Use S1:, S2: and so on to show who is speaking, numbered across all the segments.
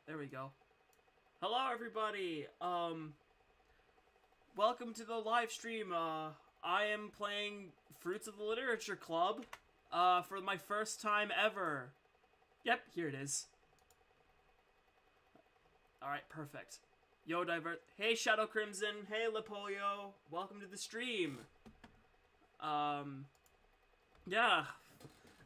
S1: There we go. Hello, everybody. Welcome to the live stream. I am playing Fruits of the Literature Club, for my first time ever. Yep, here it is. Alright, perfect. Yo, Hey, Shadow Crimson. Hey, Lepolio. Welcome to the stream. Yeah.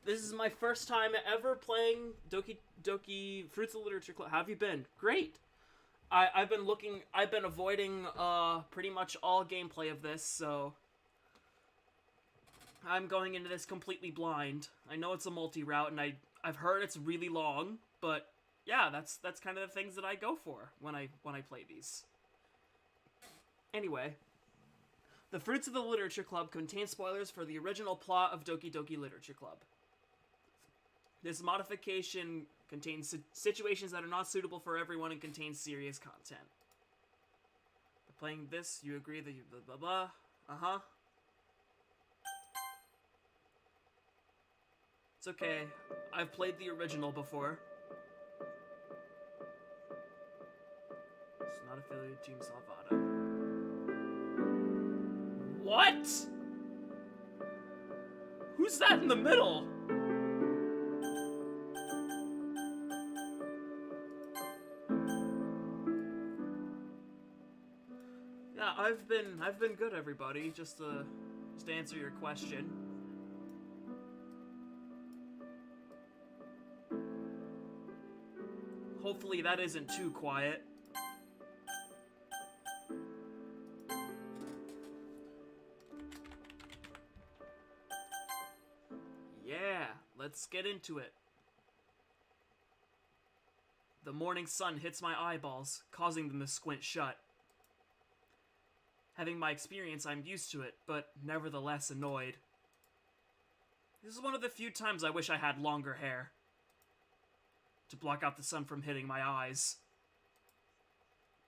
S1: This is my first time ever playing Doki Fruits of the Literature Club. How have you been? Great. I've been avoiding, pretty much all gameplay of this, so I'm going into this completely blind. I know it's a multi-route, and I've heard it's really long, but yeah, that's kind of the things that I go for when I play these. Anyway, the Fruits of the Literature Club contains spoilers for the original plot of Doki Literature Club. This modification contains situations that are not suitable for everyone and contains serious content. By playing this, you agree that you blah blah blah. Uh-huh. It's okay. I've played the original before. It's not affiliated with Team Salvada. What? Who's that in the middle? Yeah, I've been good, everybody. Just to answer your question. Hopefully that isn't too quiet. Yeah, let's get into it. The morning sun hits my eyeballs, causing them to squint shut. Having my experience, I'm used to it, but nevertheless annoyed. This is one of the few times I wish I had longer hair to block out the sun from hitting my eyes.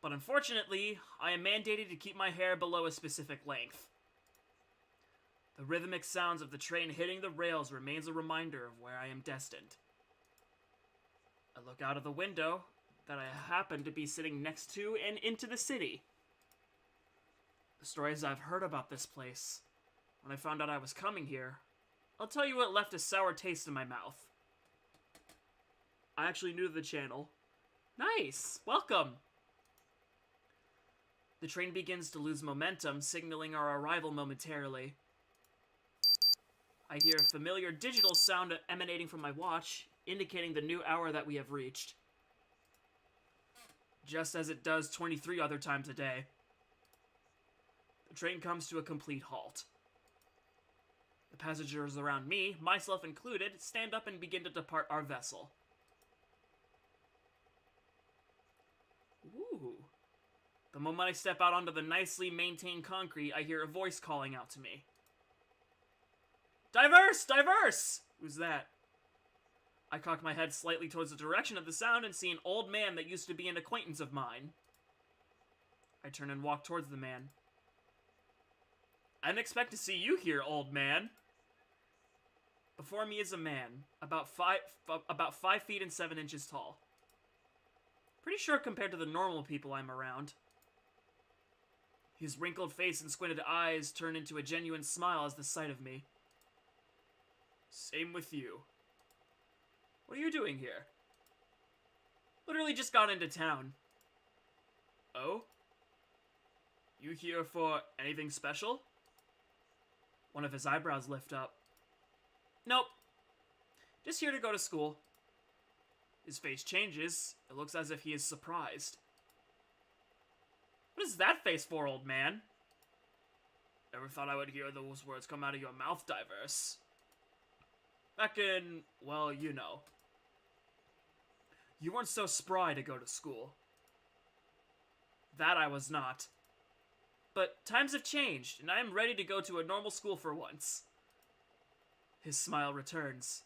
S1: But unfortunately, I am mandated to keep my hair below a specific length. The rhythmic sounds of the train hitting the rails remains a reminder of where I am destined. I look out of the window that I happen to be sitting next to and into the city. The stories I've heard about this place, when I found out I was coming here, I'll tell you what left a sour taste in my mouth. I actually new to the channel. Nice! Welcome! The train begins to lose momentum, signaling our arrival momentarily. I hear a familiar digital sound emanating from my watch, indicating the new hour that we have reached. Just as it does 23 other times a day. The train comes to a complete halt. The passengers around me, myself included, stand up and begin to depart our vessel. Ooh. The moment I step out onto the nicely maintained concrete, I hear a voice calling out to me. Diverse! Diverse! Who's that? I cock my head slightly towards the direction of the sound and see an old man that used to be an acquaintance of mine. I turn and walk towards the man. I didn't expect to see you here, old man. Before me is a man, about 5 feet and 7 inches tall. Pretty short compared to the normal people I'm around. His wrinkled face and squinted eyes turn into a genuine smile as the sight of me. Same with you. What are you doing here? Literally just got into town. Oh? You here for anything special? One of his eyebrows lift up. Nope. Just here to go to school. His face changes. It looks as if he is surprised. What is that face for, old man? Never thought I would hear those words come out of your mouth, Diverse. Back in, well, you know. You weren't so spry to go to school. That I was not. But times have changed, and I am ready to go to a normal school for once. His smile returns.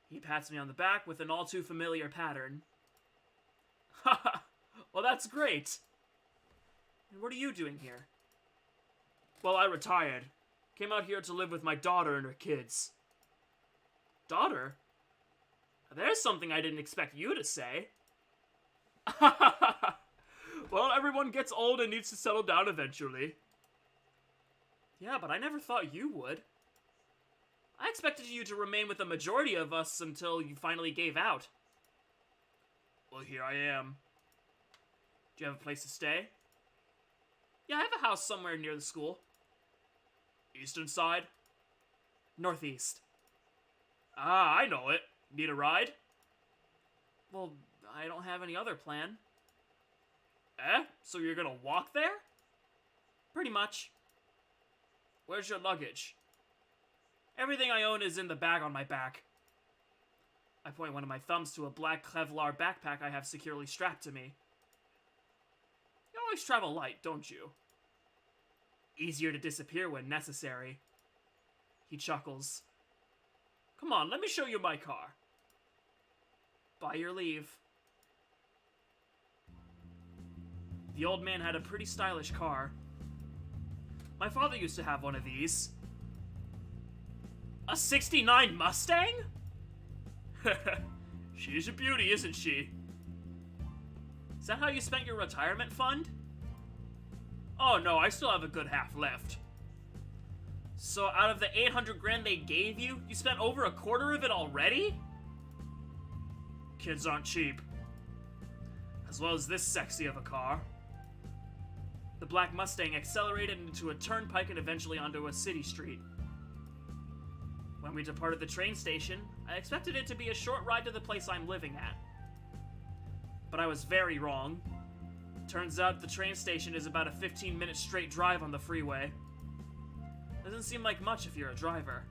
S1: He pats me on the back with an all-too-familiar pattern. Haha, well that's great. And what are you doing here? Well, I retired. Came out here to live with my daughter and her kids. Daughter? There's something I didn't expect you to say. Well, everyone gets old and needs to settle down eventually. Yeah, but I never thought you would. I expected you to remain with the majority of us until you finally gave out. Well, here I am. Do you have a place to stay? Yeah, I have a house somewhere near the school. Eastern side? Northeast. Ah, I know it. Need a ride? Well, I don't have any other plan. Eh? So you're gonna walk there? Pretty much. Where's your luggage? Everything I own is in the bag on my back. I point one of my thumbs to a black Kevlar backpack I have securely strapped to me. You always travel light, don't you? Easier to disappear when necessary. He chuckles. Come on, let me show you my car. By your leave. The old man had a pretty stylish car. My father used to have one of these. A '69 Mustang? She's a beauty, isn't she? Is that how you spent your retirement fund? Oh no, I still have a good half left. So out of the 800 grand they gave you, you spent over a quarter of it already? Kids aren't cheap. As well as this sexy of a car. The black Mustang accelerated into a turnpike and eventually onto a city street. When we departed the train station, I expected it to be a short ride to the place I'm living at. But I was very wrong. Turns out the train station is about a 15-minute straight drive on the freeway. Doesn't seem like much if you're a driver.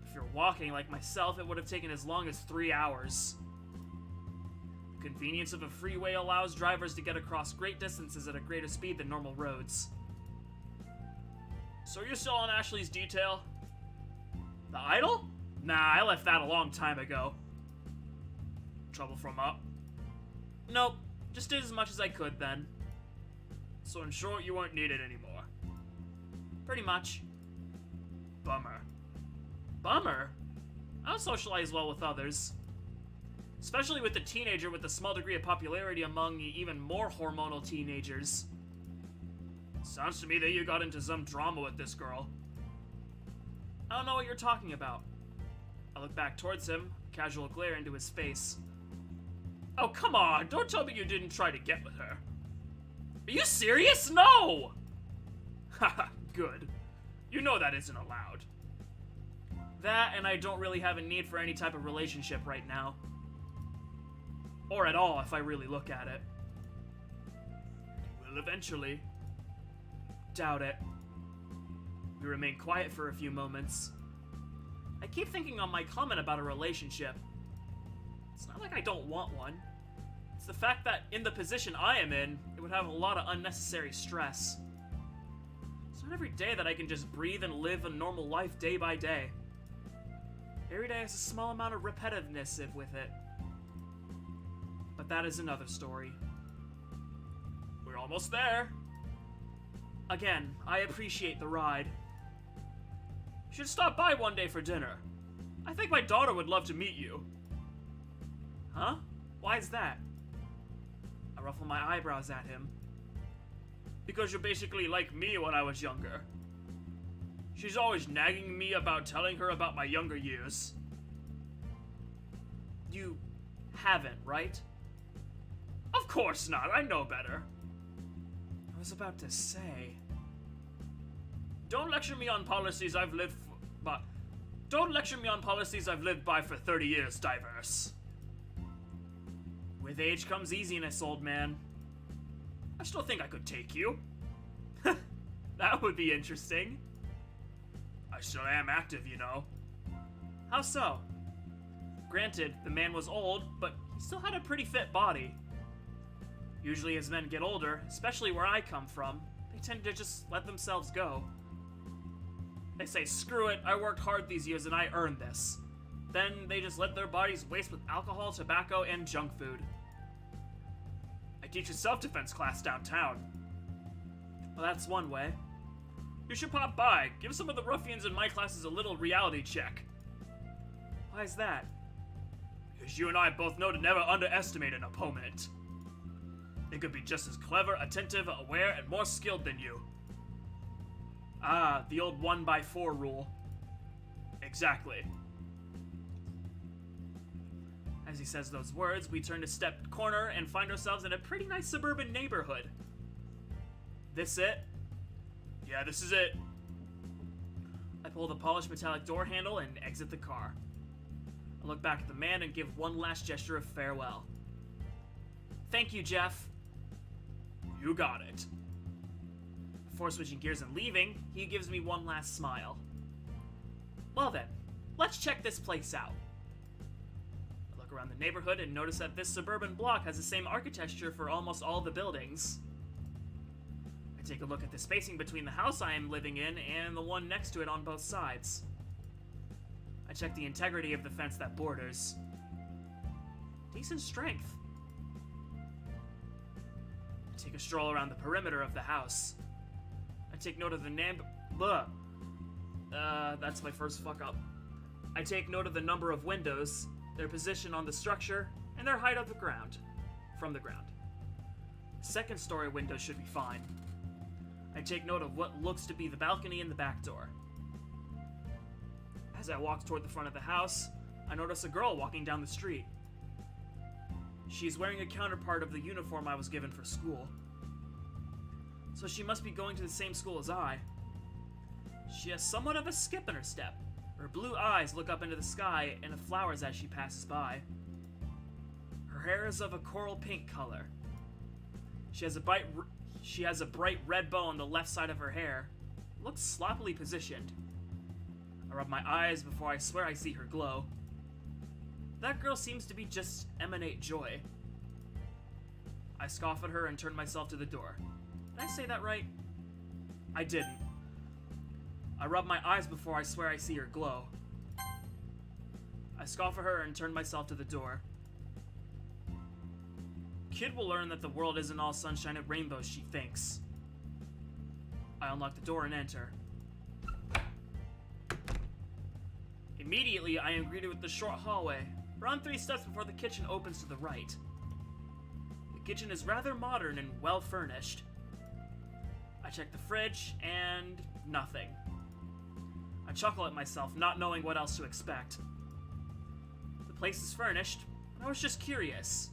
S1: If you're walking like myself, it would have taken as long as 3 hours. The convenience of a freeway allows drivers to get across great distances at a greater speed than normal roads. So you're still on Ashley's detail? The idol? Nah, I left that a long time ago. Trouble from up? Nope, just did as much as I could then. So in short, you weren't needed anymore. Pretty much. Bummer. Bummer? I don't socialize well with others. Especially with the teenager with a small degree of popularity among even more hormonal teenagers. Sounds to me that you got into some drama with this girl. I don't know what you're talking about. I look back towards him, casual glare into his face. Oh, come on, don't tell me you didn't try to get with her. Are you serious? No! Haha, good. You know that isn't allowed. That, and I don't really have a need for any type of relationship right now. Or at all, if I really look at it. Will eventually. Doubt it. We remain quiet for a few moments. I keep thinking on my comment about a relationship. It's not like I don't want one. It's the fact that in the position I am in, it would have a lot of unnecessary stress. It's not every day that I can just breathe and live a normal life day by day. Every day has a small amount of repetitiveness with it. But that is another story. We're almost there. Again, I appreciate the ride. You should stop by one day for dinner. I think my daughter would love to meet you. Huh? Why is that? I ruffle my eyebrows at him. Because you're basically like me when I was younger. She's always nagging me about telling her about my younger years. You haven't, right? Of course not, I know better. I was about to say... Don't lecture me on policies I've lived by. Don't lecture me on policies I've lived by for 30 years, Diverse. With age comes easiness, old man. I still think I could take you. That would be interesting. I still am active, you know. How so? Granted, the man was old, but he still had a pretty fit body. Usually as men get older, especially where I come from, they tend to just let themselves go. They say, screw it, I worked hard these years and I earned this. Then they just let their bodies waste with alcohol, tobacco, and junk food. I teach a self-defense class downtown. Well, that's one way. You should pop by, give some of the ruffians in my classes a little reality check. Why is that? Because you and I both know to never underestimate an opponent. They could be just as clever, attentive, aware, and more skilled than you. Ah, the old 1x4 rule. Exactly. As he says those words, we turn to step corner and find ourselves in a pretty nice suburban neighborhood. This it? Yeah, this is it. I pull the polished metallic door handle and exit the car. I look back at the man and give one last gesture of farewell. Thank you, Jeff. You got it. Before switching gears and leaving, he gives me one last smile. Well then, let's check this place out. I look around the neighborhood and notice that this suburban block has the same architecture for almost all the buildings. I take a look at the spacing between the house I am living in and the one next to it on both sides. I check the integrity of the fence that borders. Decent strength. I take a stroll around the perimeter of the house. I take note of the that's my first fuck up. I take note of the number of windows, their position on the structure, and their height from the ground. Second story windows should be fine. I take note of what looks to be the balcony and the back door. As I walk toward the front of the house, I notice a girl walking down the street. She is wearing a counterpart of the uniform I was given for school. So she must be going to the same school as I. She has somewhat of a skip in her step. Her blue eyes look up into the sky and at flowers as she passes by. Her hair is of a coral pink color. She has a bright red bow on the left side of her hair. It looks sloppily positioned. I rub my eyes before I swear I see her glow. That girl seems to be just emanate joy. I scoff at her and turn myself to the door. Did I say that right? I didn't. I rub my eyes before I swear I see her glow. I scoff at her and turn myself to the door. Kid will learn that the world isn't all sunshine and rainbows, she thinks. I unlock the door and enter. Immediately, I am greeted with the short hallway. Around 3 steps before the kitchen opens to the right. The kitchen is rather modern and well furnished. I check the fridge, and nothing. I chuckle at myself, not knowing what else to expect. The place is furnished, but I was just curious.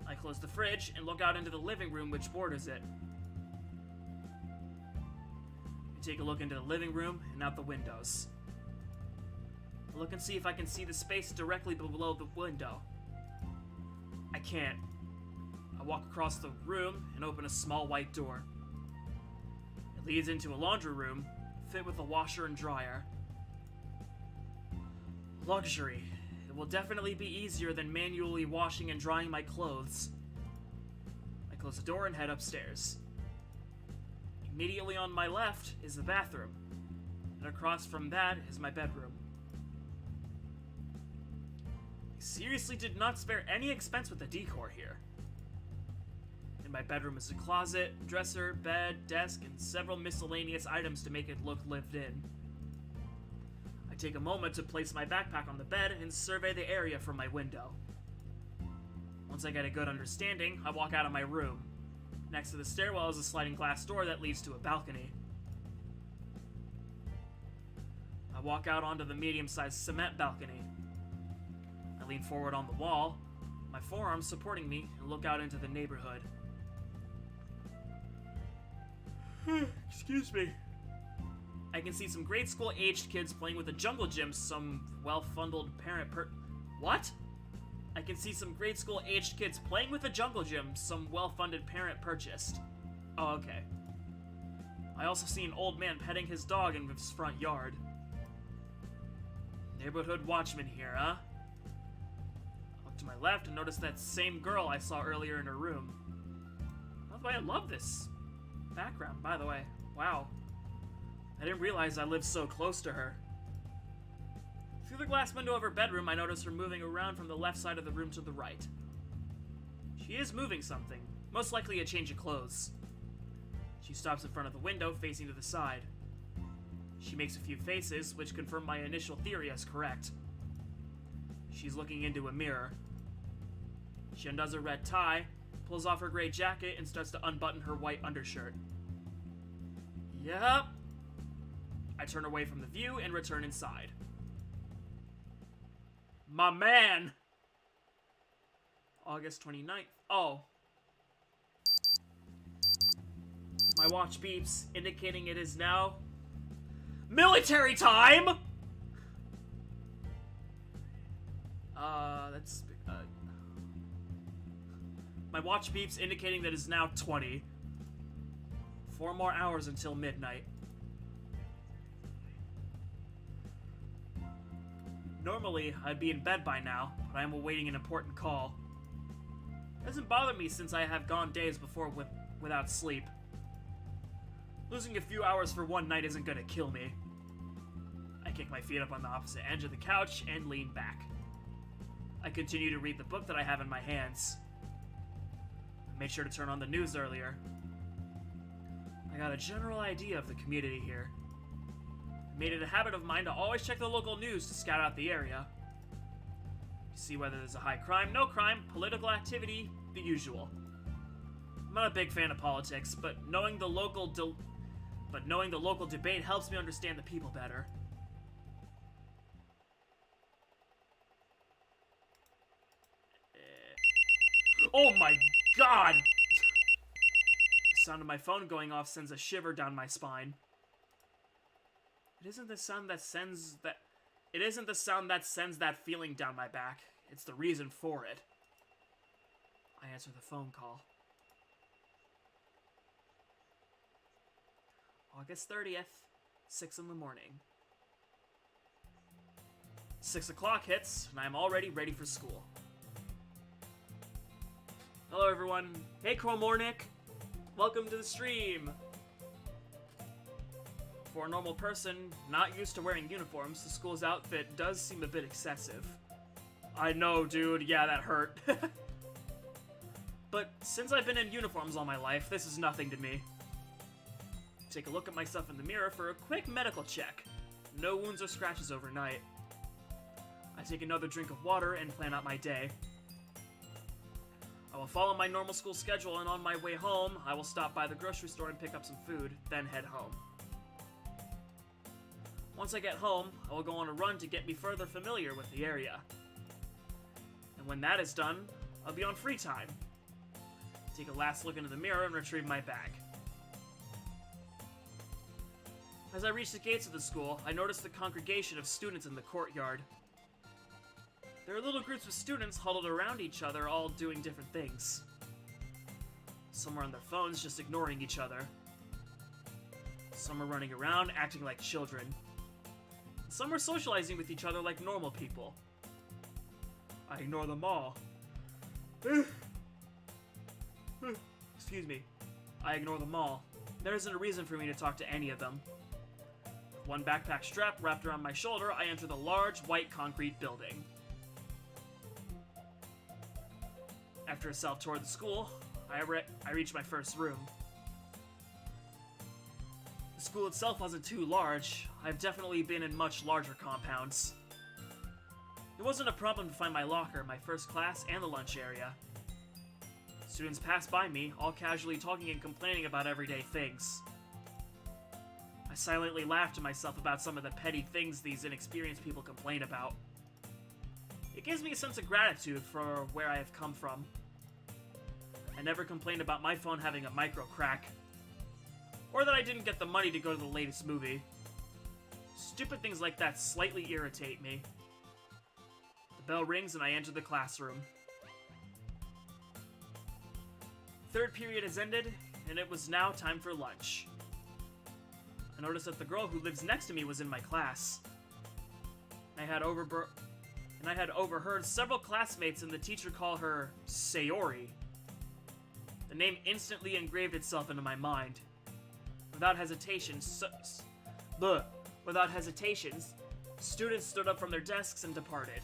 S1: I close the fridge and look out into the living room which borders it. I take a look into the living room and out the windows. I look and see if I can see the space directly below the window. I can't. I walk across the room and open a small white door. It leads into a laundry room, fit with a washer and dryer. Luxury. It will definitely be easier than manually washing and drying my clothes. I close the door and head upstairs. Immediately on my left is the bathroom, and across from that is my bedroom. I seriously did not spare any expense with the decor here. In my bedroom is a closet, dresser, bed, desk, and several miscellaneous items to make it look lived in. I take a moment to place my backpack on the bed and survey the area from my window. Once I get a good understanding, I walk out of my room. Next to the stairwell is a sliding glass door that leads to a balcony. I walk out onto the medium-sized cement balcony. I lean forward on the wall, my forearms supporting me, and look out into the neighborhood. Excuse me. I can see some grade school-aged kids playing with a jungle gym some well-funded parent What? I can see some grade school-aged kids playing with a jungle gym some well-funded parent purchased. Oh, okay. I also see an old man petting his dog in his front yard. Neighborhood watchman here, huh? I look to my left and notice that same girl I saw earlier in her room. By the way, I love this background, by the way. Wow. I didn't realize I lived so close to her. Through the glass window of her bedroom, I notice her moving around from the left side of the room to the right. She is moving something, most likely a change of clothes. She stops in front of the window, facing to the side. She makes a few faces, which confirm my initial theory as correct. She's looking into a mirror. She undoes her red tie, pulls off her gray jacket, and starts to unbutton her white undershirt. Yep. I turn away from the view and return inside. My man! August 29th. Oh. My watch beeps, indicating it is now military time! My watch beeps, indicating that it is now 20. 4 more hours until midnight. Normally, I'd be in bed by now, but I am awaiting an important call. It doesn't bother me since I have gone days before without sleep. Losing a few hours for one night isn't gonna kill me. I kick my feet up on the opposite edge of the couch and lean back. I continue to read the book that I have in my hands. I made sure to turn on the news earlier. I got a general idea of the community here. I made it a habit of mine to always check the local news to scout out the area. See whether there's a high crime, no crime, political activity, the usual. I'm not a big fan of politics, but knowing the local debate helps me understand the people better. Oh my god! The sound of my phone going off sends a shiver down my spine. It isn't the sound that sends that feeling down my back. It's the reason for it. I answer the phone call. August 30th, 6 in the morning. 6 o'clock hits, and I'm already ready for school. Hello everyone. Hey Chromornick. Welcome to the stream. For a normal person, not used to wearing uniforms, the school's outfit does seem a bit excessive. I know, dude. Yeah, that hurt. But since I've been in uniforms all my life, this is nothing to me. Take a look at myself in the mirror for a quick medical check. No wounds or scratches overnight. I take another drink of water and plan out my day. I will follow my normal school schedule, and on my way home, I will stop by the grocery store and pick up some food, then head home. Once I get home, I will go on a run to get me further familiar with the area. And when that is done, I'll be on free time. Take a last look into the mirror and retrieve my bag. As I reach the gates of the school, I notice the congregation of students in the courtyard. There are little groups of students huddled around each other, all doing different things. Some are on their phones, just ignoring each other. Some are running around, acting like children. Some are socializing with each other like normal people. I ignore them all. Excuse me. I ignore them all. There isn't a reason for me to talk to any of them. With one backpack strap wrapped around my shoulder, I enter the large, white concrete building. After a self-tour of the school, I reach my first room. The school itself wasn't too large. I've definitely been in much larger compounds. It wasn't a problem to find my locker, my first class, and the lunch area. Students passed by me, all casually talking and complaining about everyday things. I silently laughed to myself about some of the petty things these inexperienced people complain about. It gives me a sense of gratitude for where I have come from. I never complained about my phone having a micro crack, or that I didn't get the money to go to the latest movie. Stupid things like that slightly irritate me. The bell rings and I enter the classroom. Third period has ended, and it was now time for lunch. I noticed that the girl who lives next to me was in my class. I had overheard several classmates and the teacher call her Sayori. The name instantly engraved itself into my mind. Without hesitation, students stood up from their desks and departed.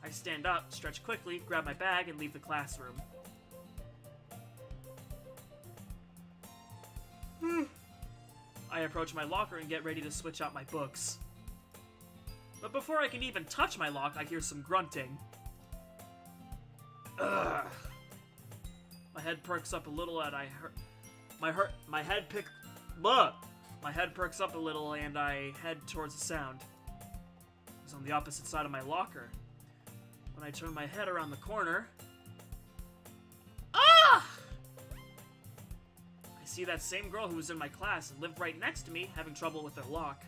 S1: I stand up, stretch quickly, grab my bag, and leave the classroom. I approach my locker and get ready to switch out my books. But before I can even touch my lock, I hear some grunting. Ugh. My head perks up a little and my head perks up a little and I head towards the sound. It was on the opposite side of my locker. When I turn my head around the corner... Ah! I see that same girl who was in my class and lived right next to me having trouble with her lock.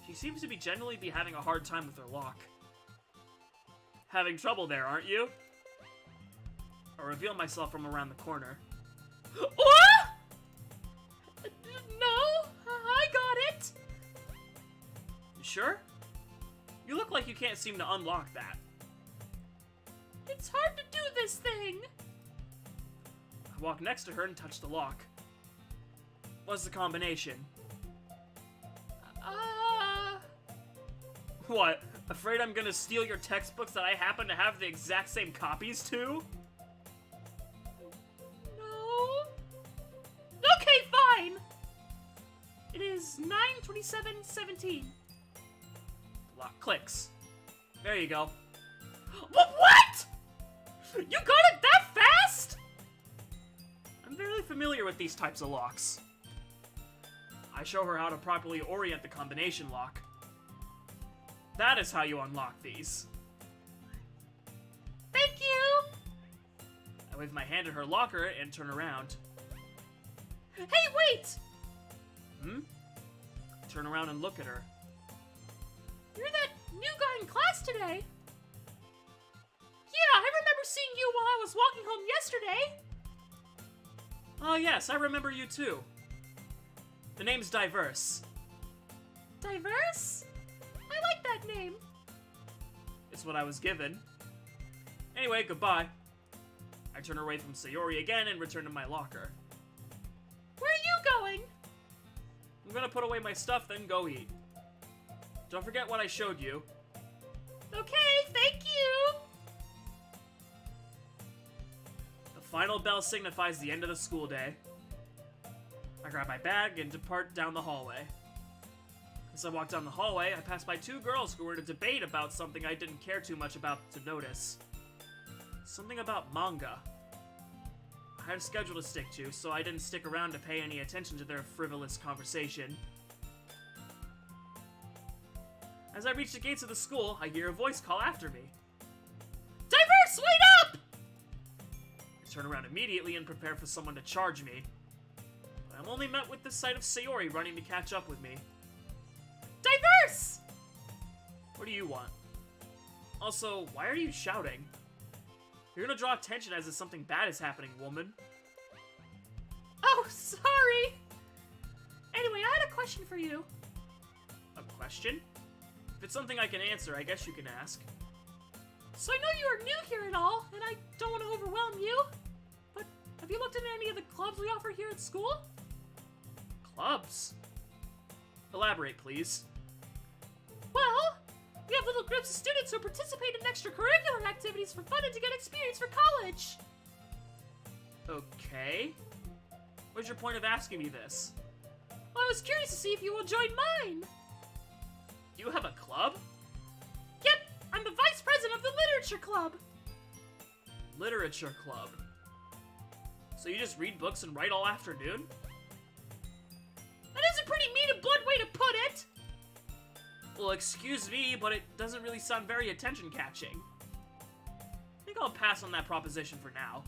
S1: She seems to be genuinely having a hard time with her lock. Having trouble there, aren't you? I reveal myself from around the corner. What? No, I got it. You sure? You look like you can't seem to unlock that. It's hard to do this thing. I walk next to her and touch the lock. What's the combination? What? Afraid I'm gonna steal your textbooks that I happen to have the exact same copies to? No. Okay, fine. It is 9/27/17. Lock clicks. There you go. What? You got it that fast? I'm very familiar with these types of locks. I show her how to properly orient the combination lock. That is how you unlock these. Thank you! I wave my hand at her locker and turn around. Hey, wait! I turn around and look at her. You're that new guy in class today. Yeah, I remember seeing you while I was walking home yesterday. Oh yes, I remember you too. The name's Diverse. Diverse? I like that name. It's what I was given. Anyway, goodbye. I turn away from Sayori again and return to my locker. Where are you going? I'm gonna put away my stuff, then go eat. Don't forget what I showed you. Okay, thank you! The final bell signifies the end of the school day. I grab my bag and depart down the hallway. As I walk down the hallway, I pass by two girls who were in a debate about something I didn't care too much about to notice. Something about manga. I had a schedule to stick to, so I didn't stick around to pay any attention to their frivolous conversation. As I reach the gates of the school, I hear a voice call after me. Diverse, wait up! I turn around immediately and prepare for someone to charge me. But I'm only met with the sight of Sayori running to catch up with me. Diverse! What do you want? Also, why are you shouting? You're gonna draw attention as if something bad is happening, woman. Oh, sorry! Anyway, I had a question for you. A question? If it's something I can answer, I guess you can ask. So I know you are new here and all, and I don't want to overwhelm you, but have you looked into any of the clubs we offer here at school? Clubs? Elaborate, please. Well, we have little groups of students who participate in extracurricular activities for fun and to get experience for college. Okay. What's your point of asking me this? Well, I was curious to see if you will join mine. You have a club? Yep, I'm the vice president of the literature club. Literature club? So you just read books and write all afternoon? That is a pretty mean and blunt way to put it! Well, excuse me, but it doesn't really sound very attention-catching. I think I'll pass on that proposition for now.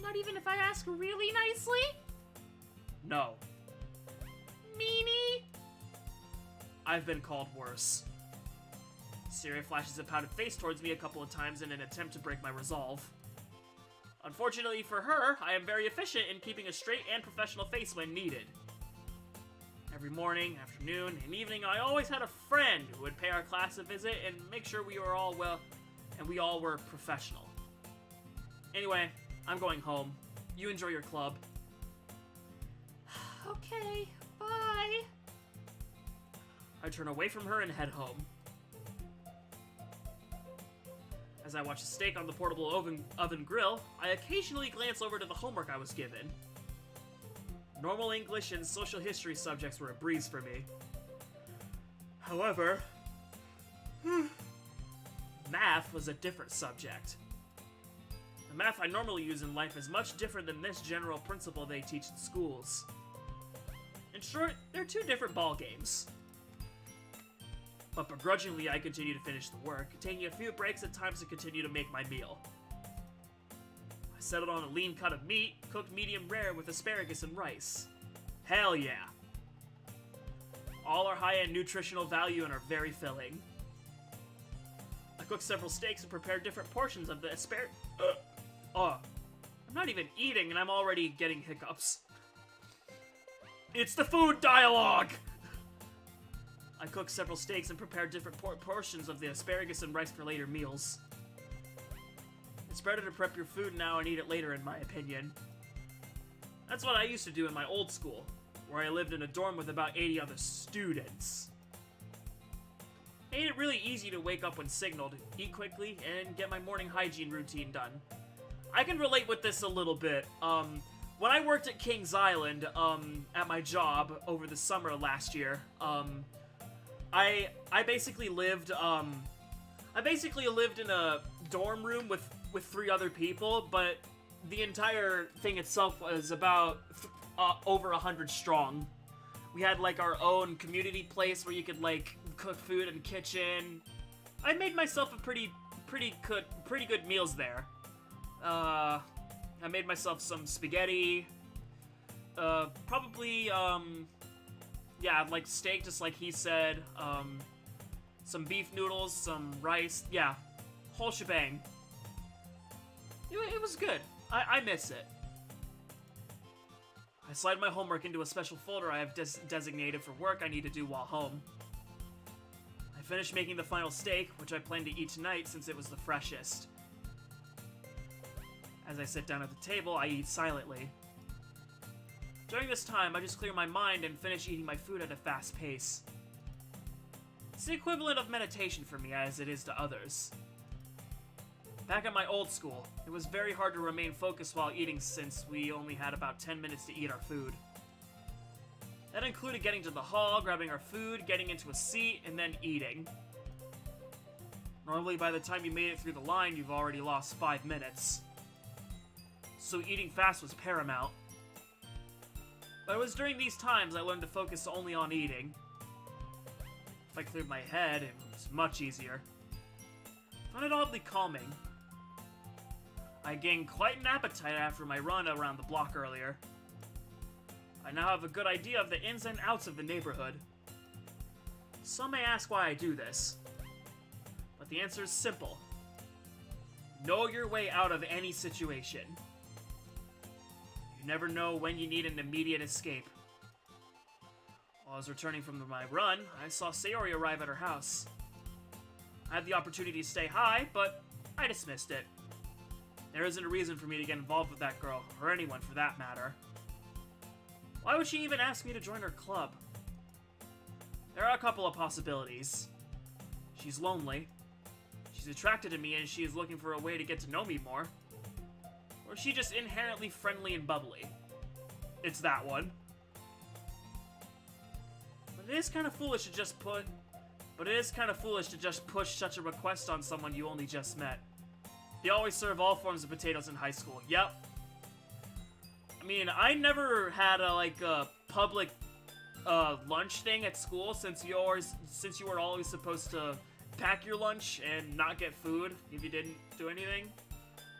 S1: Not even if I ask really nicely? No. Meanie? I've been called worse. Syria flashes a pouted face towards me a couple of times in an attempt to break my resolve. Unfortunately for her, I am very efficient in keeping a straight and professional face when needed. Every morning, afternoon, and evening, I always had a friend who would pay our class a visit and make sure we were all well, and we all were professional. Anyway, I'm going home. You enjoy your club. Okay, bye. I turn away from her and head home. As I watch a steak on the portable oven grill, I occasionally glance over to the homework I was given. Normal English and social history subjects were a breeze for me. However, math was a different subject. The math I normally use in life is much different than this general principle they teach in schools. In short, they're two different ball games. But begrudgingly, I continue to finish the work, taking a few breaks at times to continue to make my meal. I settled on a lean cut of meat, cooked medium rare with asparagus and rice. Hell yeah! All are high in nutritional value and are very filling. I cooked several steaks and prepared different portions of the asparagus. I'm not even eating and I'm already getting hiccups. It's the food dialogue! I cooked several steaks and prepared different portions of the asparagus and rice for later meals. It's better to prep your food now and eat it later, in my opinion. That's what I used to do in my old school, where I lived in a dorm with about 80 other students. Made it really easy to wake up when signaled, eat quickly, and get my morning hygiene routine done. I can relate with this a little bit. When I worked at Kings Island, at my job over the summer last year, I basically lived in a dorm room with 3 other people, but the entire thing itself was about over 100 strong. We had like our own community place where you could like cook food in the kitchen. I made myself a pretty good meals there. I made myself some spaghetti. Probably yeah, like steak, just like he said. Some beef noodles, some rice. Yeah, whole shebang. It was good. I miss it. I slide my homework into a special folder I have designated for work I need to do while home. I finished making the final steak, which I plan to eat tonight since it was the freshest. As I sit down at the table, I eat silently. During this time, I just clear my mind and finish eating my food at a fast pace. It's the equivalent of meditation for me, as it is to others. Back at my old school, it was very hard to remain focused while eating since we only had about 10 minutes to eat our food. That included getting to the hall, grabbing our food, getting into a seat, and then eating. Normally, by the time you made it through the line, you've already lost 5 minutes. So eating fast was paramount. But it was during these times I learned to focus only on eating. If I cleared my head, it was much easier. I found it oddly calming. I gained quite an appetite after my run around the block earlier. I now have a good idea of the ins and outs of the neighborhood. Some may ask why I do this, but the answer is simple. Know your way out of any situation. You never know when you need an immediate escape. While I was returning from my run, I saw Sayori arrive at her house. I had the opportunity to say hi, but I dismissed it. There isn't a reason for me to get involved with that girl, or anyone for that matter. Why would she even ask me to join her club? There are a couple of possibilities. She's lonely. She's attracted to me and she is looking for a way to get to know me more. Or is she just inherently friendly and bubbly? It's that one. But it is kind of foolish to just push such a request on someone you only just met. They always serve all forms of potatoes in high school. Yep. I mean, I never had a public lunch thing at school since you were always supposed to pack your lunch and not get food if you didn't do anything.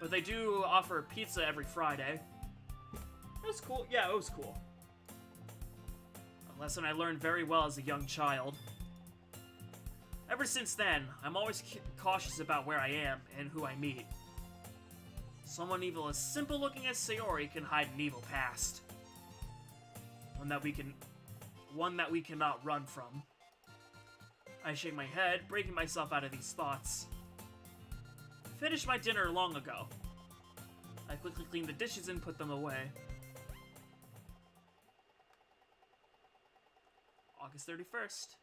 S1: But they do offer pizza every Friday. It was cool. Yeah, it was cool. A lesson I learned very well as a young child. Ever since then, I'm always cautious about where I am and who I meet. Someone evil as simple looking as Sayori can hide an evil past. One that we cannot run from. I shake my head, breaking myself out of these thoughts. I finished my dinner long ago. I quickly cleaned the dishes and put them away. August 31st.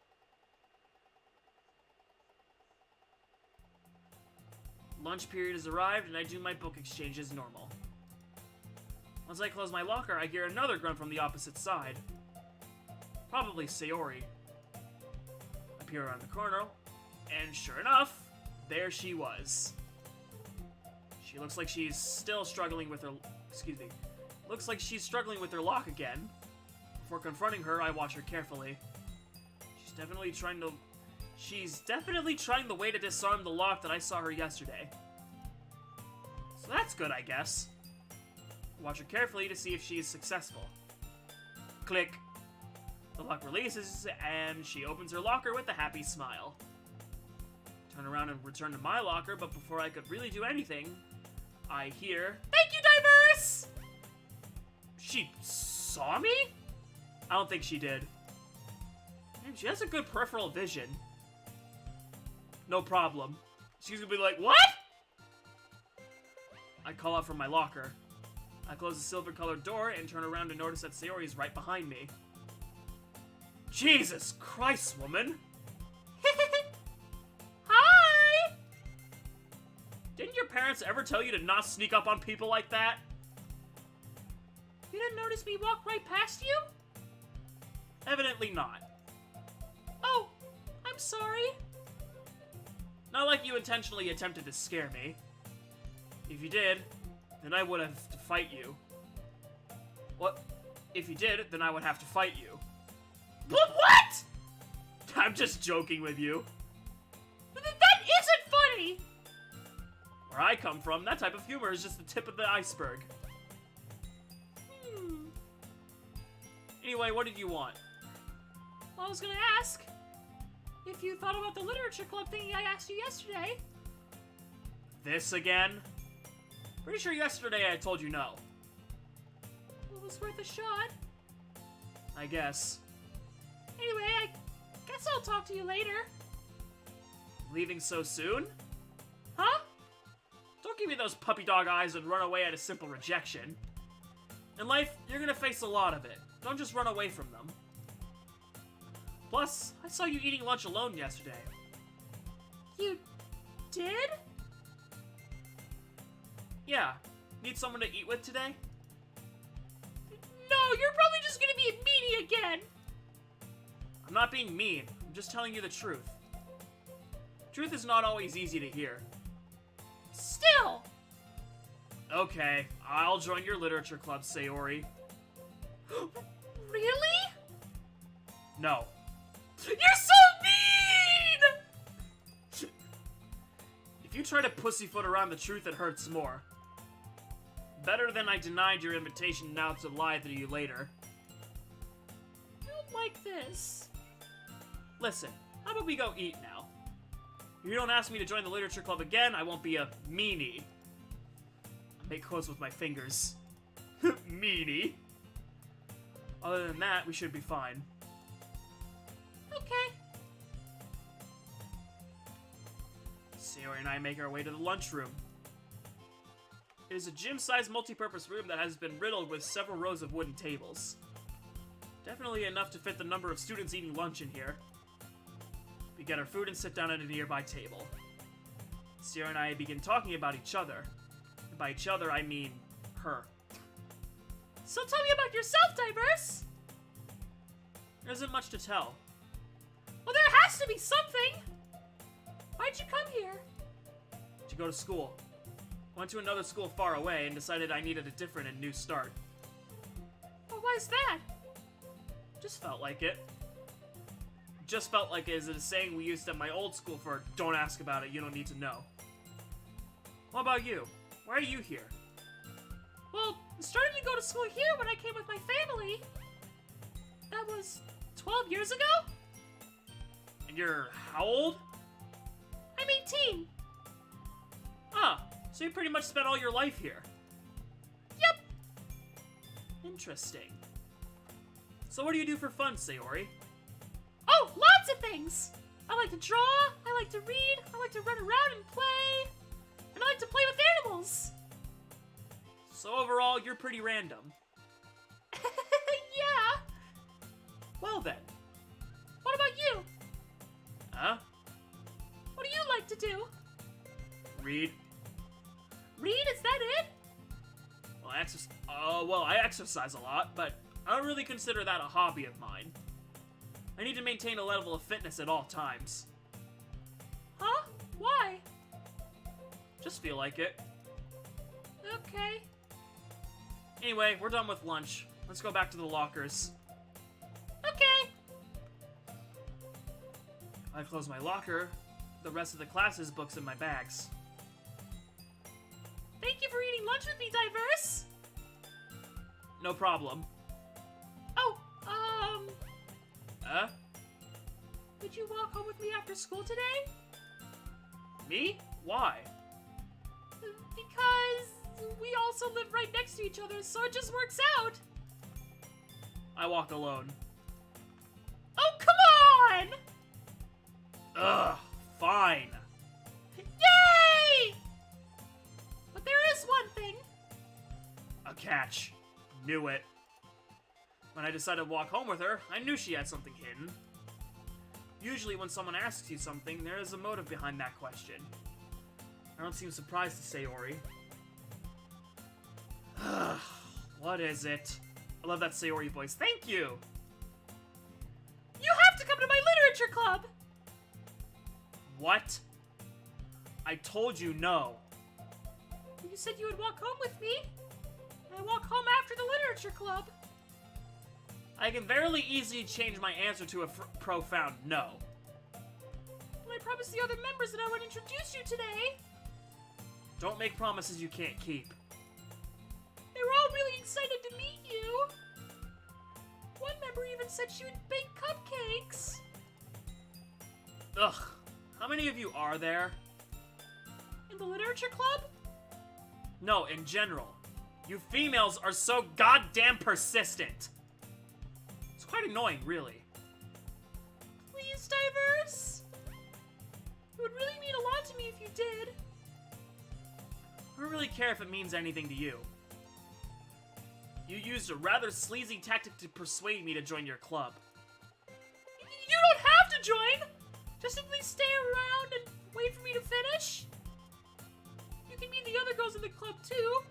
S1: Lunch period has arrived, and I do my book exchange as normal. Once I close my locker, I hear another grunt from the opposite side. Probably Sayori. I peer around the corner, and sure enough, there she was. She looks like she's still struggling with her... Excuse me. Looks like she's struggling with her lock again. Before confronting her, I watch her carefully. She's definitely trying the way to disarm the lock that I saw her yesterday. So that's good, I guess. Watch her carefully to see if she is successful. Click. The lock releases, and she opens her locker with a happy smile. Turn around and return to my locker, but before I could really do anything, I hear, "Thank you, Diverse!" She saw me? I don't think she did. Man, she has a good peripheral vision. No problem. She's gonna be like, "What?" I call out from my locker. I close the silver-colored door and turn around to notice that Sayori is right behind me. Jesus Christ, woman! Hi! Didn't your parents ever tell you to not sneak up on people like that? You didn't notice me walk right past you? Evidently not. Oh, I'm sorry. Not like you intentionally attempted to scare me. If you did, then I would have to fight you. What? If you did, then I would have to fight you. What? I'm just joking with you. That isn't funny! Where I come from, that type of humor is just the tip of the iceberg. Anyway, what did you want? Well, I was gonna ask if you thought about the literature club thingy I asked you yesterday. This again? Pretty sure yesterday I told you no. It was worth a shot. I guess. Anyway, I guess I'll talk to you later. Leaving so soon? Huh? Don't give me those puppy dog eyes and run away at a simple rejection. In life, you're gonna face a lot of it. Don't just run away from them. Plus, I saw you eating lunch alone yesterday. You did? Yeah. Need someone to eat with today? No, you're probably just gonna be a meanie again! I'm not being mean. I'm just telling you the truth. Truth is not always easy to hear. Still! Okay, I'll join your literature club, Sayori. Really? No. You're so mean! If you try to pussyfoot around the truth, it hurts more. Better than I denied your invitation now to lie to you later. I don't like this. Listen, how about we go eat now? If you don't ask me to join the literature club again, I won't be a meanie. I make quotes with my fingers. Meanie. Other than that, we should be fine. Okay. Sayori and I make our way to the lunchroom. It is a gym-sized multi-purpose room that has been riddled with several rows of wooden tables. Definitely enough to fit the number of students eating lunch in here. We get our food and sit down at a nearby table. Sayori and I begin talking about each other. And by each other, I mean her. So tell me about yourself, Diverse! There isn't much to tell. Well, there has to be something! Why'd you come here? To go to school. Went to another school far away and decided I needed a different and new start. Well, why's that? Just felt like it. Just felt like it is a saying we used at my old school for don't ask about it, you don't need to know. What about you? Why are you here? Well, I started to go to school here when I came with my family. That was 12 years ago? And you're how old? I'm 18. Ah, so you pretty much spent all your life here. Yep. Interesting. So what do you do for fun, Sayori? Oh, lots of things! I like to draw, I like to read, I like to run around and play, and I like to play with animals. So overall, you're pretty random. Yeah. Well then. What about you? Huh? What do you like to do? Read. Read? Is that it? Well, I exercise a lot, but I don't really consider that a hobby of mine. I need to maintain a level of fitness at all times.
S2: Huh? Why?
S1: Just feel like it.
S2: Okay.
S1: Anyway, we're done with lunch. Let's go back to the lockers.
S2: Okay.
S1: I close my locker. The rest of the class's books in my bags.
S2: Thank you for eating lunch with me, Diverse.
S1: No problem.
S2: Oh, would you walk home with me after school today?
S1: Me? Why?
S2: Because we also live right next to each other, so it just works out.
S1: I walk alone.
S2: Oh, come on!
S1: Ugh, fine.
S2: Yay! But there is one thing.
S1: A catch. Knew it. When I decided to walk home with her, I knew she had something hidden. Usually when someone asks you something, there is a motive behind that question. I don't seem surprised to say, Ori. What is it? I love that Sayori voice. Thank you!
S2: You have to come to my literature club!
S1: What? I told you no.
S2: You said you would walk home with me. I walk home after the literature club.
S1: I can very easily change my answer to a profound no.
S2: And I promised the other members that I would introduce you today.
S1: Don't make promises you can't keep.
S2: They were all really excited to meet you. One member even said she would bake cupcakes.
S1: Ugh. How many of you are there?
S2: In the literature club?
S1: No, in general. You females are so goddamn persistent. It's quite annoying, really.
S2: Please, Diverse. It would really mean a lot to me if you did.
S1: I don't really care if it means anything to you. You used a rather sleazy tactic to persuade me to join your club.
S2: You don't have to join! Just simply stay around and wait for me to finish. You can meet the other girls in the club too.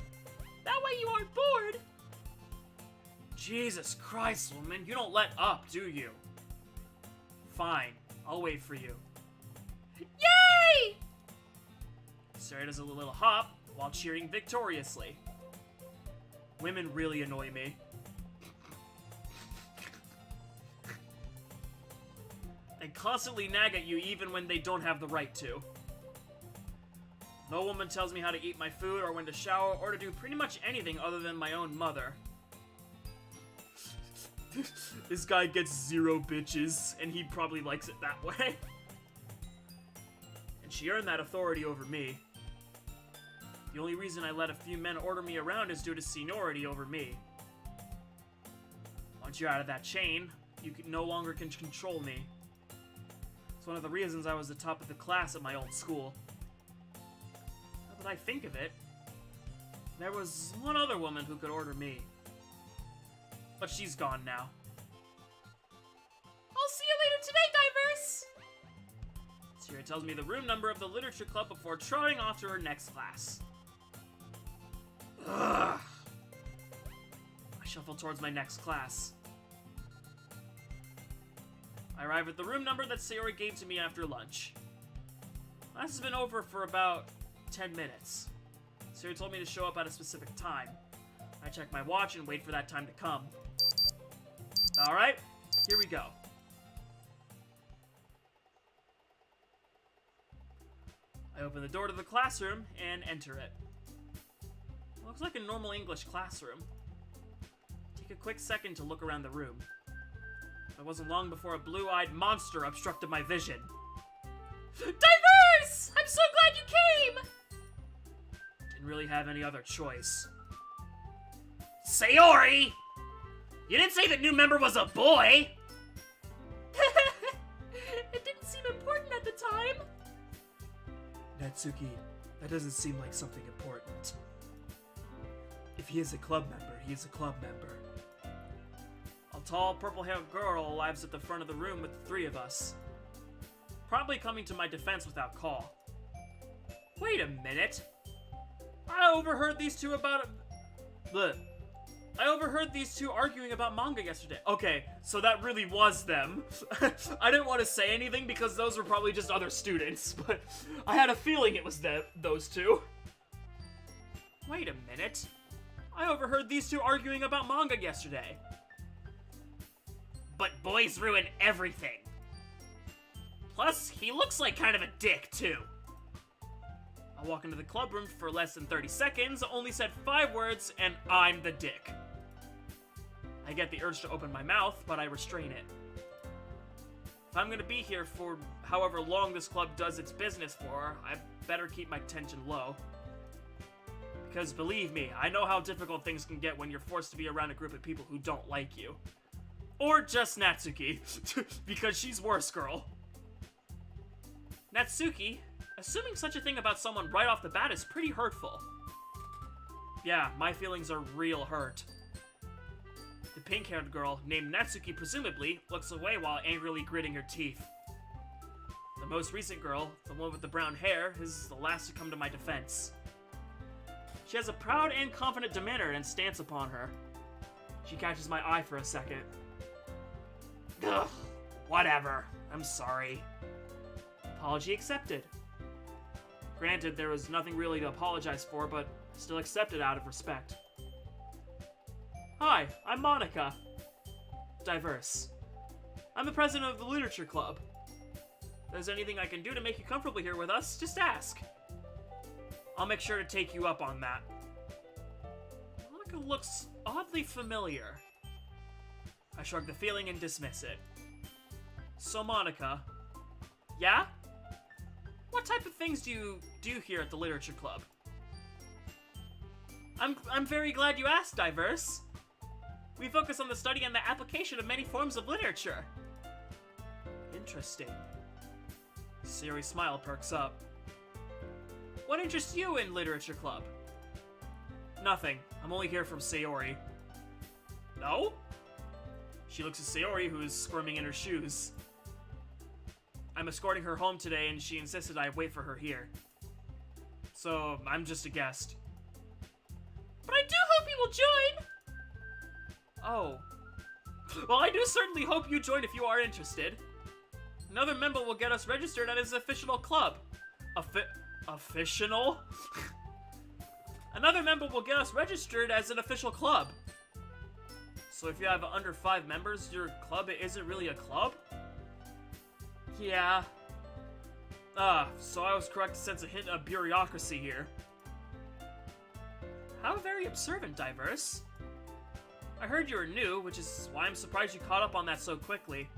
S2: That way you aren't bored.
S1: Jesus Christ, woman, you don't let up, do you? Fine, I'll wait for you.
S2: Yay!
S1: Sarah does a little hop while cheering victoriously. Women really annoy me. They constantly nag at you even when they don't have the right to. No woman tells me how to eat my food or when to shower or to do pretty much anything other than my own mother. This guy gets 0 bitches, and he probably likes it that way. And she earned that authority over me. The only reason I let a few men order me around is due to seniority over me. Once you're out of that chain, you no longer can control me. It's one of the reasons I was the top of the class at my old school. Now that I think of it, there was one other woman who could order me. But she's gone now.
S2: I'll see you later today, Diverse!
S1: Sierra tells me the room number of the literature club before trotting off to her next class. Ugh. I shuffle towards my next class. I arrive at the room number that Sayori gave to me after lunch. Class has been over for about 10 minutes. Sayori told me to show up at a specific time. I check my watch and wait for that time to come. Alright, here we go. I open the door to the classroom and enter it. It looks like a normal English classroom. Take a quick second to look around the room. It wasn't long before a blue-eyed monster obstructed my vision.
S2: Diverse! I'm so glad you came!
S1: Didn't really have any other choice. Sayori! You didn't say the new member was a boy!
S2: It didn't seem important at the time.
S1: Natsuki, that doesn't seem like something important. If he is a club member, he is a club member. A tall, purple-haired girl arrives at the front of the room with the 3 of us. Probably coming to my defense without call. Wait a minute. I overheard these two about... Look. I overheard these two arguing about manga yesterday. Okay, so that really was them. I didn't want to say anything because those were probably just other students, but I had a feeling it was those two. Wait a minute. I overheard these two arguing about manga yesterday. But boys ruin everything. Plus, he looks like kind of a dick, too. I walk into the club room for less than 30 seconds, only said 5 words, and I'm the dick. I get the urge to open my mouth, but I restrain it. If I'm gonna be here for however long this club does its business for, I better keep my tension low. Because believe me, I know how difficult things can get when you're forced to be around a group of people who don't like you. Or just Natsuki, because she's worse, girl. Natsuki, assuming such a thing about someone right off the bat is pretty hurtful. Yeah, my feelings are real hurt. The pink-haired girl, named Natsuki presumably, looks away while angrily gritting her teeth. The most recent girl, the one with the brown hair, is the last to come to my defense. She has a proud and confident demeanor and stance upon her. She catches my eye for a second. Ugh, whatever. I'm sorry. Apology accepted. Granted, there was nothing really to apologize for, but still accepted out of respect. Hi, I'm Monica. Diverse. I'm the president of the Literature Club. If there's anything I can do to make you comfortable here with us, just ask. I'll make sure to take you up on that. Monica looks oddly familiar. I shrug the feeling and dismiss it. So Monica, yeah? What type of things do you do here at the Literature Club? I'm very glad you asked, Diverse. We focus on the study and the application of many forms of literature. Interesting. Sayori's smile perks up. What interests you in Literature Club? Nothing. I'm only here from Sayori. No? She looks at Sayori, who is squirming in her shoes. I'm escorting her home today, and she insisted I wait for her here. So, I'm just a guest.
S2: But I do hope you will join!
S1: Oh. Well, I do certainly hope you join if you are interested. Another member will get us registered at his official club. Official? Another member will get us registered as an official club. So if you have under 5 members, your club isn't really a club? Yeah. So I was correct to sense a hint of bureaucracy here. How very observant, Diverse. I heard you were new, which is why I'm surprised you caught up on that so quickly.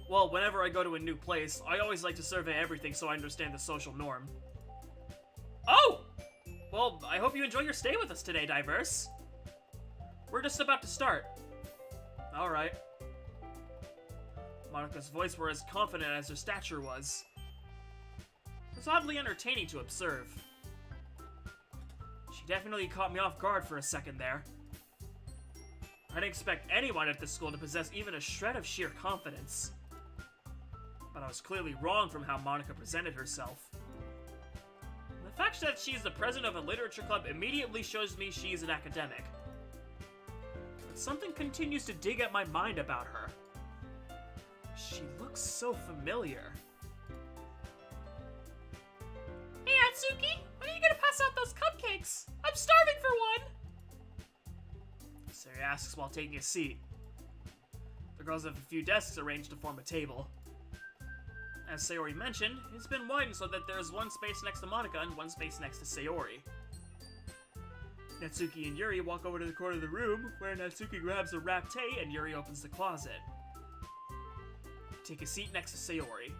S1: Well, whenever I go to a new place, I always like to survey everything so I understand the social norm. Oh! Well, I hope you enjoy your stay with us today, Diverse. We're just about to start. Alright. Monica's voice were as confident as her stature was. It was oddly entertaining to observe. She definitely caught me off guard for a second there. I didn't expect anyone at this school to possess even a shred of sheer confidence. But I was clearly wrong from how Monica presented herself. The fact that she's the president of a literature club immediately shows me she's an academic. But something continues to dig at my mind about her. She looks so familiar.
S2: Hey, Atsuki, when are you gonna pass out those cupcakes? I'm starving for one!
S1: Sayori asks while taking a seat. The girls have a few desks arranged to form a table. As Sayori mentioned, it's been widened so that there's one space next to Monica and one space next to Sayori. Natsuki and Yuri walk over to the corner of the room, where Natsuki grabs a wrapped tray and Yuri opens the closet. Take a seat next to Sayori.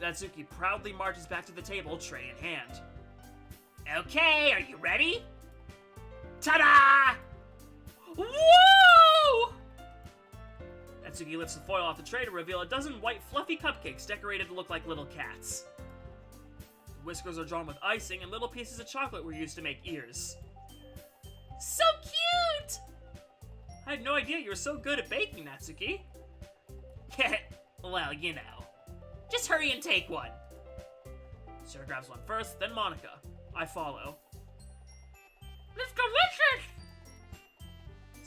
S1: Natsuki proudly marches back to the table, tray in hand. Okay, are you ready? Ta-da!
S2: Whoa!
S1: Natsuki lifts the foil off the tray to reveal a dozen white fluffy cupcakes decorated to look like little cats. The whiskers are drawn with icing and little pieces of chocolate were used to make ears.
S2: So cute!
S1: I had no idea you were so good at baking, Natsuki. Well, you know. Just hurry and take one. Sarah grabs one first, then Monica. I follow.
S2: It's delicious!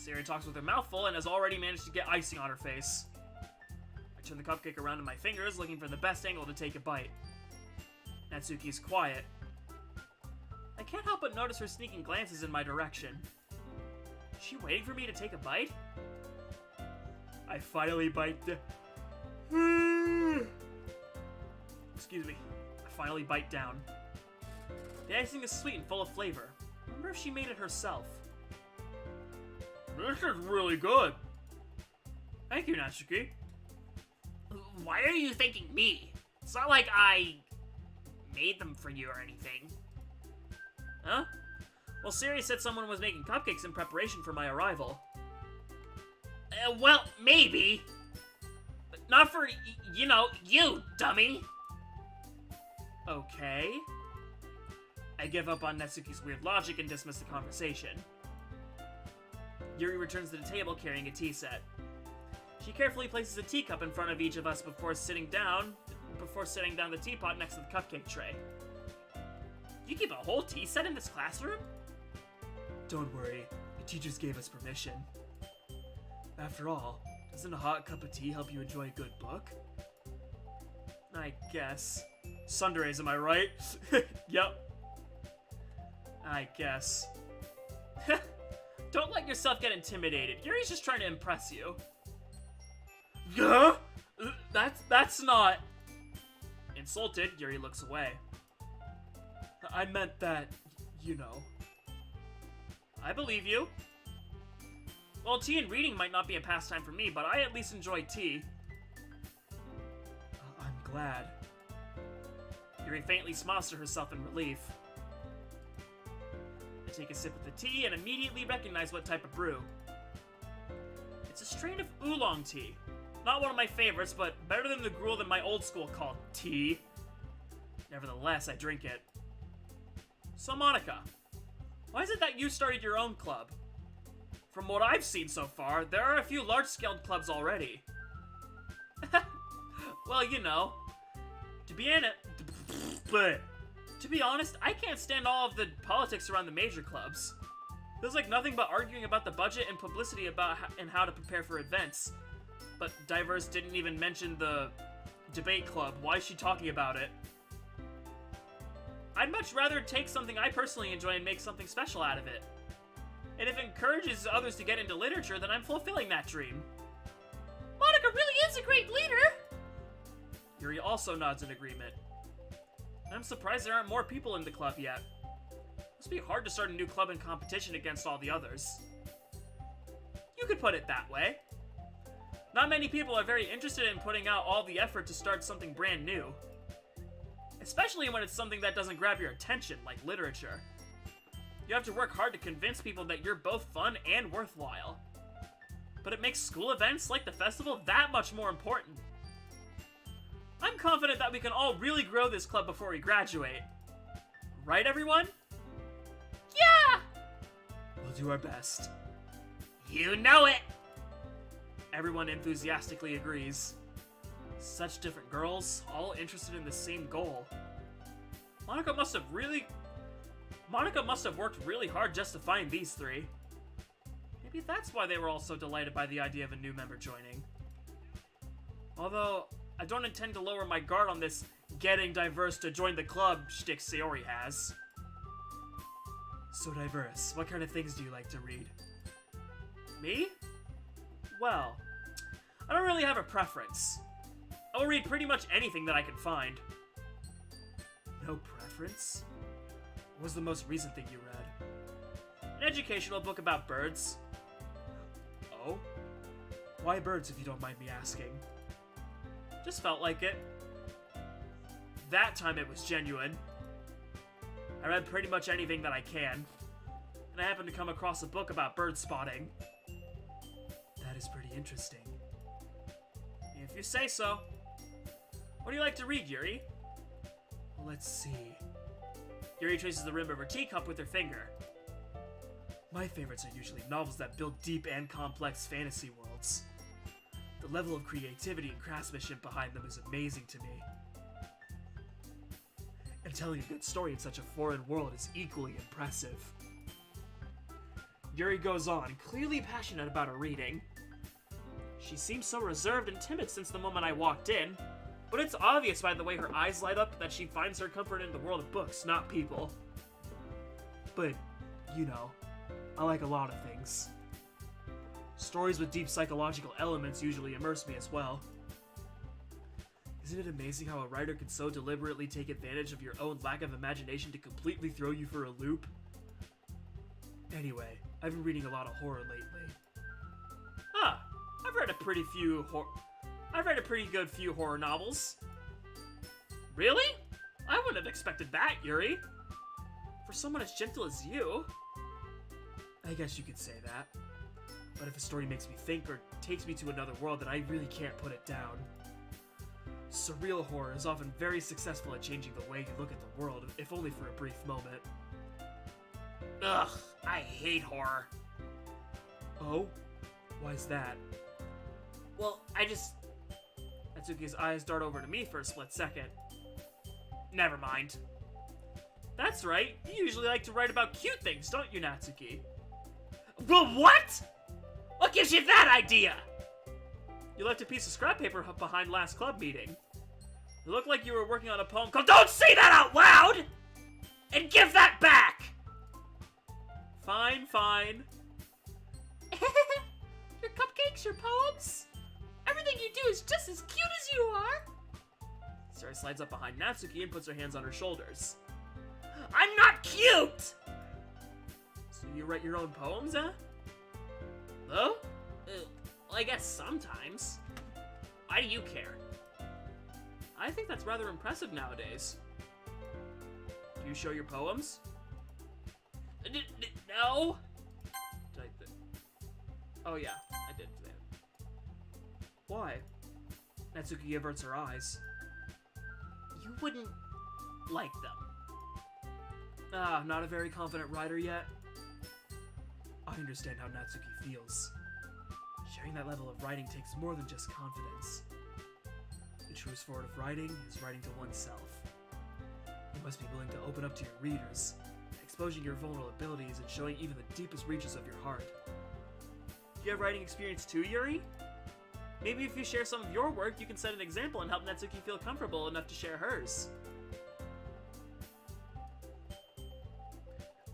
S1: Sayori talks with her mouth full and has already managed to get icing on her face. I turn the cupcake around in my fingers, looking for the best angle to take a bite. Natsuki's quiet. I can't help but notice her sneaking glances in my direction. Is she waiting for me to take a bite? I finally bite Excuse me. I finally bite down. The icing is sweet and full of flavor. I wonder if she made it herself. This is really good. Thank you, Natsuki.
S2: Why are you thanking me? It's not like I made them for you or anything.
S1: Huh? Well, Sayori said someone was making cupcakes in preparation for my arrival.
S2: Well, maybe. But not for, you, dummy.
S1: Okay. I give up on Natsuki's weird logic and dismiss the conversation. Yuri returns to the table carrying a tea set. She carefully places a teacup in front of each of us before setting down the teapot next to the cupcake tray.
S2: You keep a whole tea set in this classroom?
S1: Don't worry, the teachers gave us permission. After all, doesn't a hot cup of tea help you enjoy a good book? I guess. Sundays, am I right? Yep. I guess. Don't let yourself get intimidated. Yuri's just trying to impress you. Yeah? That's not... Insulted, Yuri looks away. I meant that, I believe you. Well, tea and reading might not be a pastime for me, but I at least enjoy tea. I'm glad. Yuri faintly smiles to herself in relief. I take a sip of the tea and immediately recognize what type of brew. It's a strain of oolong tea. Not one of my favorites, but better than the gruel that my old school called tea. Nevertheless, I drink it. So, Monica, why is it that you started your own club? From what I've seen so far, there are a few large-scale clubs already. Well, to be honest, I can't stand all of the politics around the major clubs. There's like nothing but arguing about the budget and publicity about how to prepare for events. But Diverse didn't even mention the debate club. Why is she talking about it? I'd much rather take something I personally enjoy and make something special out of it. And if it encourages others to get into literature, then I'm fulfilling that dream.
S2: Monica really is a great leader!
S1: Yuri also nods in agreement. I'm surprised there aren't more people in the club yet. Must be hard to start a new club in competition against all the others. You could put it that way. Not many people are very interested in putting out all the effort to start something brand new. Especially when it's something that doesn't grab your attention, like literature. You have to work hard to convince people that you're both fun and worthwhile. But it makes school events like the festival that much more important. I'm confident that we can all really grow this club before we graduate. Right, everyone?
S2: Yeah!
S1: We'll do our best.
S2: You know it!
S1: Everyone enthusiastically agrees. Such different girls, all interested in the same goal. Monica must have worked really hard just to find these three. Maybe that's why they were all so delighted by the idea of a new member joining. Although, I don't intend to lower my guard on this getting Diverse to join the club shtick Sayori has. So Diverse, what kind of things do you like to read? Me? Well, I don't really have a preference. I will read pretty much anything that I can find. No preference? What was the most recent thing you read? An educational book about birds. Oh? Why birds, if you don't mind me asking? Just felt like it. That time it was genuine. I read pretty much anything that I can. And I happened to come across a book about bird spotting. That is pretty interesting. If you say so. What do you like to read, Yuri? Let's see. Yuri traces the rim of her teacup with her finger. My favorites are usually novels that build deep and complex fantasy worlds. The level of creativity and craftsmanship behind them is amazing to me. And telling a good story in such a foreign world is equally impressive. Yuri goes on, clearly passionate about her reading. She seems so reserved and timid since the moment I walked in, but it's obvious by the way her eyes light up that she finds her comfort in the world of books, not people. But, you know, I like a lot of things. Stories with deep psychological elements usually immerse me as well. Isn't it amazing how a writer can so deliberately take advantage of your own lack of imagination to completely throw you for a loop? Anyway, I've been reading a lot of horror lately. Ah, I've read a pretty good few horror novels. Really? I wouldn't have expected that, Yuri. For someone as gentle as you. I guess you could say that. But if a story makes me think or takes me to another world, then I really can't put it down. Surreal horror is often very successful at changing the way you look at the world, if only for a brief moment. Ugh, I hate horror. Oh? Why's that? Well, Natsuki's eyes dart over to me for a split second. Never mind. That's right, you usually like to write about cute things, don't you, Natsuki? Well, what? What gives you that idea? You left a piece of scrap paper behind last club meeting. It looked like you were working on a poem called— Don't say that out loud! And give that back! Fine, fine.
S2: Your cupcakes, your poems, everything you do is just as cute as you are.
S1: Sarah slides up behind Natsuki and puts her hands on her shoulders. I'm not cute! So you write your own poems, huh? Oh? Well, I guess sometimes. Why do you care? I think that's rather impressive nowadays. Do you show your poems? No? Oh yeah, I did. Why? Natsuki averts her eyes. You wouldn't like them. Ah, not a very confident writer yet? I understand how Natsuki feels. Sharing that level of writing takes more than just confidence. The truest form of writing is writing to oneself. You must be willing to open up to your readers, exposing your vulnerabilities and showing even the deepest reaches of your heart. Do you have writing experience too, Yuri? Maybe if you share some of your work, you can set an example and help Natsuki feel comfortable enough to share hers.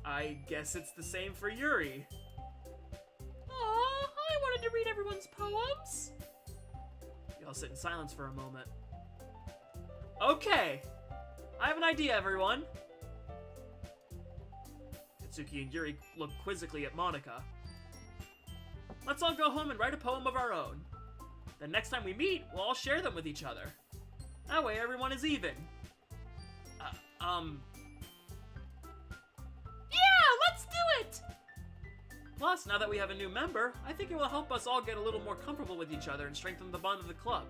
S1: I guess it's the same for Yuri.
S2: Aw, I wanted to read everyone's poems.
S1: You all sit in silence for a moment. Okay, I have an idea, everyone. Natsuki and Yuri look quizzically at Monika. Let's all go home and write a poem of our own. Then next time we meet, we'll all share them with each other. That way everyone is even.
S2: Yeah, let's do it!
S1: Plus, now that we have a new member, I think it will help us all get a little more comfortable with each other and strengthen the bond of the club.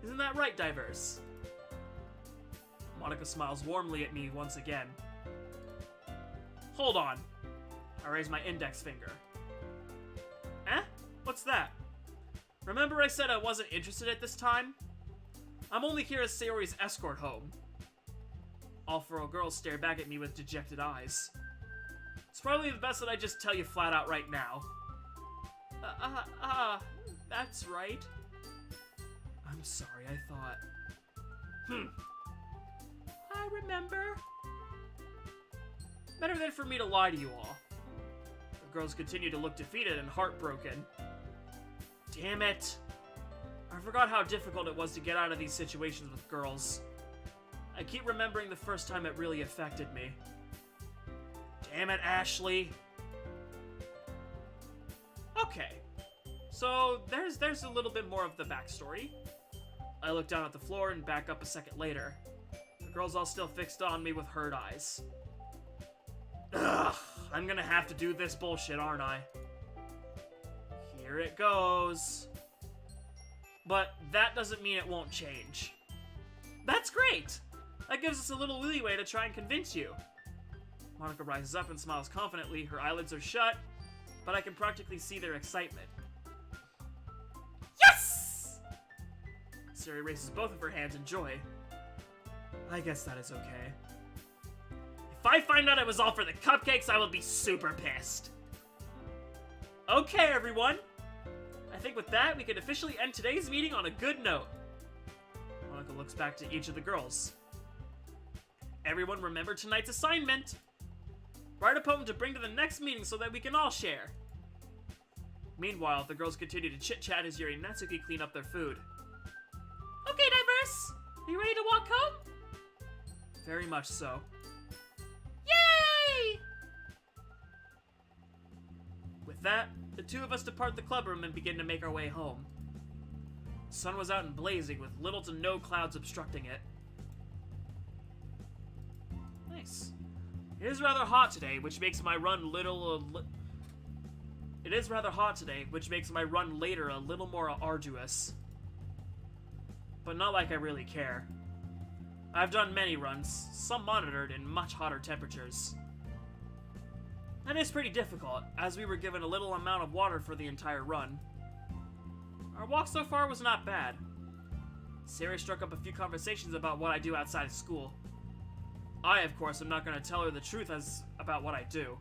S1: Isn't that right, Diverse? Monika smiles warmly at me once again. Hold on. I raise my index finger. Eh? What's that? Remember I said I wasn't interested at this time? I'm only here as Sayori's escort home. All four girls stare back at me with dejected eyes. It's probably the best that I just tell you flat out right now. That's right. I'm sorry, I thought...
S2: I remember.
S1: Better than for me to lie to you all. The girls continue to look defeated and heartbroken. Damn it. I forgot how difficult it was to get out of these situations with girls. I keep remembering the first time it really affected me. Damn it, Ashley. Okay. So, there's a little bit more of the backstory. I look down at the floor and back up a second later. The girls all still fixed on me with hurt eyes. Ugh, I'm gonna have to do this bullshit, aren't I? Here it goes. But that doesn't mean it won't change. That's great! That gives us a little leeway to try and convince you. Monika rises up and smiles confidently. Her eyelids are shut, but I can practically see their excitement.
S2: Yes!
S1: Siri raises both of her hands in joy. I guess that is okay. If I find out it was all for the cupcakes, I will be super pissed. Okay, everyone! I think with that, we can officially end today's meeting on a good note. Monica looks back to each of the girls. Everyone remember tonight's assignment! Write a poem to bring to the next meeting so that we can all share. Meanwhile, the girls continue to chit-chat as Yuri and Natsuki clean up their food.
S2: Okay, Diverse! Are you ready to walk home?
S1: Very much so.
S2: Yay!
S1: With that, the two of us depart the club room and begin to make our way home. The sun was out and blazing with little to no clouds obstructing it. Nice. It is rather hot today, which makes my run later a little more arduous. But not like I really care. I've done many runs, some monitored in much hotter temperatures. And it's pretty difficult, as we were given a little amount of water for the entire run. Our walk so far was not bad. Sari struck up a few conversations about what I do outside of school. I, of course, am not going to tell her the truth about what I do.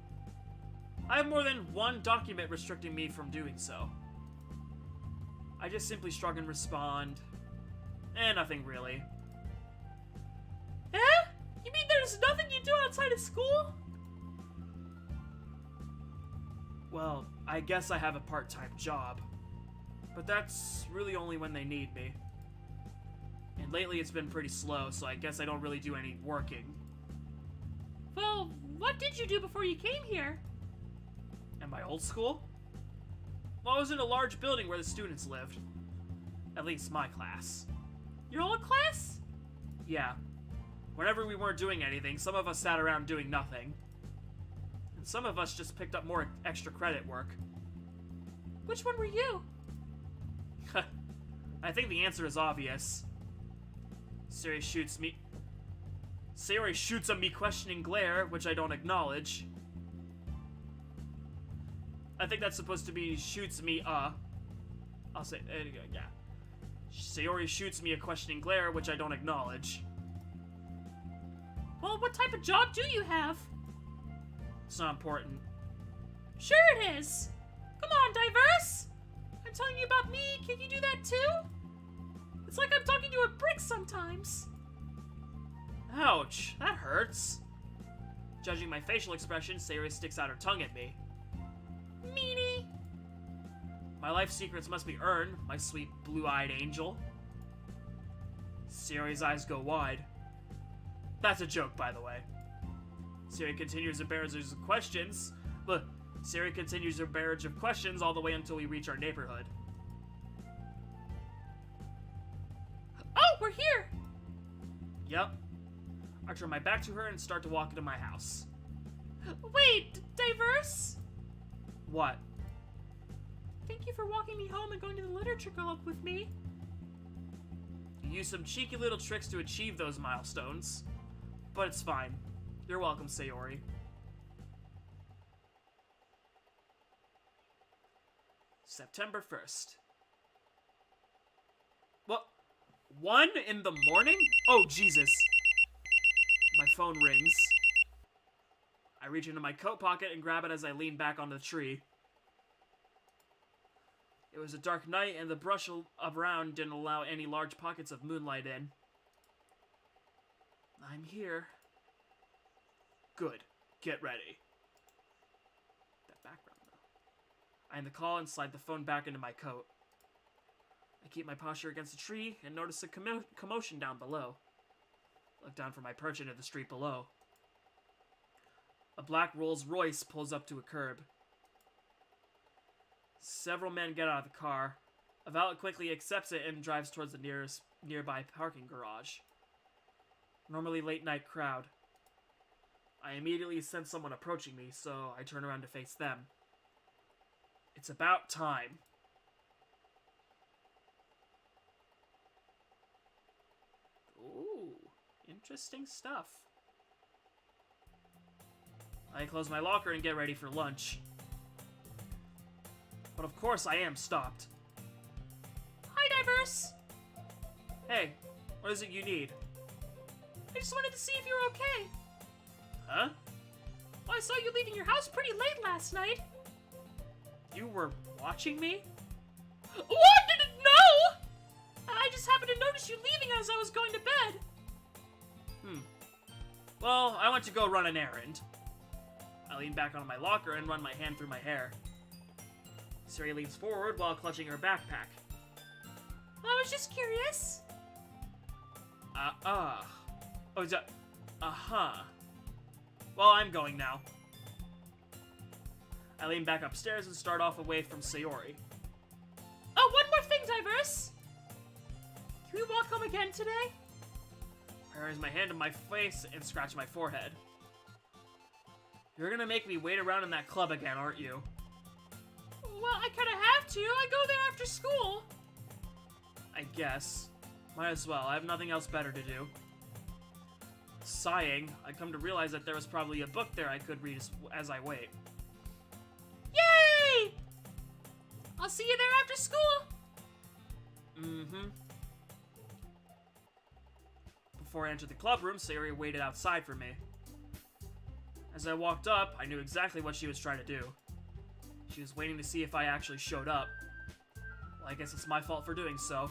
S1: I have more than one document restricting me from doing so. I just simply shrug and respond. Nothing really.
S2: Eh? You mean there's nothing you do outside of school?
S1: Well, I guess I have a part-time job. But that's really only when they need me. And lately it's been pretty slow, so I guess I don't really do any working.
S2: Well, what did you do before you came here?
S1: At my old school? Well, I was in a large building where the students lived. At least my class.
S2: Your old class?
S1: Yeah. Whenever we weren't doing anything, some of us sat around doing nothing. And some of us just picked up more extra credit work.
S2: Which one were you?
S1: I think the answer is obvious. Sari shoots a me questioning glare, which I don't acknowledge. I think that's supposed to be shoots me I'll say, yeah. Sayori shoots me a questioning glare, which I don't acknowledge.
S2: Well, what type of job do you have?
S1: It's not important.
S2: Sure it is! Come on, Diverse! I'm telling you about me, can you do that too? It's like I'm talking to a brick sometimes.
S1: Ouch, that hurts. Judging my facial expression, Sayori sticks out her tongue at me.
S2: Meanie!
S1: My life secrets must be earned, my sweet blue-eyed angel. Sayori's eyes go wide. That's a joke, by the way. Sayori continues her barrage of questions. Sayori continues her barrage of questions all the way until we reach our neighborhood.
S2: Oh, we're here!
S1: Yep. I turn my back to her and start to walk into my house.
S2: Wait, Diverse?
S1: What?
S2: Thank you for walking me home and going to the literature club with me.
S1: You use some cheeky little tricks to achieve those milestones. But it's fine. You're welcome, Sayori. September 1st. What? 1 in the morning? Oh, Jesus. My phone rings. I reach into my coat pocket and grab it as I lean back on the tree. It was a dark night, and the brush around didn't allow any large pockets of moonlight in. I'm here. Good. Get ready. That background, though. I end the call and slide the phone back into my coat. I keep my posture against the tree and notice a commotion down below. Look down from my perch into the street below. A black Rolls Royce pulls up to a curb. Several men get out of the car. A valet quickly accepts it and drives towards the nearby parking garage. Normally late night crowd. I immediately sense someone approaching me, so I turn around to face them. It's about time. Ooh, interesting stuff. I close my locker and get ready for lunch. But of course I am stopped.
S2: Hi, Diverse!
S1: Hey, what is it you need?
S2: I just wanted to see if you're okay.
S1: Huh?
S2: Well, I saw you leaving your house pretty late last night.
S1: You were watching me?
S2: What? No! I just happened to notice you leaving as I was going to bed.
S1: Well, I went to go run an errand. I lean back on my locker and run my hand through my hair. Siri leans forward while clutching her backpack.
S2: I was just curious.
S1: Oh, is that... Uh-huh. Well, I'm going now. I lean back upstairs and start off away from Sayori.
S2: Oh, one more thing, Diverse. Can we walk home again today?
S1: I raise my hand to my face and scratch my forehead. You're gonna make me wait around in that club again, aren't you?
S2: Well, I kinda have to. I go there after school.
S1: I guess. Might as well. I have nothing else better to do. Sighing, I come to realize that there was probably a book there I could read as I wait.
S2: Yay! I'll see you there after school.
S1: Mm-hmm. Before I entered the club room, Sayori waited outside for me. As I walked up, I knew exactly what she was trying to do. She was waiting to see if I actually showed up. Well, I guess it's my fault for doing so.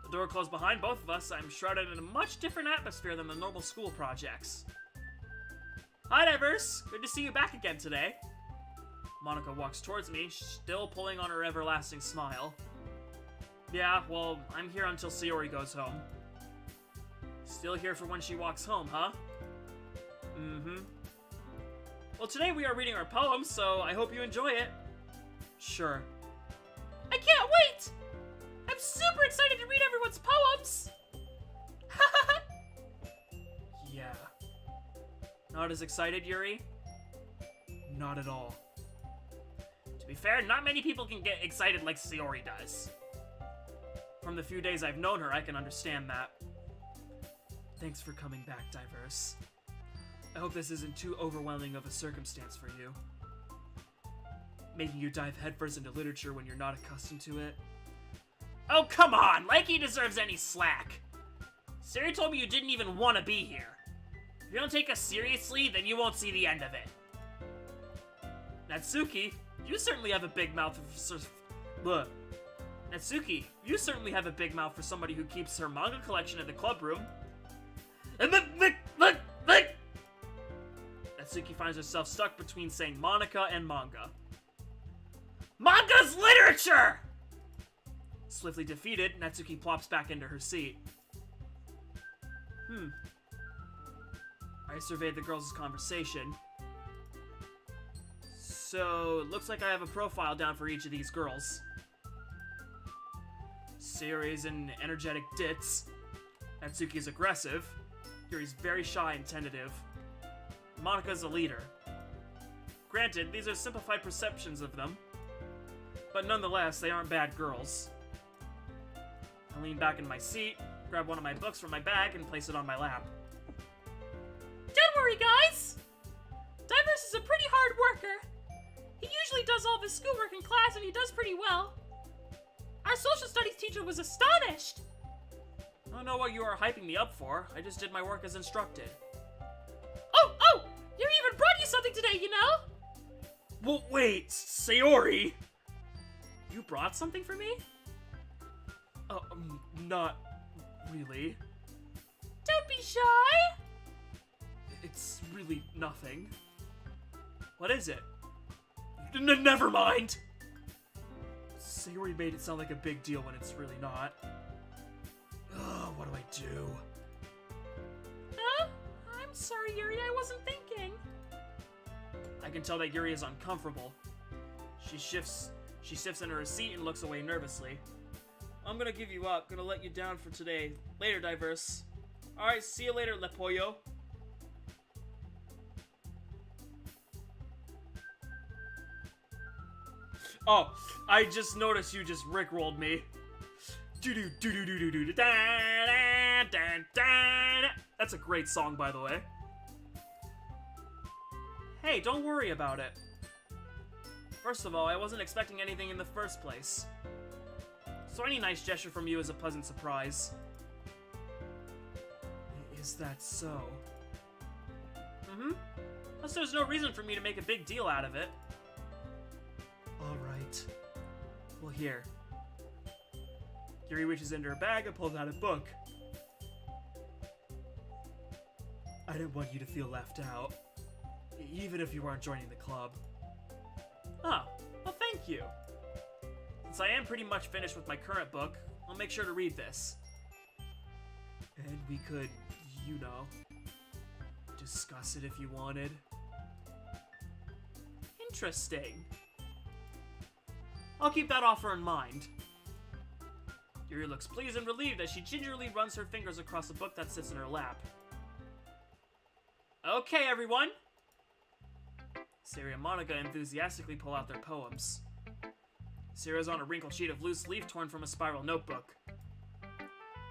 S1: The door closed behind both of us. I'm shrouded in a much different atmosphere than the normal school projects. Hi, Diverse! Good to see you back again today. Monica walks towards me, still pulling on her everlasting smile. Yeah, well, I'm here until Sayori goes home. Still here for when she walks home, huh? Mm-hmm. Well, today we are reading our poem, so I hope you enjoy it. Sure.
S2: I can't wait! I'm super excited to read everyone's poems!
S1: Yeah. Not as excited, Yuri? Not at all. To be fair, not many people can get excited like Sayori does. From the few days I've known her, I can understand that. Thanks for coming back, Diverse. I hope this isn't too overwhelming of a circumstance for you. Making you dive headfirst into literature when you're not accustomed to it. Oh, come on! Like he deserves any slack! Siri told me you didn't even want to be here. If you don't take us seriously, then you won't see the end of it. Natsuki, you certainly have a big mouth for... Natsuki, you certainly have a big mouth for somebody who keeps her manga collection in the club room. Natsuki finds herself stuck between saying Monica and manga. Manga's literature! Swiftly defeated, Natsuki plops back into her seat. I surveyed the girls' conversation. So, looks like I have a profile down for each of these girls. Sayori's an energetic ditz. Natsuki's aggressive. Yuri's very shy and tentative. Monika's a leader. Granted, these are simplified perceptions of them, but nonetheless, they aren't bad girls. I lean back in my seat, grab one of my books from my bag, and place it on my lap.
S2: Don't worry, guys! Diverse is a pretty hard worker. He usually does all of his schoolwork in class, and he does pretty well. Our social studies teacher was astonished.
S1: I don't know what you are hyping me up for. I just did my work as instructed.
S2: Oh! Yuri even brought you something today, you know?
S1: Well, wait, Sayori! You brought something for me? Not really.
S2: Don't be shy!
S1: It's really nothing. What is it? Never mind! Sayori made it sound like a big deal when it's really not. Ugh, what do I do?
S2: Huh? I'm sorry, Yuri, I wasn't thinking.
S1: I can tell that Yuri is uncomfortable. She shifts in her seat and looks away nervously. I'm gonna give you up. Gonna let you down for today. Later, Diverse. Alright, see you later, Le Pollo. Oh, I just noticed you just rickrolled me. That's a great song, by the way. Hey, don't worry about it. First of all, I wasn't expecting anything in the first place. So any nice gesture from you is a pleasant surprise. Is that so? Plus there's no reason for me to make a big deal out of it. Alright. Well, here. Yuri reaches into her bag and pulls out a book. I didn't want you to feel left out, even if you weren't joining the club. Oh, well thank you. Since I am pretty much finished with my current book, I'll make sure to read this. And we could, you know, discuss it if you wanted. Interesting. I'll keep that offer in mind. Yuri looks pleased and relieved as she gingerly runs her fingers across the book that sits in her lap. Okay, everyone! Siri and Monica enthusiastically pull out their poems. Siri's on a wrinkled sheet of loose leaf torn from a spiral notebook.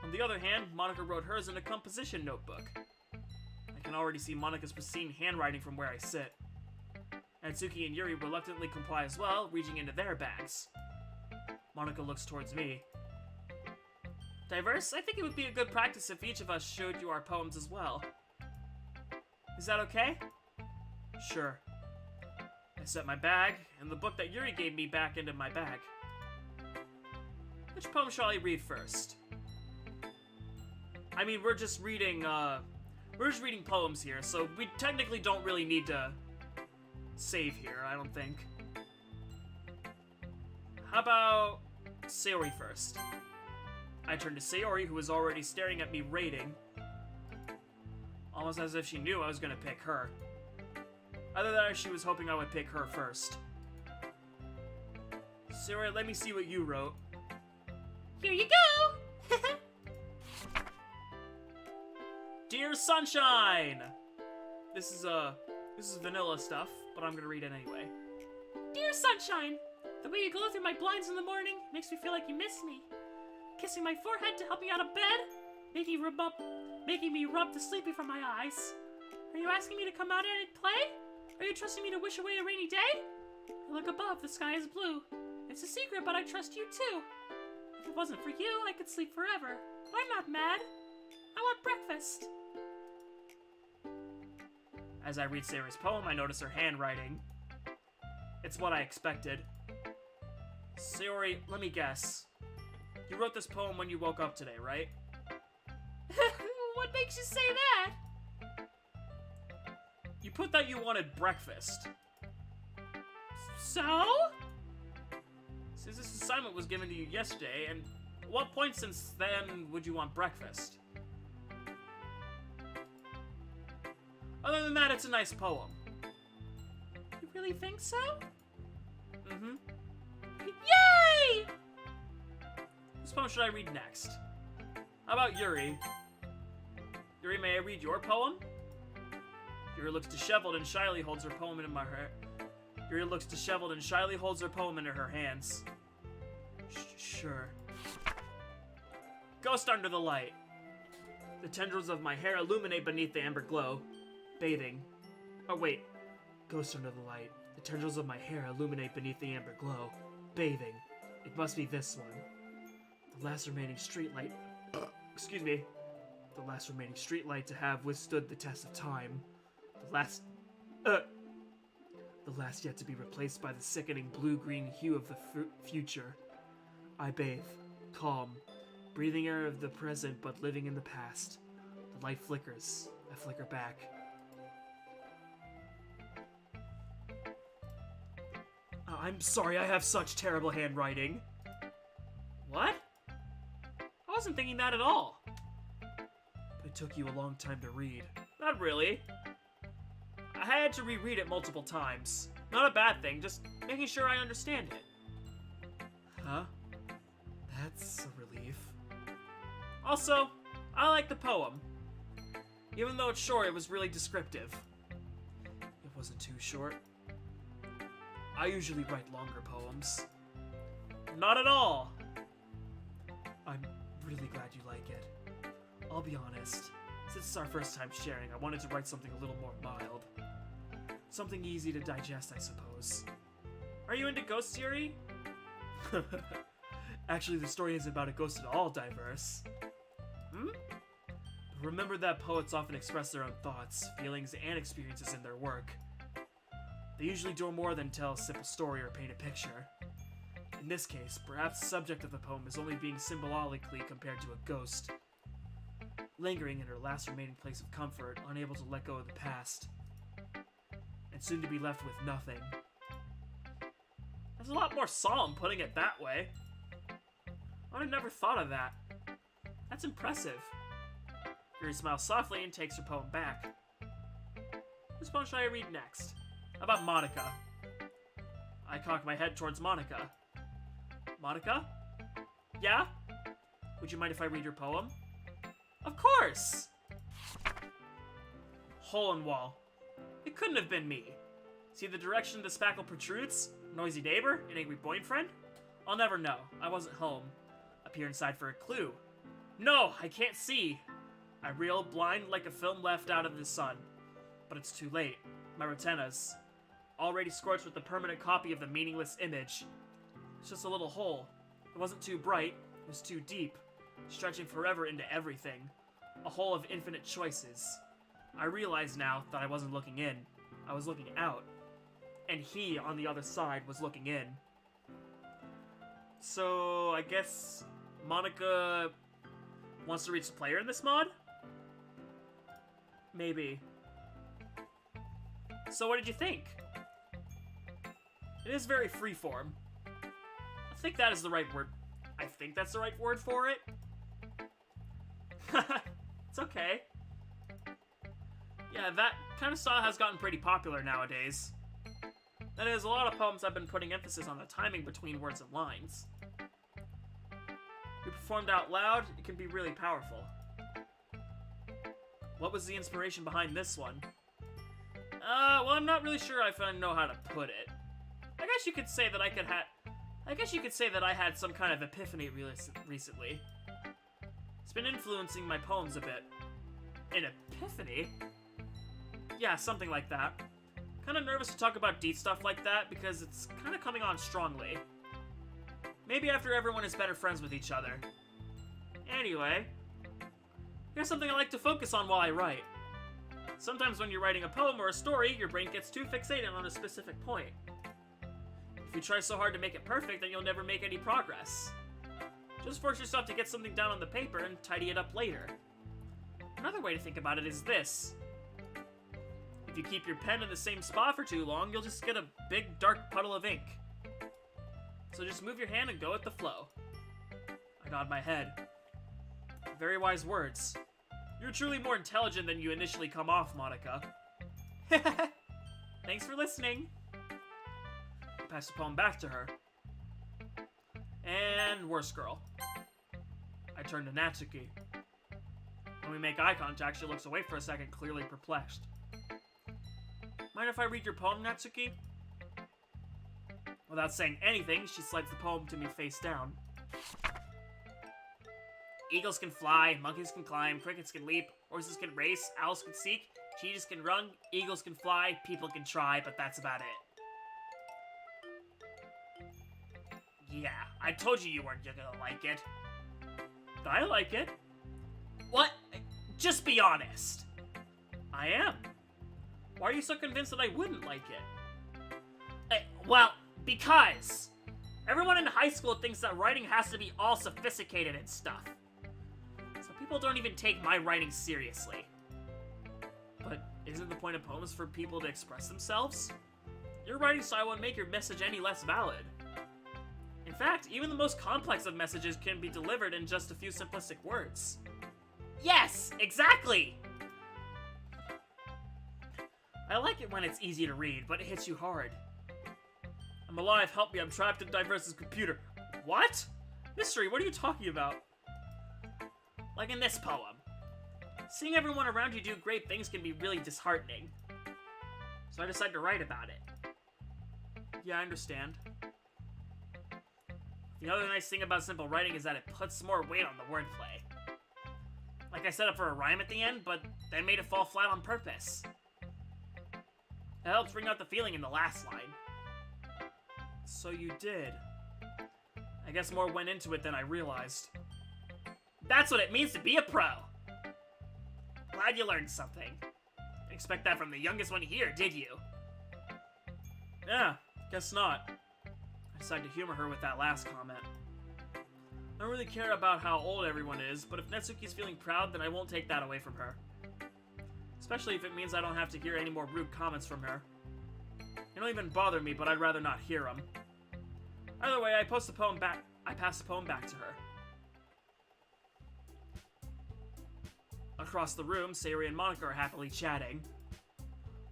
S1: On the other hand, Monica wrote hers in a composition notebook. I can already see Monica's pristine handwriting from where I sit. Natsuki and Yuri reluctantly comply as well, reaching into their bags. Monica looks towards me. Diverse, I think it would be a good practice if each of us showed you our poems as well. Is that okay? Sure. I set my bag, and the book that Yuri gave me back into my bag. Which poem shall I read first? I mean, we're just reading poems here, so we technically don't really need to save here, I don't think. How about Sayori first? I turned to Sayori, who was already staring at me rating, almost as if she knew I was gonna pick her. Either that or she was hoping I would pick her first. Sayori, let me see what you wrote.
S2: Here you go!
S1: Dear Sunshine! This is vanilla stuff, but I'm gonna read it anyway.
S2: Dear Sunshine, the way you glow through my blinds in the morning makes me feel like you miss me. Kissing my forehead to help me out of bed, making me rub the sleepy from my eyes. Are you asking me to come out and play? Are you trusting me to wish away a rainy day? I look above, the sky is blue. It's a secret, but I trust you too. If it wasn't for you, I could sleep forever. I'm not mad. I want breakfast.
S1: As I read Sayori's poem, I notice her handwriting. It's what I expected. Sayori, let me guess. You wrote this poem when you woke up today, right?
S2: What makes you say that?
S1: You put that you wanted breakfast.
S2: So?
S1: Since this assignment was given to you yesterday, and at what point since then would you want breakfast? Other than that, it's a nice poem.
S2: You really think so?
S1: Mm-hmm.
S2: Yay!
S1: Which poem should I read next? How about Yuri? Yuri, may I read your poem? Yuri looks disheveled and shyly holds her poem into my hair. Yuri looks disheveled and shyly holds her poem into her hands. Sure. Ghost under the light. The tendrils of my hair illuminate beneath the amber glow. Bathing. Oh wait. Ghost under the light. The tendrils of my hair illuminate beneath the amber glow. Bathing. It must be this one. The last remaining streetlight. Excuse me. The last remaining streetlight to have withstood the test of time. The last yet to be replaced by the sickening blue-green hue of the future. I bathe, calm, breathing air of the present but living in the past. The light flickers. I flicker back. I'm sorry, I have such terrible handwriting. What? I wasn't thinking that at all. But it took you a long time to read. Not really. I had to reread it multiple times. Not a bad thing, just making sure I understand it. Huh? That's a relief. Also, I like the poem. Even though it's short, it was really descriptive. It wasn't too short. I usually write longer poems. Not at all! I'm really glad you like it. I'll be honest, since it's our first time sharing, I wanted to write something a little more mild. Something easy to digest, I suppose. Are you into ghost theory? Actually, the story isn't about a ghost at all, Diverse. Remember that poets often express their own thoughts, feelings, and experiences in their work. They usually do more than tell a simple story or paint a picture. In this case, perhaps the subject of the poem is only being symbolically compared to a ghost, lingering in her last remaining place of comfort, unable to let go of the past, and soon to be left with nothing. That's a lot more solemn putting it that way. I would have never thought of that. That's impressive. Yuri smiles softly and takes her poem back. Which poem should I read next? How about Monica? I cock my head towards Monica. Monica? Yeah? Would you mind if I read your poem? Of course! Hole in wall. It couldn't have been me. See the direction the spackle protrudes? Noisy neighbor? An angry boyfriend? I'll never know. I wasn't home. Appear inside for a clue. No, I can't see. I reel, blind like a film left out of the sun. But it's too late. My retinas, already scorched with the permanent copy of the meaningless image. It's just a little hole. It wasn't too bright. It was too deep, stretching forever into everything. A hole of infinite choices. I realize now that I wasn't looking in. I was looking out. And he, on the other side, was looking in. So, I guess Monica wants to reach the player in this mod? Maybe. So what did you think? It is very freeform. I think that is the right word. I think that's the right word for it. It's okay. Yeah, that kind of style has gotten pretty popular nowadays. That is, a lot of poems have been putting emphasis on the timing between words and lines. If performed out loud, it can be really powerful. What was the inspiration behind this one? Well, I'm not really sure if I know how to put it. I guess you could say that I had some kind of epiphany recently. It's been influencing my poems a bit. An epiphany? Yeah, something like that. Kind of nervous to talk about deep stuff like that because it's kind of coming on strongly. Maybe after everyone is better friends with each other. Anyway, here's something I like to focus on while I write. Sometimes when you're writing a poem or a story, your brain gets too fixated on a specific point. If you try so hard to make it perfect, then you'll never make any progress. Just force yourself to get something down on the paper and tidy it up later. Another way to think about it is this. If you keep your pen in the same spot for too long, you'll just get a big dark puddle of ink. So just move your hand and go with the flow. I nod my head. Very wise words. You're truly more intelligent than you initially come off, Monica. Thanks for listening. I pass the poem back to her. And worse girl. I turn to Natsuki. When we make eye contact, she looks away for a second, clearly perplexed. Mind if I read your poem, Natsuki? Without saying anything, she slides the poem to me face down. Eagles can fly, monkeys can climb, crickets can leap, horses can race, owls can seek, cheetahs can run, eagles can fly, people can try, but that's about it. Yeah, I told you weren't gonna like it. I like it. What? Just be honest. I am. Why are you so convinced that I wouldn't like it? Well, because everyone in high school thinks that writing has to be all sophisticated and stuff. So people don't even take my writing seriously. But isn't the point of poems for people to express themselves? Your writing style won't make your message any less valid. In fact, even the most complex of messages can be delivered in just a few simplistic words. Yes, exactly! I like it when it's easy to read, but it hits you hard. I'm alive, help me, I'm trapped in Diverse's computer. What? Mystery, what are you talking about? Like in this poem. Seeing everyone around you do great things can be really disheartening. So I decided to write about it. Yeah, I understand. The other nice thing about simple writing is that it puts more weight on the wordplay. Like I set up for a rhyme at the end, but then made it fall flat on purpose. It helps bring out the feeling in the last line. So you did. I guess more went into it than I realized. That's what it means to be a pro! Glad you learned something. Didn't expect that from the youngest one here, did you? Yeah, guess not. I decided to humor her with that last comment. I don't really care about how old everyone is, but if Netsuki's feeling proud, then I won't take that away from her. Especially if it means I don't have to hear any more rude comments from her. They don't even bother me, but I'd rather not hear them. Either way, I pass the poem back to her. Across the room, Sayori and Monika are happily chatting.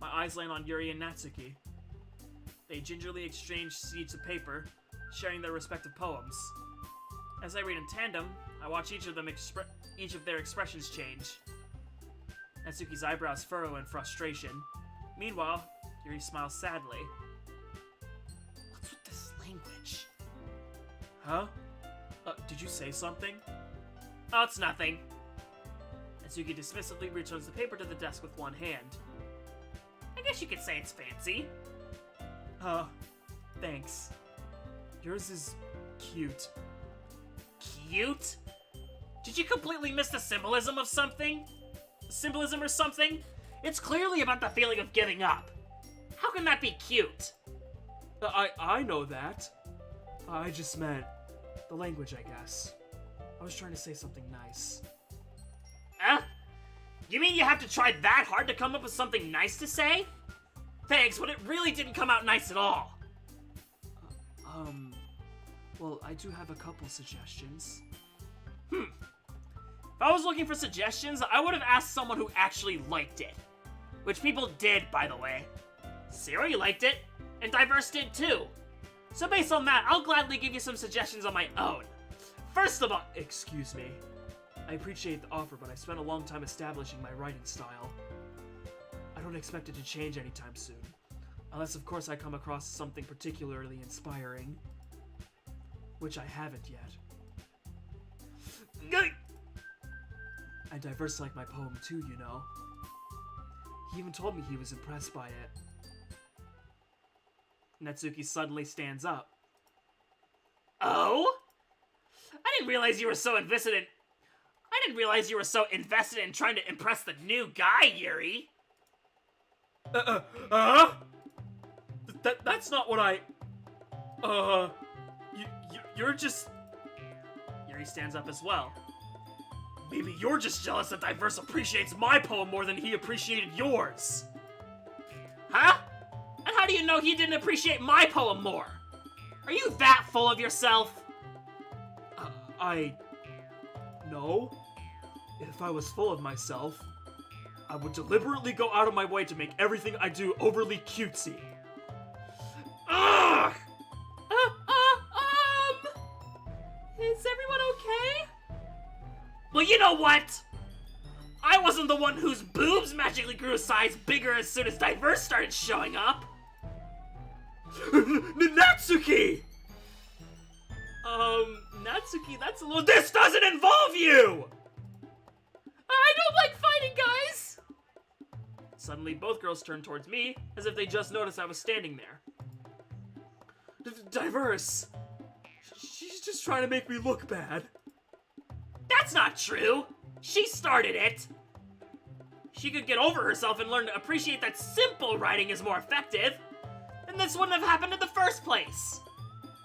S1: My eyes land on Yuri and Natsuki. They gingerly exchange sheets of paper, sharing their respective poems. As I read in tandem, I watch each of their expressions change. Natsuki's eyebrows furrow in frustration. Meanwhile, Yuri smiles sadly. What's with this language? Huh? Did you say something? Oh, it's nothing. Natsuki dismissively returns the paper to the desk with one hand. I guess you could say it's fancy. Thanks. Yours is cute. Cute? Did you completely miss the symbolism of something? Symbolism or something? It's clearly about the feeling of giving up. How can that be cute? I know that. I just meant the language, I guess. I was trying to say something nice. You mean you have to try that hard to come up with something nice to say? Thanks, but it really didn't come out nice at all. Well, I do have a couple suggestions. If I was looking for suggestions, I would have asked someone who actually liked it. Which people did, by the way. Sayori liked it, and Diverse did too. So based on that, I'll gladly give you some suggestions on my own. First of all... Excuse me. I appreciate the offer, but I spent a long time establishing my writing style. I don't expect it to change anytime soon. Unless, of course, I come across something particularly inspiring. Which I haven't yet. And Diverse liked my poem too, you know. He even told me he was impressed by it. Natsuki suddenly stands up. Oh? I didn't realize you were so invested in trying to impress the new guy, Yuri. That's not what I... You're just... Yuri stands up as well. Maybe you're just jealous that Diverse appreciates my poem more than he appreciated yours. Huh? And how do you know he didn't appreciate my poem more? Are you that full of yourself? No. If I was full of myself, I would deliberately go out of my way to make everything I do overly cutesy. Ugh!
S2: Is everyone okay?
S1: Well, you know what? I wasn't the one whose boobs magically grew a size bigger as soon as Diverse started showing up. Natsuki! Natsuki, that's a little... This doesn't involve you!
S2: I don't like fighting, guys!
S1: Suddenly, both girls turned towards me, as if they just noticed I was standing there. Diverse! She's just trying to make me look bad. That's not true! She started it! She could get over herself and learn to appreciate that simple writing is more effective, and this wouldn't have happened in the first place.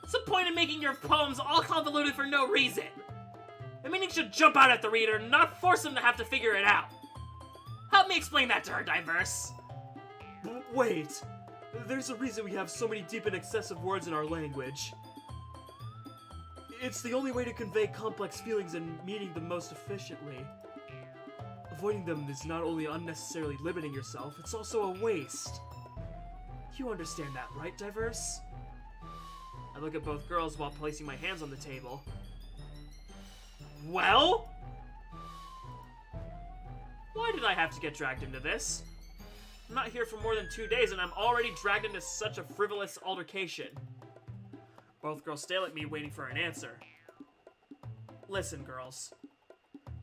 S1: What's the point in making your poems all convoluted for no reason? The meaning should jump out at the reader, not force them to have to figure it out. Help me explain that to her, Diverse. Wait. There's a reason we have so many deep and excessive words in our language. It's the only way to convey complex feelings and meaning the most efficiently. Avoiding them is not only unnecessarily limiting yourself, it's also a waste. You understand that, right, Diverse? I look at both girls while placing my hands on the table. Well? Why did I have to get dragged into this? I'm not here for more than 2 days and I'm already dragged into such a frivolous altercation. Both girls stare at me waiting for an answer. Listen, girls.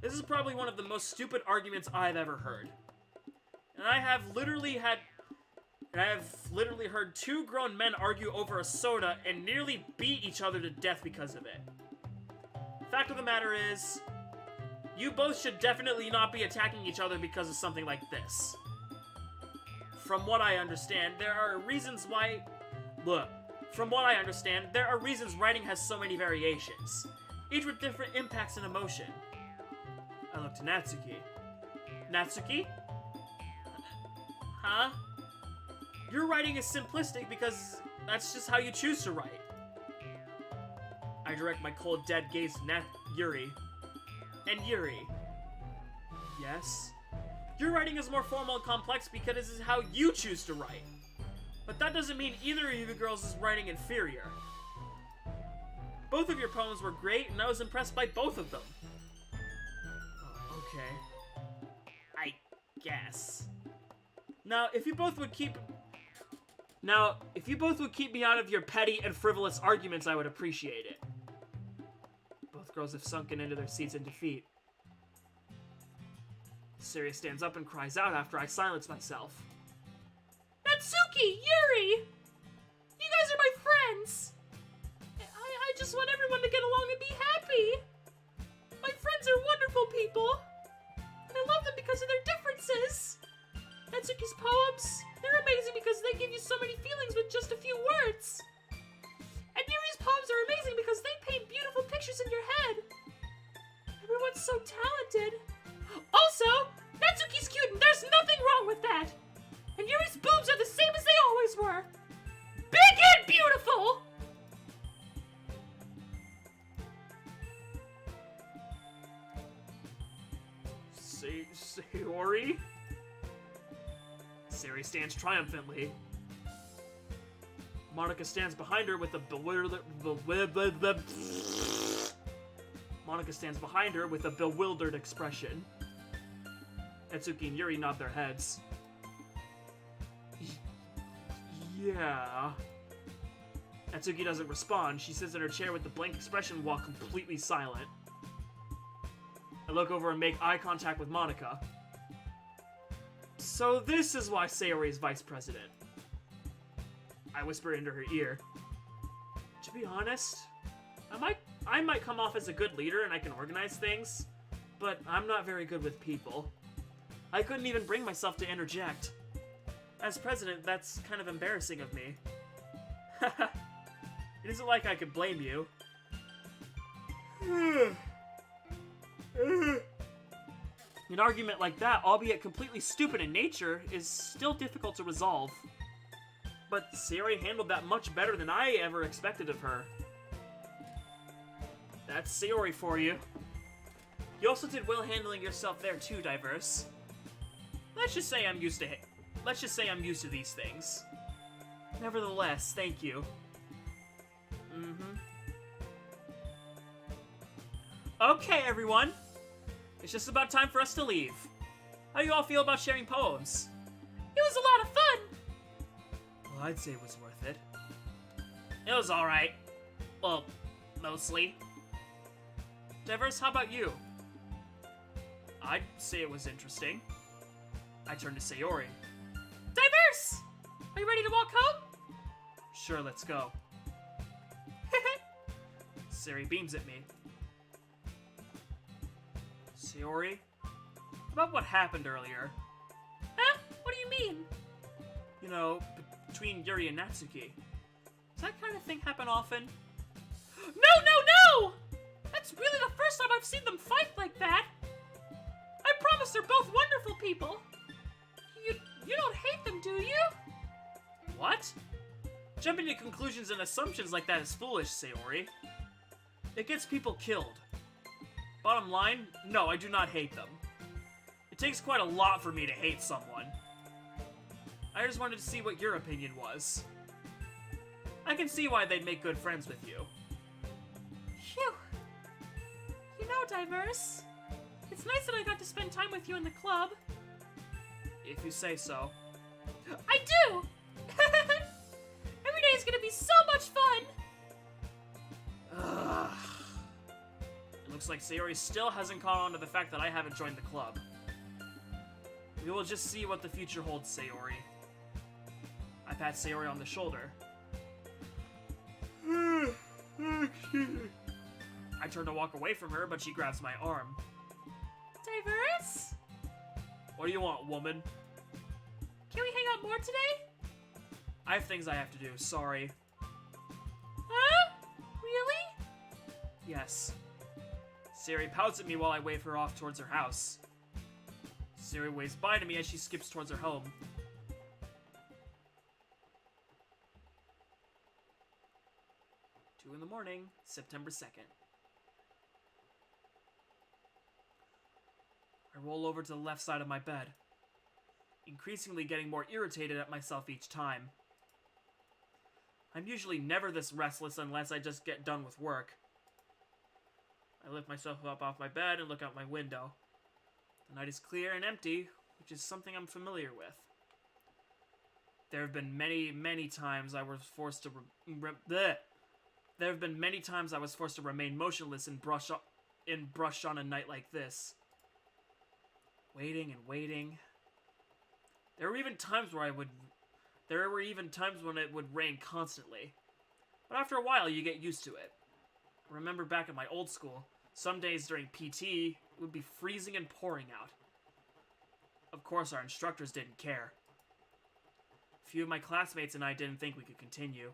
S1: This is probably one of the most stupid arguments I've ever heard. And I have literally heard 2 grown men argue over a soda and nearly beat each other to death because of it. Fact of the matter is, you both should definitely not be attacking each other because of something like this. From what I understand, there are reasons why Look, from what I understand, there are reasons writing has so many variations, each with different impacts and emotion. I look to Natsuki. Natsuki? Huh? Your writing is simplistic because that's just how you choose to write. I direct my cold, dead gaze to Yuri. And Yuri. Yes? Your writing is more formal and complex because this is how you choose to write. But that doesn't mean either of you girls is writing inferior. Both of your poems were great, and I was impressed by both of them. Okay. I guess. Now, if you both would keep me out of your petty and frivolous arguments, I would appreciate it. Both girls have sunken into their seats in defeat. Siri stands up and cries out after I silence myself.
S2: Natsuki! Yuri! You guys are my friends! I just want everyone to get along and be happy! My friends are wonderful people! And I love them because of their differences! Natsuki's poems, they're amazing because they give you so many feelings with just a few words! And Yuri's poems are amazing because they paint beautiful pictures in your head! Everyone's so talented! Also, Natsuki's cute and there's nothing wrong with that! And Yuri's boobs are the same as they always were! Big and beautiful!
S1: Sayori? Siri stands triumphantly. Monica stands behind her with a bewildered expression. Natsuki and Yuri nod their heads. Yeah. Natsuki doesn't respond. She sits in her chair with the blank expression while completely silent. I look over and make eye contact with Monica. So this is why Sayori is vice president. I whisper into her ear. To be honest, I might come off as a good leader and I can organize things, but I'm not very good with people. I couldn't even bring myself to interject. As president, that's kind of embarrassing of me. It isn't like I could blame you. An argument like that, albeit completely stupid in nature, is still difficult to resolve. But Sayori handled that much better than I ever expected of her. That's Sayori for you. You also did well handling yourself there too, Diverse. Let's just say I'm used to these things. Nevertheless, thank you. Okay, everyone. It's just about time for us to leave. How do you all feel about sharing poems?
S2: It was a lot of fun!
S1: Well, I'd say it was worth it. It was alright. Well, mostly. Diverse, how about you? I'd say it was interesting. I turned to Sayori.
S2: Diverse! Are you ready to walk home?
S1: Sure, let's go. Siri beams at me. Sayori? About what happened earlier?
S2: Huh? What do you mean?
S1: You know, between Yuri and Natsuki. Does that kind of thing happen often?
S2: No! That's really the first time I've seen them fight like that! I promise they're both wonderful people! You don't hate them, do you?
S1: What? Jumping to conclusions and assumptions like that is foolish, Sayori. It gets people killed. Bottom line, no, I do not hate them. It takes quite a lot for me to hate someone. I just wanted to see what your opinion was. I can see why they'd make good friends with you.
S2: Phew. You know, Diverse, it's nice that I got to spend time with you in the club.
S1: If you say so.
S2: I do! Every day is gonna be so much fun!
S1: Ugh. It looks like Sayori still hasn't caught on to the fact that I haven't joined the club. We will just see what the future holds, Sayori. I pat Sayori on the shoulder. I turn to walk away from her, but she grabs my arm.
S2: Diverse?
S1: What do you want, woman?
S2: Can we hang out more today?
S1: I have things I have to do, sorry.
S2: Huh? Really?
S1: Yes. Siri pouts at me while I wave her off towards her house. Siri waves bye to me as she skips towards her home. 2 in the morning, September 2nd. I roll over to the left side of my bed, increasingly getting more irritated at myself each time. I'm usually never this restless unless I just get done with work. I lift myself up off my bed and look out my window. The night is clear and empty, which is something I'm familiar with. There have been many times I was forced to There have been many times I was forced to remain motionless and brush on a night like this. Waiting and waiting. There were even times when it would rain constantly. But after a while, you get used to it. I remember back at my old school, some days during PT, it would be freezing and pouring out. Of course, our instructors didn't care. A few of my classmates and I didn't think we could continue.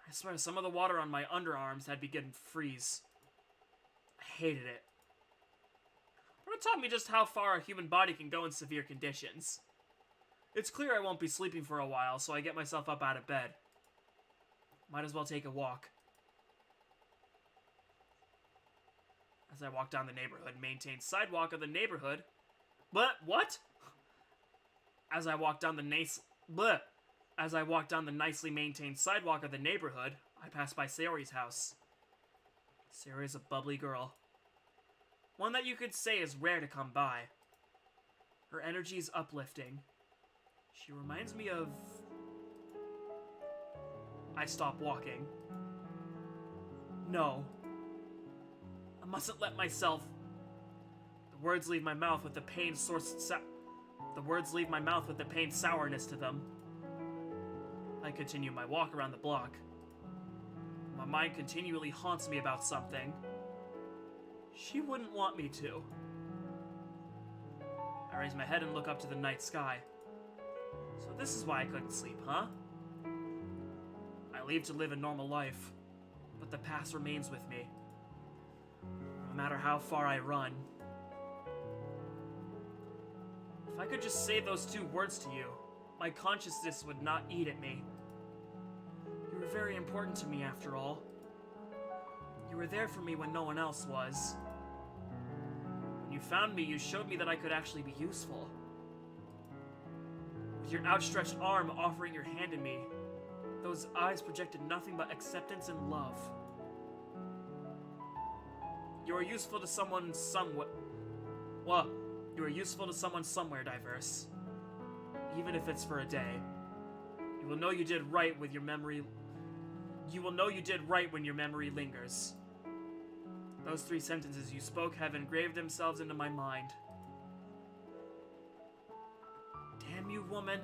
S1: I swear, some of the water on my underarms had begun to freeze. I hated it. But it taught me just how far a human body can go in severe conditions. It's clear I won't be sleeping for a while, so I get myself up out of bed. Might as well take a walk. As I walk down the maintained sidewalk of the neighborhood... What? As I walk down the nicely maintained sidewalk of the neighborhood, I pass by Sayori's house. Sayori is a bubbly girl. One that you could say is rare to come by. Her energy is uplifting. She reminds me of... I stop walking. No. I mustn't let myself... The words leave my mouth with the pain sourness to them. I continue my walk around the block. My mind continually haunts me about something. She wouldn't want me to. I raise my head and look up to the night sky. So this is why I couldn't sleep, huh? I leave to live a normal life, but the past remains with me. No matter how far I run. If I could just say those 2 words to you, my consciousness would not eat at me. You were very important to me, after all. You were there for me when no one else was. When you found me, you showed me that I could actually be useful. With your outstretched arm offering your hand to me, those eyes projected nothing but acceptance and love. You are useful to someone somewhere. Well, you are useful to someone somewhere, Diverse. Even if it's for a day. You will know you did right with your memory. You will know you did right when your memory lingers. Those 3 sentences you spoke have engraved themselves into my mind. Damn you, woman.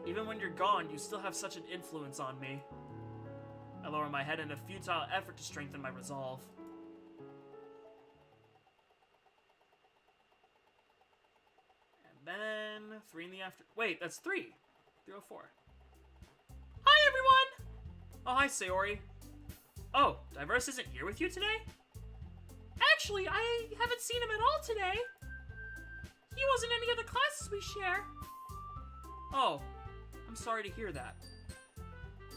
S1: Even when you're gone, you still have such an influence on me. I lower my head in a futile effort to strengthen my resolve. And then 3 in the afternoon. Wait, that's 3. 3:04.
S2: Hi, everyone!
S1: Oh, hi, Sayori. Oh, Diverse isn't here with you today?
S2: Actually, I haven't seen him at all today. He wasn't in any of the classes we share.
S1: Oh, I'm sorry to hear that.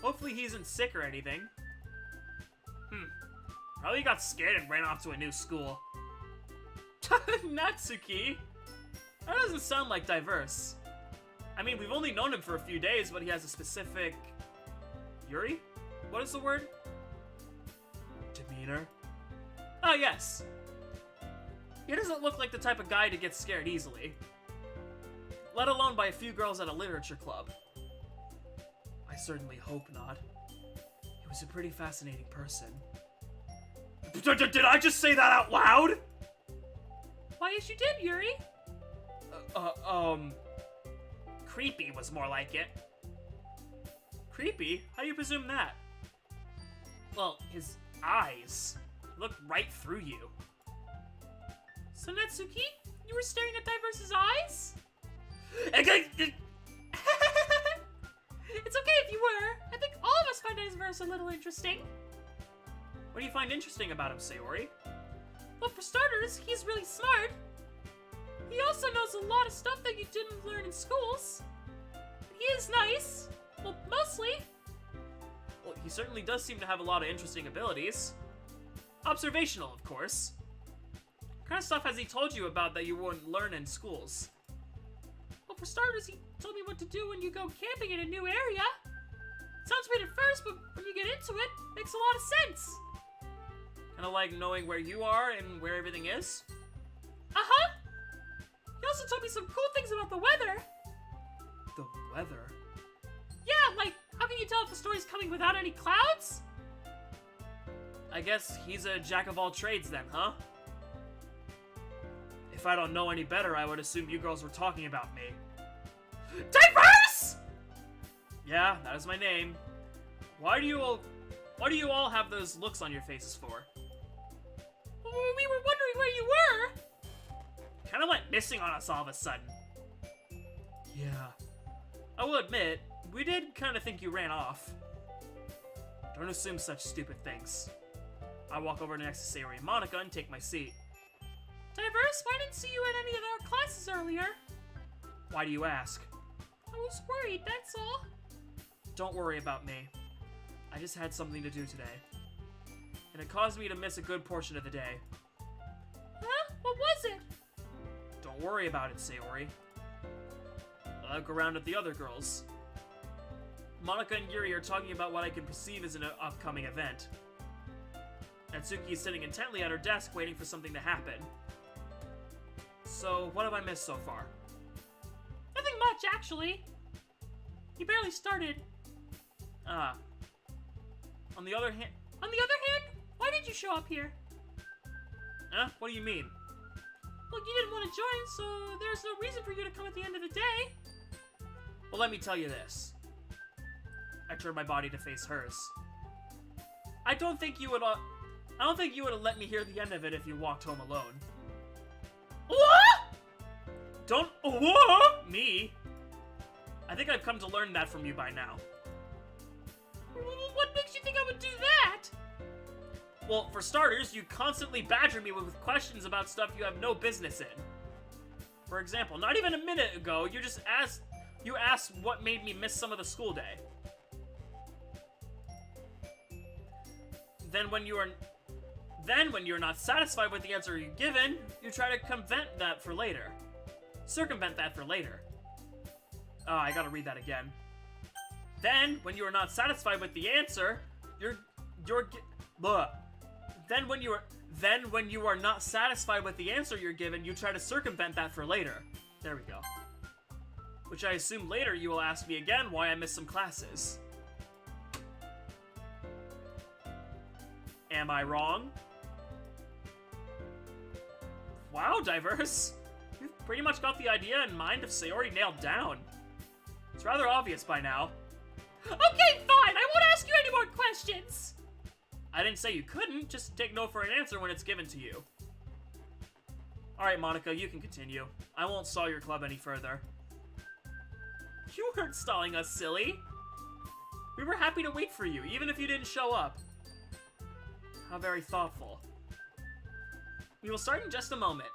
S1: Hopefully he isn't sick or anything. Probably got scared and ran off to a new school. Natsuki? That doesn't sound like Diverse. I mean, we've only known him for a few days, but he has a specific... Yuri? What is the word? Demeanor? Oh, yes. He doesn't look like the type of guy to get scared easily. Let alone by a few girls at a literature club. I certainly hope not. He was a pretty fascinating person. Did I just say that out loud?
S2: Why, yes you did, Yuri.
S1: Creepy was more like it. Creepy? How do you presume that? Well, his eyes looked right through you.
S2: So, Natsuki, you were staring at Diverse's eyes? It's okay if you were. I think all of us find Diverse a little interesting.
S1: What do you find interesting about him, Sayori?
S2: Well, for starters, he's really smart. He also knows a lot of stuff that you didn't learn in schools. He is nice. Well, mostly.
S1: Well, he certainly does seem to have a lot of interesting abilities. Observational, of course. What kind of stuff has he told you about that you wouldn't learn in schools?
S2: Well, for starters, he told me what to do when you go camping in a new area. Sounds weird at first, but when you get into it, it makes a lot of sense.
S1: Kind of like knowing where you are and where everything is?
S2: Uh-huh. He also told me some cool things about the weather.
S1: The weather?
S2: Yeah, like, how can you tell if the story's coming without any clouds?
S1: I guess he's a jack of all trades then, huh? If I don't know any better, I would assume you girls were talking about me.
S2: Diverse!
S1: Yeah, that is my name. Why do you all have those looks on your faces for?
S2: We were wondering where you were.
S1: Kind of went missing on us all of a sudden. Yeah. I will admit, we did kind of think you ran off. Don't assume such stupid things. I walk over next to Sayori and Monica and take my seat.
S2: Diverse, I didn't see you in any of our classes earlier.
S1: Why do you ask?
S2: I was worried, that's all.
S1: Don't worry about me. I just had something to do today. And it caused me to miss a good portion of the day.
S2: Huh? What was it?
S1: Don't worry about it, Sayori. I look around at the other girls. Monica and Yuri are talking about what I can perceive as an upcoming event. Natsuki is sitting intently at her desk waiting for something to happen. So, what have I missed so far?
S2: Nothing much, actually. You barely started.
S1: Ah. On the other hand,
S2: why did you show up here?
S1: Huh? What do you mean?
S2: Well, you didn't want to join, so there's no reason for you to come at the end of the day.
S1: Well, let me tell you this. I turned my body to face hers. I don't think you would have let me hear the end of it if you walked home alone.
S2: What?
S1: Don't what? Me? I think I've come to learn that from you by now.
S2: What makes you think I would do that?
S1: Well, for starters, you constantly badger me with questions about stuff you have no business in. For example, not even a minute ago, you asked what made me miss some of the school day. Then when you're not satisfied with the answer you've given, you try to circumvent that for later. Oh, I gotta read that again. Then, when you are not satisfied with the answer, Then when you are not satisfied with the answer you're given, you try to circumvent that for later. There we go. Which I assume later you will ask me again why I missed some classes. Am I wrong? Wow, Diverse. You've pretty much got the idea in mind of Sayori nailed down. It's rather obvious by now.
S2: Okay, fine. I won't ask you any more questions.
S1: I didn't say you couldn't, just take no for an answer when it's given to you. Alright, Monica, you can continue. I won't stall your club any further. You weren't stalling us, silly. We were happy to wait for you, even if you didn't show up. How very thoughtful. We will start in just a moment.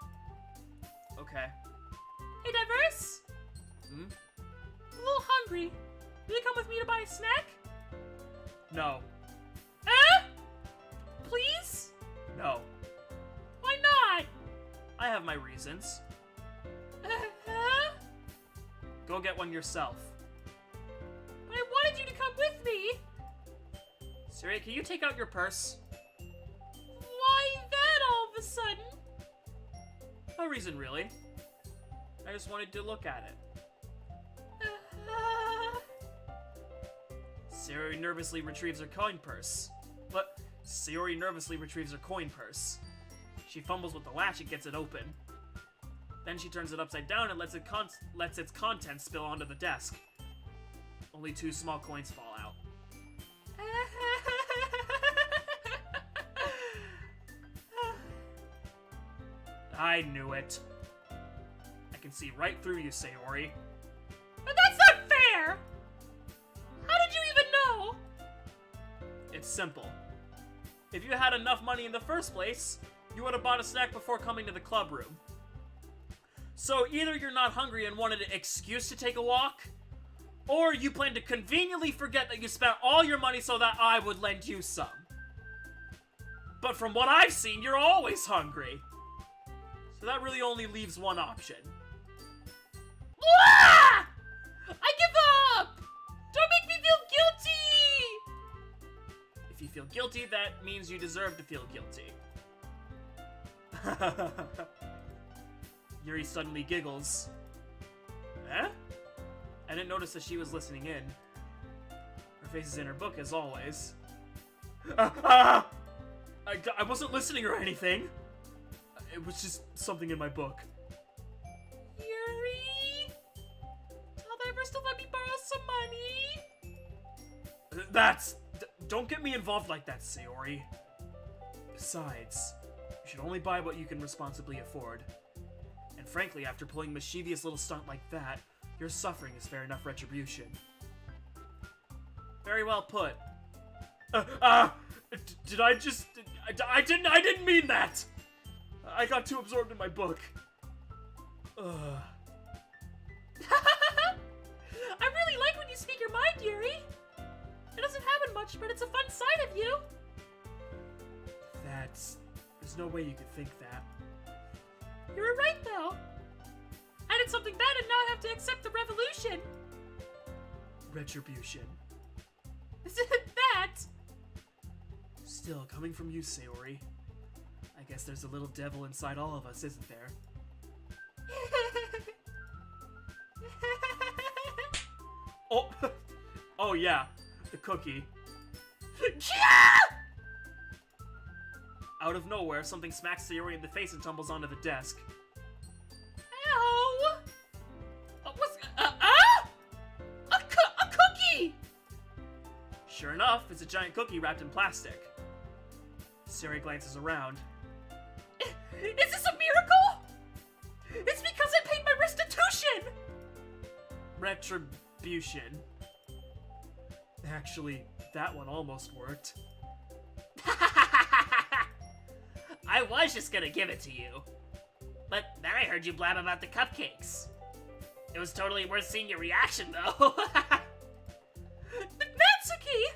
S1: Okay.
S2: Hey, Diverse?
S1: Hmm?
S2: I'm a little hungry. Will you come with me to buy a snack?
S1: No.
S2: Please?
S1: No.
S2: Why not?
S1: I have my reasons. Go get one yourself.
S2: But I wanted you to come with me.
S1: Siri, can you take out your purse?
S2: Why that all of a sudden?
S1: No reason, really. I just wanted to look at it. Sayori nervously retrieves her coin purse. What? Sayori nervously retrieves her coin purse. She fumbles with the latch and gets it open. Then she turns it upside down and lets its contents spill onto the desk. Only 2 small coins fall out. I knew it. I can see right through you, Sayori.
S2: But that's not fair!
S1: It's simple. If you had enough money in the first place, you would have bought a snack before coming to the club room. So either you're not hungry and wanted an excuse to take a walk, or you plan to conveniently forget that you spent all your money so that I would lend you some. But from what I've seen, you're always hungry. So that really only leaves one option.
S2: Ah! I give up! Don't make me feel guilty!
S1: If you feel guilty, that means you deserve to feel guilty. Yuri suddenly giggles. Eh? I didn't notice that she was listening in. Her face is in her book, as always. I wasn't listening or anything. It was just something in my book.
S2: Yuri? Tell Diverse to let me borrow some money?
S1: Don't get me involved like that, Sayori. Besides, you should only buy what you can responsibly afford. And frankly, after pulling a mischievous little stunt like that, your suffering is fair enough retribution. Very well put. Did I just... I didn't mean that! I got too absorbed in my book.
S2: I really like when you speak your mind, Yuri. It doesn't happen much, but it's a fun side of you.
S1: There's no way you could think that.
S2: You were right, though. I did something bad and now I have to accept the revolution.
S1: Retribution.
S2: That?
S1: Still, coming from you, Sayori. I guess there's a little devil inside all of us, isn't there? Oh! Oh yeah, the cookie. Out of nowhere, something smacks Sayori in the face and tumbles onto the desk.
S2: Ow! A cookie!
S1: Sure enough, it's a giant cookie wrapped in plastic. Sayori glances around.
S2: Is this a miracle? It's because I paid my restitution!
S1: Retribution. Actually, that one almost worked.
S2: I was just gonna give it to you. But then I heard you blab about the cupcakes. It was totally worth seeing your reaction, though. Natsuki!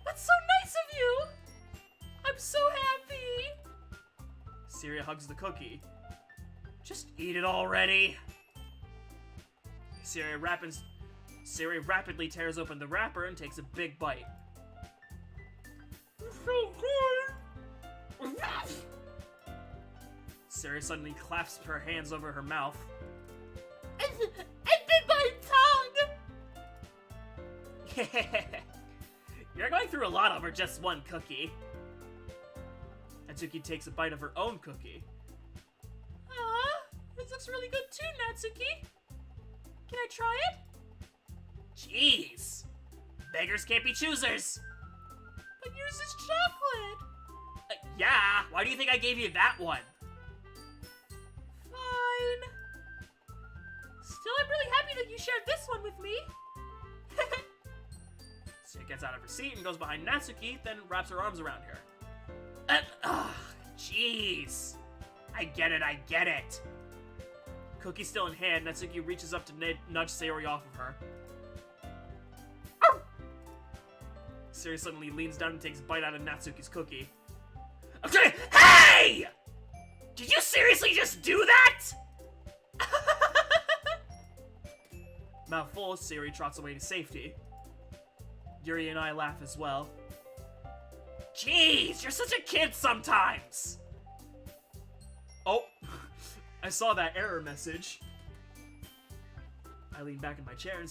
S2: That's so nice of you! I'm so happy!
S1: Sayori hugs the cookie. Just eat it already! Sayori rapidly tears open the wrapper and takes a big bite.
S2: It's so good!
S1: Sayori suddenly clasps her hands over her mouth.
S2: I bit my tongue!
S1: You're going through a lot over just one cookie. Natsuki takes a bite of her own cookie.
S2: This looks really good too, Natsuki. Can I try it?
S1: Jeez. Beggars can't be choosers.
S2: But yours is chocolate.
S1: Yeah, why do you think I gave you that one?
S2: Fine. Still, I'm really happy that you shared this one with me.
S1: Sayori gets out of her seat and goes behind Natsuki, then wraps her arms around her. Jeez. I get it. Cookie still in hand, Natsuki reaches up to nudge Sayori off of her. Sayori suddenly leans down and takes a bite out of Natsuki's cookie. Okay, hey! Did you seriously just do that? Mouth full, Sayori trots away to safety. Yuri and I laugh as well. Jeez, you're such a kid sometimes! Oh, I saw that error message. I lean back in my chair and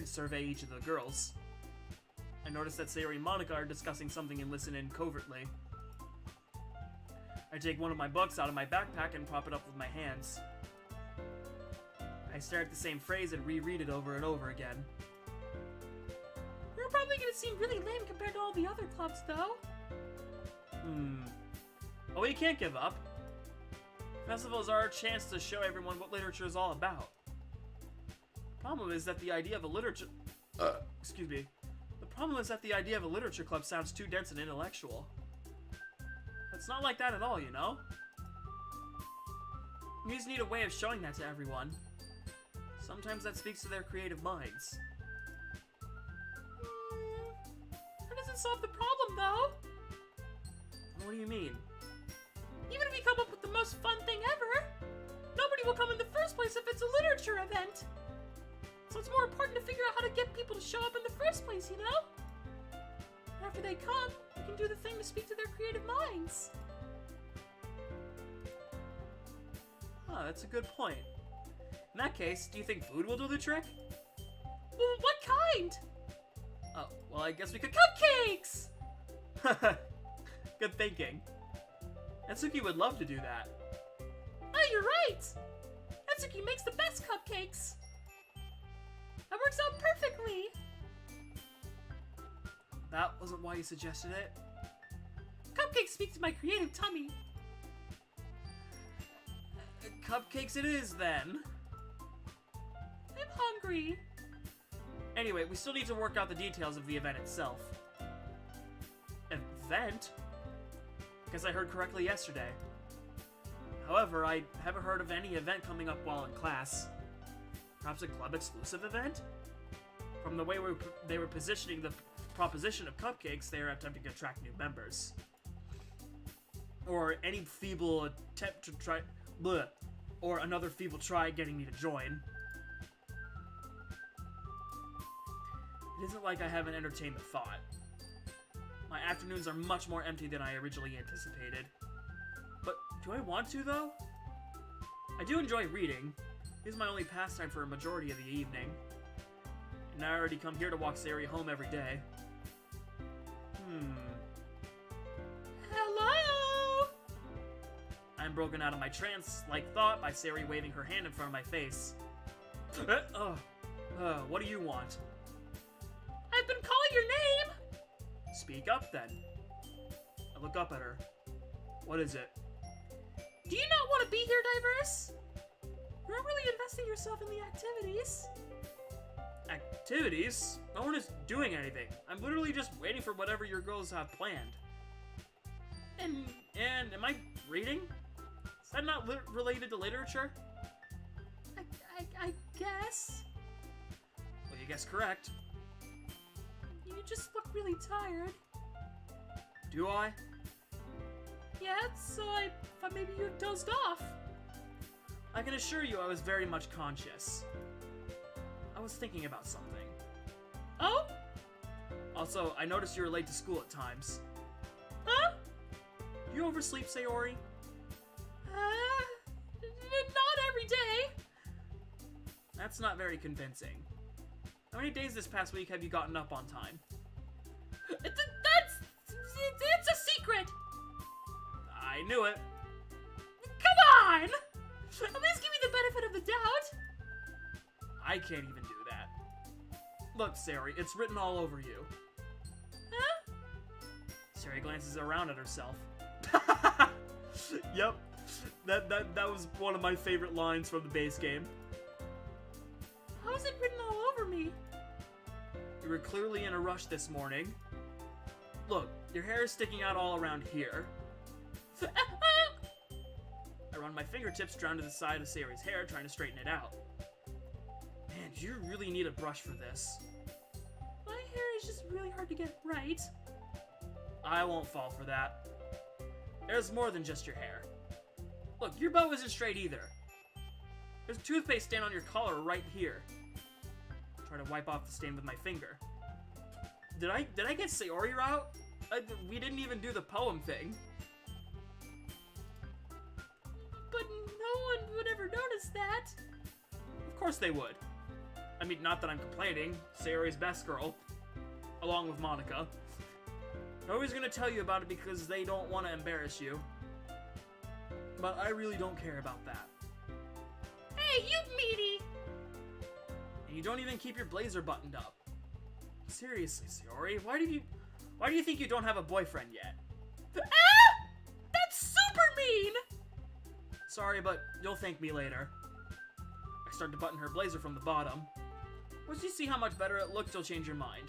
S1: survey each of the girls. I notice that Sayori and Monica are discussing something and listen in covertly. I take one of my books out of my backpack and prop it up with my hands. I stare at the same phrase and reread it over and over again.
S2: We're probably gonna seem really lame compared to all the other clubs, though.
S1: Oh, we can't give up. Festivals are our chance to show everyone what literature is all about. The problem is that the problem is that the idea of a literature club sounds too dense and intellectual. It's not like that at all, you know? You just need a way of showing that to everyone. Sometimes that speaks to their creative minds.
S2: That doesn't solve the problem, though.
S1: What do you mean?
S2: Even if we come up with the most fun thing ever, nobody will come in the first place if it's a literature event. So it's more important to figure out how to get people to show up in the first place, you know? After they come, we can do the thing to speak to their creative minds.
S1: Oh, that's a good point. In that case, do you think food will do the trick?
S2: Well, what kind?
S1: Oh, well, I guess we could...
S2: Cupcakes!
S1: Good thinking. Natsuki would love to do that.
S2: Oh, you're right! Natsuki makes the best cupcakes! That works out perfectly!
S1: That wasn't why you suggested it?
S2: Cupcakes speak to my creative tummy.
S1: Cupcakes it is, then.
S2: I'm hungry.
S1: Anyway, we still need to work out the details of the event itself. Event? Guess I heard correctly yesterday. However, I haven't heard of any event coming up while in class. Perhaps a club-exclusive event? From the way they were positioning the proposition of cupcakes, they are attempting to attract new members. Or any feeble attempt to try... Bleh. Or another feeble try getting me to join. It isn't like I haven't entertained the thought. My afternoons are much more empty than I originally anticipated. But do I want to, though? I do enjoy reading. It is my only pastime for a majority of the evening. And I already come here to walk Sari home every day.
S2: Hello?
S1: I'm broken out of my trance-like thought by Sari waving her hand in front of my face. What do you want?
S2: I've been calling your name!
S1: Speak up, then. I look up at her. What is it?
S2: Do you not want to be here, Diverse? You're not really investing yourself in the activities.
S1: Activities? No one is doing anything. I'm literally just waiting for whatever your girls have planned. And am I reading? Is that not related to literature?
S2: I guess.
S1: Well, you guess correct.
S2: You just look really tired.
S1: Do I?
S2: Yeah, so I thought maybe you dozed off.
S1: I can assure you I was very much conscious. I was thinking about something.
S2: Oh?
S1: Also, I noticed you were late to school at times.
S2: Huh?
S1: Do you oversleep, Sayori?
S2: Not every day.
S1: That's not very convincing. How many days this past week have you gotten up on time?
S2: It's a secret.
S1: I knew it.
S2: Come on! At least give me the benefit of the doubt.
S1: I can't even do that. Look, Sari, it's written all over you.
S2: Huh?
S1: Sari glances around at herself. Yep. That was one of my favorite lines from the base game.
S2: How is it written all over me?
S1: You were clearly in a rush this morning. Look, your hair is sticking out all around here. I run my fingertips down to the side of Sari's hair, trying to straighten it out. Man, do you really need a brush for this?
S2: My hair is just really hard to get right.
S1: I won't fall for that. There's more than just your hair. Look, your bow isn't straight either. There's toothpaste stain on your collar right here. Try to wipe off the stain with my finger. Did I get Sayori out? We didn't even do the poem thing.
S2: But no one would ever notice that.
S1: Of course they would. I mean, not that I'm complaining. Sayori's best girl. Along with Monica. Nobody's gonna tell you about it because they don't want to embarrass you. But I really don't care about that.
S2: Hey, you meaty!
S1: And you don't even keep your blazer buttoned up. Seriously, Sayori, why do you think you don't have a boyfriend yet?
S2: Ah! That's super mean!
S1: Sorry, but you'll thank me later. I start to button her blazer from the bottom. Once you see how much better it looks, you'll change your mind.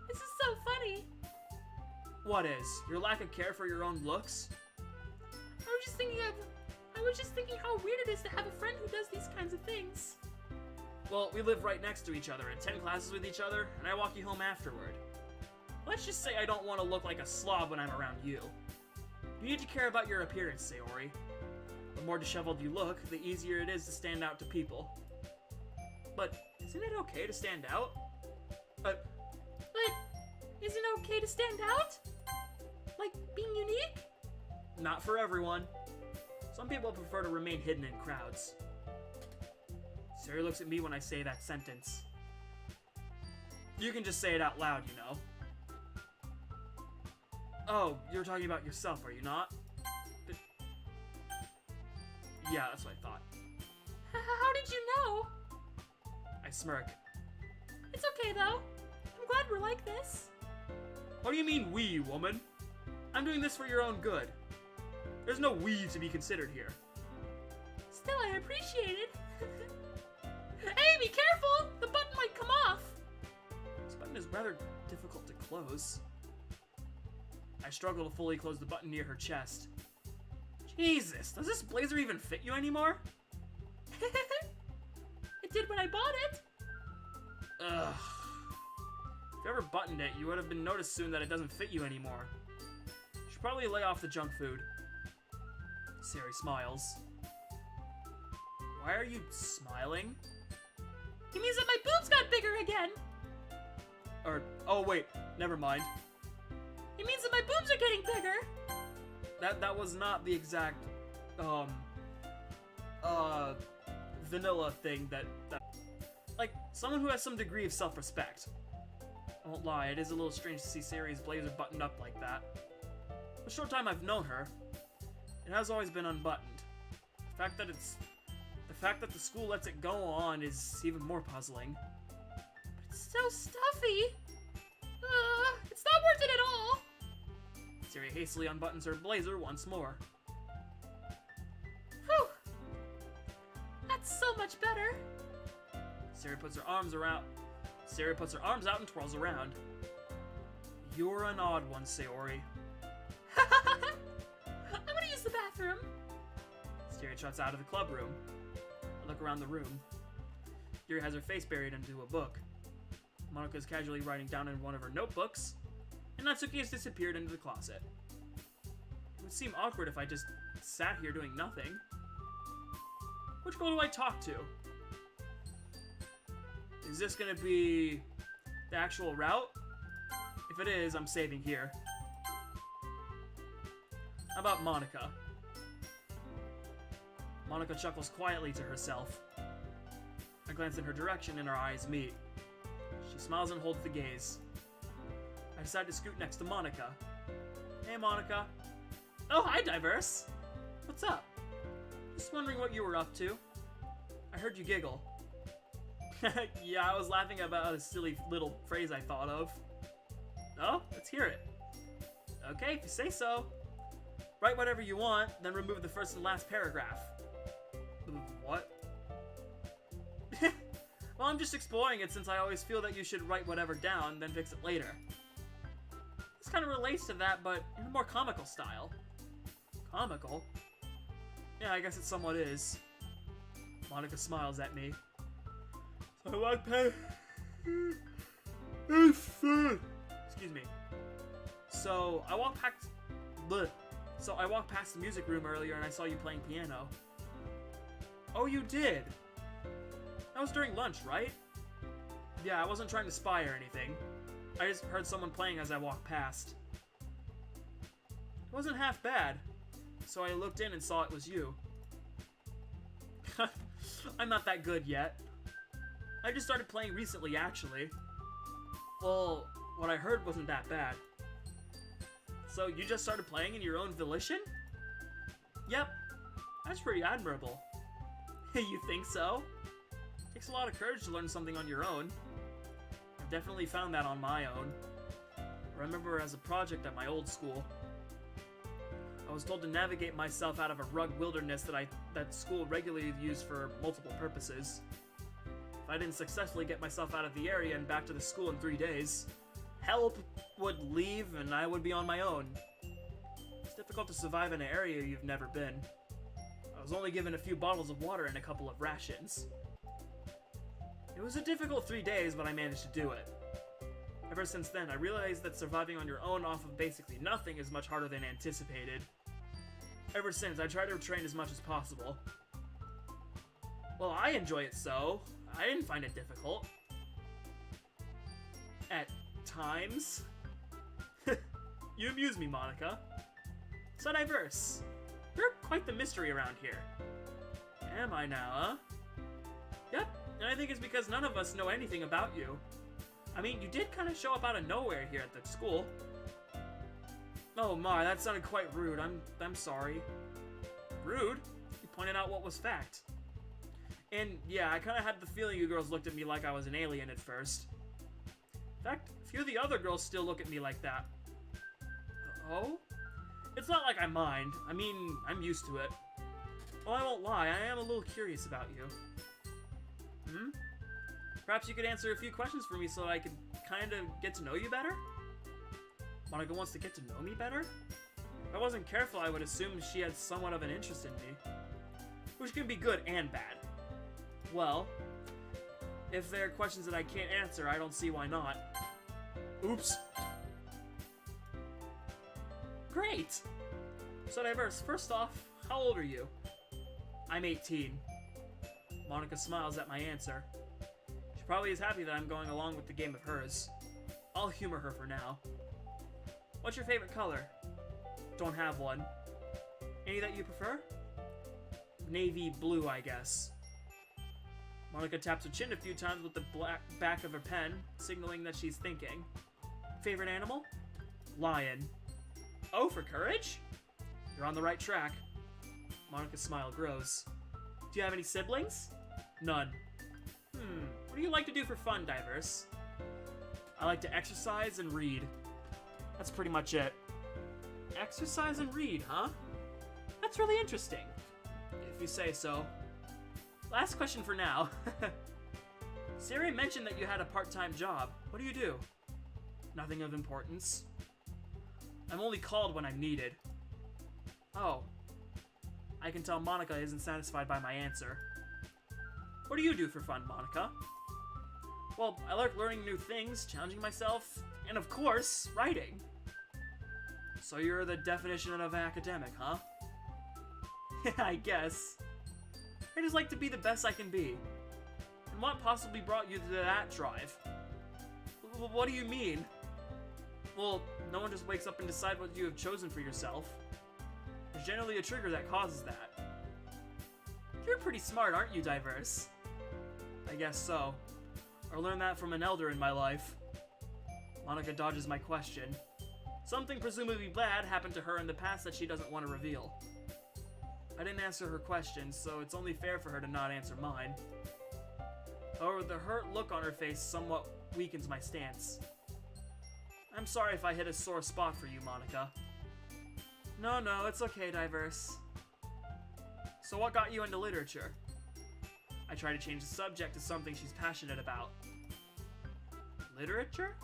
S2: This is so funny.
S1: What is? Your lack of care for your own looks?
S2: I was just thinking how weird it is to have a friend who does these kinds of things.
S1: Well, we live right next to each other, attend classes with each other, and I walk you home afterward. Let's just say I don't want to look like a slob when I'm around you. You need to care about your appearance, Sayori. The more disheveled you look, the easier it is to stand out to people. But isn't it okay to stand out?
S2: But isn't it okay to stand out? Like being unique?
S1: Not for everyone. Some people prefer to remain hidden in crowds. Sayori looks at me when I say that sentence. You can just say it out loud, you know. Oh, you're talking about yourself, are you not? Yeah, that's what I thought.
S2: How did you know?
S1: I smirk.
S2: It's okay, though. I'm glad we're like this.
S1: What do you mean, we, woman? I'm doing this for your own good. There's no we to be considered here.
S2: Still, I appreciate it. Hey, be careful! The button might come off!
S1: This button is rather difficult to close. I struggle to fully close the button near her chest. Jesus, does this blazer even fit you anymore?
S2: It did when I bought it.
S1: Ugh. If you ever buttoned it, you would have been noticed soon that it doesn't fit you anymore. You should probably lay off the junk food. Sayori smiles. Why are you smiling?
S2: It means that my boobs got bigger again.
S1: Oh wait, never mind.
S2: It means that my boobs are getting bigger.
S1: That was not the exact, vanilla thing that like, someone who has some degree of self-respect. I won't lie, it is a little strange to see Sayori's blazer buttoned up like that. The short time I've known her, it has always been unbuttoned. The fact that the school lets it go on is even more puzzling.
S2: But it's so stuffy. It's not worth it at all.
S1: Sayori hastily unbuttons her blazer once more.
S2: Whew. That's so much better.
S1: Sayori puts her arms out and twirls around. You're an odd one, Sayori.
S2: I'm gonna use the bathroom.
S1: Sayori trots out of the club room. I look around the room. Yuri has her face buried into a book. Monika's casually writing down in one of her notebooks, and Natsuki has disappeared into the closet. It would seem awkward if I just sat here doing nothing. Which girl do I talk to? Is this gonna be the actual route? If it is, I'm saving here. How about Monika? Monika chuckles quietly to herself. I glance in her direction and our eyes meet. She smiles and holds the gaze. I decide to scoot next to Monika. Hey, Monika. Oh, hi, Diverse. What's up? Just wondering what you were up to. I heard you giggle. Yeah, I was laughing about a silly little phrase I thought of. Oh, let's hear it. Okay, if you say so. Write whatever you want, then remove the first and last paragraph. What? Well, I'm just exploring it since I always feel that you should write whatever down, then fix it later. This kind of relates to that, but in a more comical style. Comical? Yeah, I guess it somewhat is. Monika smiles at me. So I walk past... Excuse me. So I walked past the music room earlier and I saw you playing piano. Oh, you did? That was during lunch, right? Yeah, I wasn't trying to spy or anything. I just heard someone playing as I walked past. It wasn't half bad, so I looked in and saw it was you. I'm not that good yet. I just started playing recently, actually. Well, what I heard wasn't that bad. So you just started playing in your own volition? Yep, that's pretty admirable. You think so? Takes a lot of courage to learn something on your own. I've definitely found that on my own. I remember as a project at my old school. I was told to navigate myself out of a rugged wilderness that school regularly used for multiple purposes. If I didn't successfully get myself out of the area and back to the school in 3 days. Help would leave and I would be on my own. It's difficult to survive in an area you've never been. I was only given a few bottles of water and a couple of rations. It was a difficult 3 days, but I managed to do it. Ever since then, I realized that surviving on your own off of basically nothing is much harder than anticipated. Ever since, I try to train as much as possible. Well, I enjoy it so. I didn't find it difficult. At times. You amuse me, Monica. So diverse. You're quite the mystery around here. Am I now, huh? Yep, and I think it's because none of us know anything about you. I mean, you did kind of show up out of nowhere here at the school. Oh my, that sounded quite rude. I'm sorry. Rude? You pointed out what was fact. And yeah, I kind of had the feeling you girls looked at me like I was an alien at first. In fact, a few of the other girls still look at me like that. Oh? It's not like I mind. I mean, I'm used to it. Well, I won't lie, I am a little curious about you. Hmm? Perhaps you could answer a few questions for me so I could kind of get to know you better? Monica wants to get to know me better? If I wasn't careful, I would assume she had somewhat of an interest in me. Which can be good and bad. Well, if there are questions that I can't answer, I don't see why not. Oops. Great! So diverse, first off, how old are you? I'm 18. Monica smiles at my answer. She probably is happy that I'm going along with the game of hers. I'll humor her for now. What's your favorite color? Don't have one. Any that you prefer? Navy blue, I guess. Monica taps her chin a few times with the back of her pen, signaling that she's thinking. Favorite animal? Lion. Oh, for courage? You're on the right track. Monica's smile grows. Do you have any siblings? None. What do you like to do for fun, Diverse? I like to exercise and read. That's pretty much it. Exercise and read, huh? That's really interesting. If you say so. Last question for now. Siri mentioned that you had a part-time job. What do you do? Nothing of importance. I'm only called when I'm needed. Oh. I can tell Monica isn't satisfied by my answer. What do you do for fun, Monica? Well, I like learning new things, challenging myself, and of course, writing. So you're the definition of academic, huh? I guess. I just like to be the best I can be. And what possibly brought you to that drive? What do you mean? Well, no one just wakes up and decides what you have chosen for yourself. There's generally a trigger that causes that. You're pretty smart, aren't you, Diverse? I guess so. I learned that from an elder in my life. Monica dodges my question. Something presumably bad happened to her in the past that she doesn't want to reveal. I didn't answer her question, so it's only fair for her to not answer mine. However, the hurt look on her face somewhat weakens my stance. I'm sorry if I hit a sore spot for you, Monica. No, it's okay, Diverse. So what got you into literature? I try to change the subject to something she's passionate about. Literature?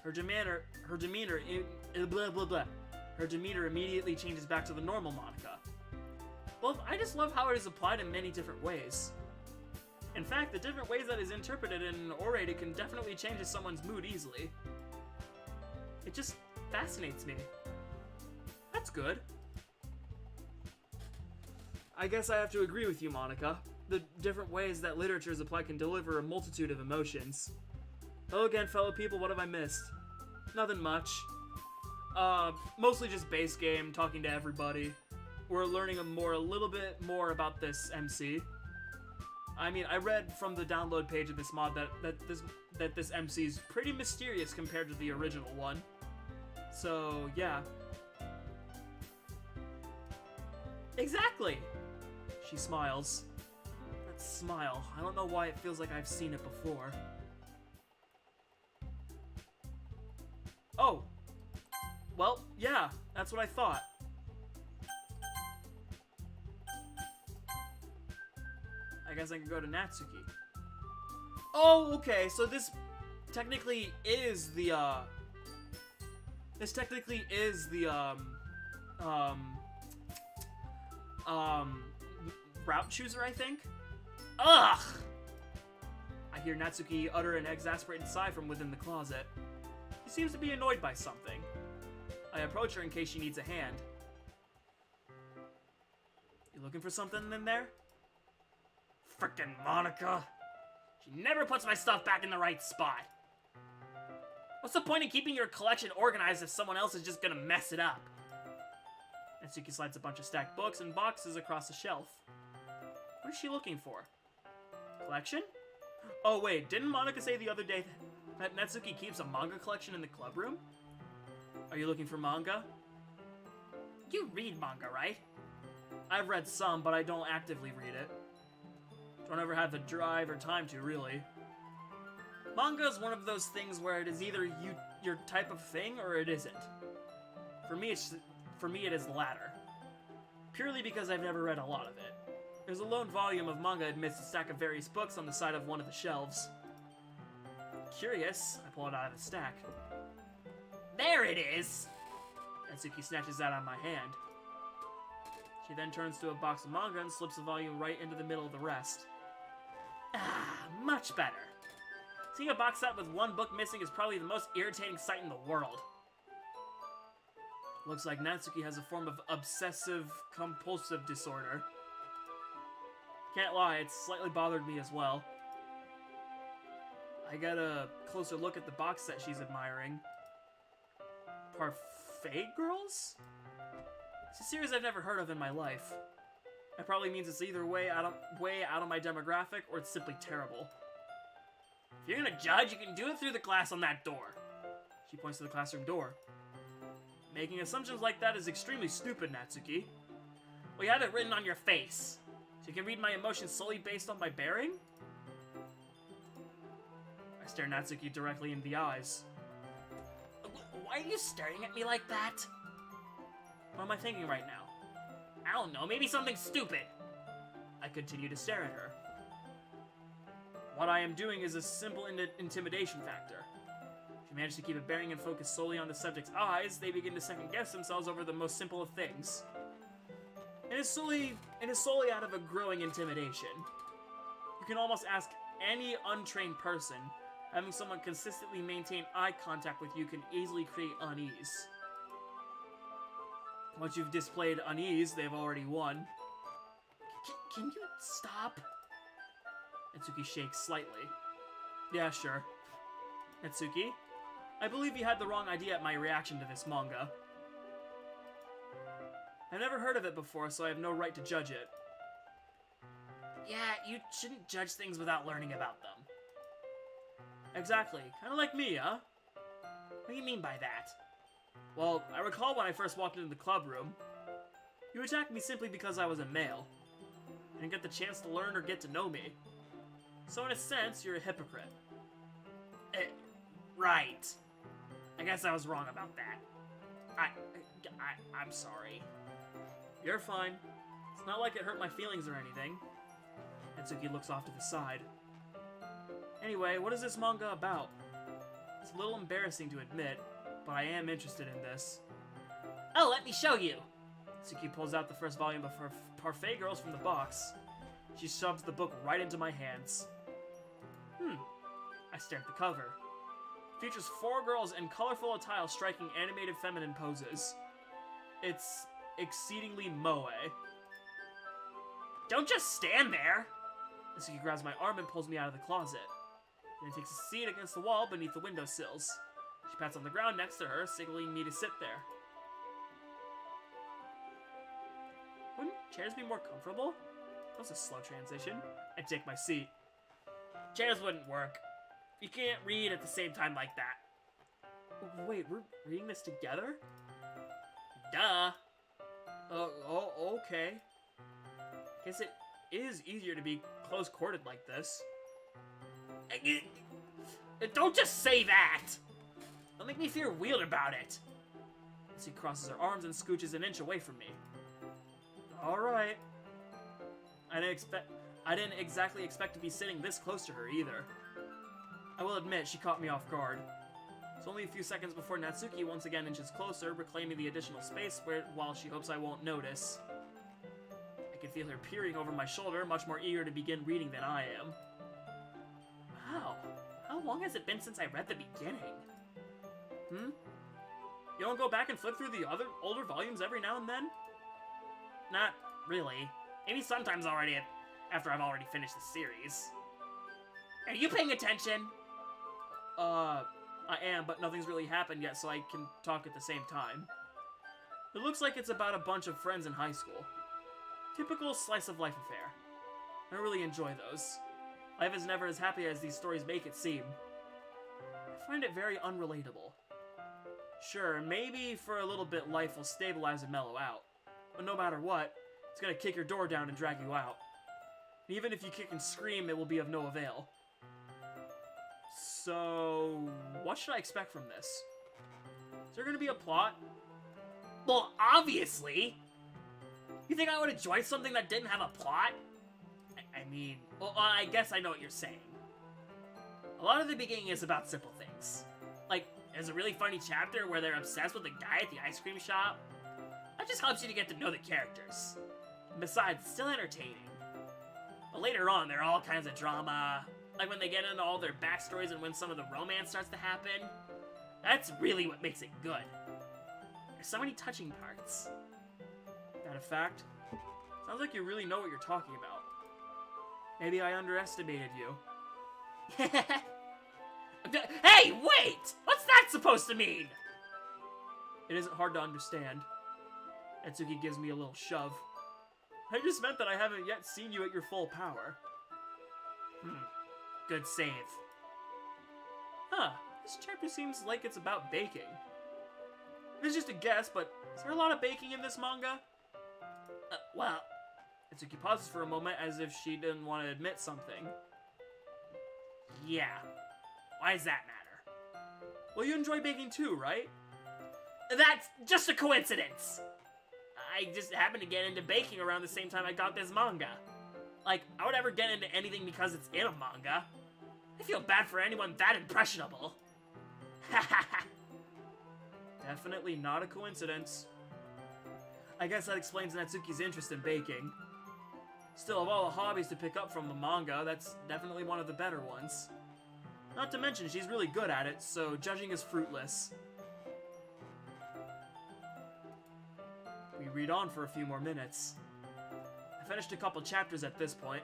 S1: Her demeanor immediately changes back to the normal Monica. Well, I just love how it is applied in many different ways. In fact, the different ways that it is interpreted and orated can definitely change someone's mood easily. It just fascinates me. That's good. I guess I have to agree with you, Monica. The different ways that literature is applied can deliver a multitude of emotions. Hello again, fellow people, what have I missed? Nothing much. Mostly just base game, talking to everybody. We're learning a little bit more about this MC. I mean, I read from the download page of this mod that this MC is pretty mysterious compared to the original one. So, yeah. Exactly! She smiles. That smile, I don't know why it feels like I've seen it before. Oh! Well, yeah, that's what I thought. I guess I can go to Natsuki. Oh, okay, so this technically is the, route chooser, I think? Ugh! I hear Natsuki utter an exasperated sigh from within the closet. She seems to be annoyed by something. I approach her in case she needs a hand. You looking for something in there? Frickin' Monica! She never puts my stuff back in the right spot. What's the point in keeping your collection organized if someone else is just gonna mess it up? Natsuki slides a bunch of stacked books and boxes across the shelf. What is she looking for? Collection? Oh wait, didn't Monica say the other day that Natsuki keeps a manga collection in the club room? Are you looking for manga? You read manga, right? I've read some, but I don't actively read it. Don't ever have the drive or time to, really. Manga is one of those things where it is either your type of thing or it isn't. For me, it is the latter. Purely because I've never read a lot of it. There's a lone volume of manga amidst a stack of various books on the side of one of the shelves. Curious, I pull it out of the stack. There it is! Natsuki snatches that out of my hand. She then turns to a box of manga and slips the volume right into the middle of the rest. Ah, much better. Seeing a box set with one book missing is probably the most irritating sight in the world. Looks like Natsuki has a form of obsessive-compulsive disorder. Can't lie, it's slightly bothered me as well. I got a closer look at the box set she's admiring. Parfait Girls? It's a series I've never heard of in my life. That probably means it's either way out of my demographic, or it's simply terrible. If you're gonna judge, you can do it through the glass on that door. She points to the classroom door. Making assumptions like that is extremely stupid, Natsuki. Well, you have it written on your face. So you can read my emotions solely based on my bearing? I stare Natsuki directly in the eyes. Why are you staring at me like that? What am I thinking right now? I don't know, maybe something stupid. I continue to stare at her. What I am doing is a simple intimidation factor. If you manage to keep a bearing and focus solely on the subject's eyes, they begin to second-guess themselves over the most simple of things. It is solely out of a growing intimidation. You can almost ask any untrained person. Having someone consistently maintain eye contact with you can easily create unease. Once you've displayed unease, they've already won. Can you stop? Natsuki shakes slightly. Yeah, sure. Natsuki, I believe you had the wrong idea at my reaction to this manga. I've never heard of it before, so I have no right to judge it. Yeah, you shouldn't judge things without learning about them. Exactly. Kinda like me, huh? What do you mean by that? Well, I recall when I first walked into the club room. You attacked me simply because I was a male. You didn't get the chance to learn or get to know me. So in a sense, you're a hypocrite. Right. I guess I was wrong about that. I'm sorry. You're fine. It's not like it hurt my feelings or anything. Natsuki looks off to the side. Anyway, what is this manga about? It's a little embarrassing to admit, but I am interested in this. Oh, let me show you! Natsuki pulls out the first volume of her Parfait Girls from the box. She shoves the book right into my hands. I stare at the cover. It features 4 girls in colorful attire striking animated feminine poses. It's exceedingly moe. Don't just stand there! Natsuki grabs my arm and pulls me out of the closet. Then takes a seat against the wall beneath the windowsills. She pats on the ground next to her, signaling me to sit there. Wouldn't chairs be more comfortable? That was a slow transition. I take my seat. Chairs wouldn't work. You can't read at the same time like that. Wait, we're reading this together? Duh. Oh, okay. Guess it is easier to be close-quartered like this. Don't just say that! Don't make me feel weird about it. She crosses her arms and scooches an inch away from me. Alright. I didn't exactly expect to be sitting this close to her either. I will admit, she caught me off guard. It's only a few seconds before Natsuki once again inches closer, reclaiming the additional space while she hopes I won't notice. I can feel her peering over my shoulder, much more eager to begin reading than I am. Wow, how long has it been since I read the beginning? You don't go back and flip through the other older volumes every now and then? Not really. Maybe sometimes already after I've already finished the series. Are you paying attention? I am, but nothing's really happened yet, so I can talk at the same time. It looks like it's about a bunch of friends in high school. Typical slice-of-life affair. I really enjoy those. Life is never as happy as these stories make it seem. I find it very unrelatable. Sure, maybe for a little bit life will stabilize and mellow out. But no matter what, it's gonna kick your door down and drag you out. And even if you kick and scream, it will be of no avail. So, what should I expect from this? Is there gonna be a plot? Well, obviously! You think I would enjoy something that didn't have a plot? I mean, well, I guess I know what you're saying. A lot of the beginning is about simple things. Like, there's a really funny chapter where they're obsessed with the guy at the ice cream shop. That just helps you to get to know the characters. And besides, it's still entertaining. But later on, there are all kinds of drama. Like when they get into all their backstories and when some of the romance starts to happen. That's really what makes it good. There's so many touching parts. That a fact? Sounds like you really know what you're talking about. Maybe I underestimated you. Hey, wait! What's that supposed to mean? It isn't hard to understand. Natsuki gives me a little shove. I just meant that I haven't yet seen you at your full power. Good save. Huh, this chapter seems like it's about baking. It's just a guess, but is there a lot of baking in this manga? Well... Natsuki pauses for a moment as if she didn't want to admit something. Yeah. Why does that matter? Well, you enjoy baking too, right? That's just a coincidence! I just happened to get into baking around the same time I got this manga. Like, I would ever get into anything because it's in a manga. I feel bad for anyone that impressionable. Definitely not a coincidence. I guess that explains Natsuki's interest in baking. Still, of all the hobbies to pick up from the manga, that's definitely one of the better ones. Not to mention, she's really good at it, so judging is fruitless. We read on for a few more minutes. I finished a couple chapters at this point.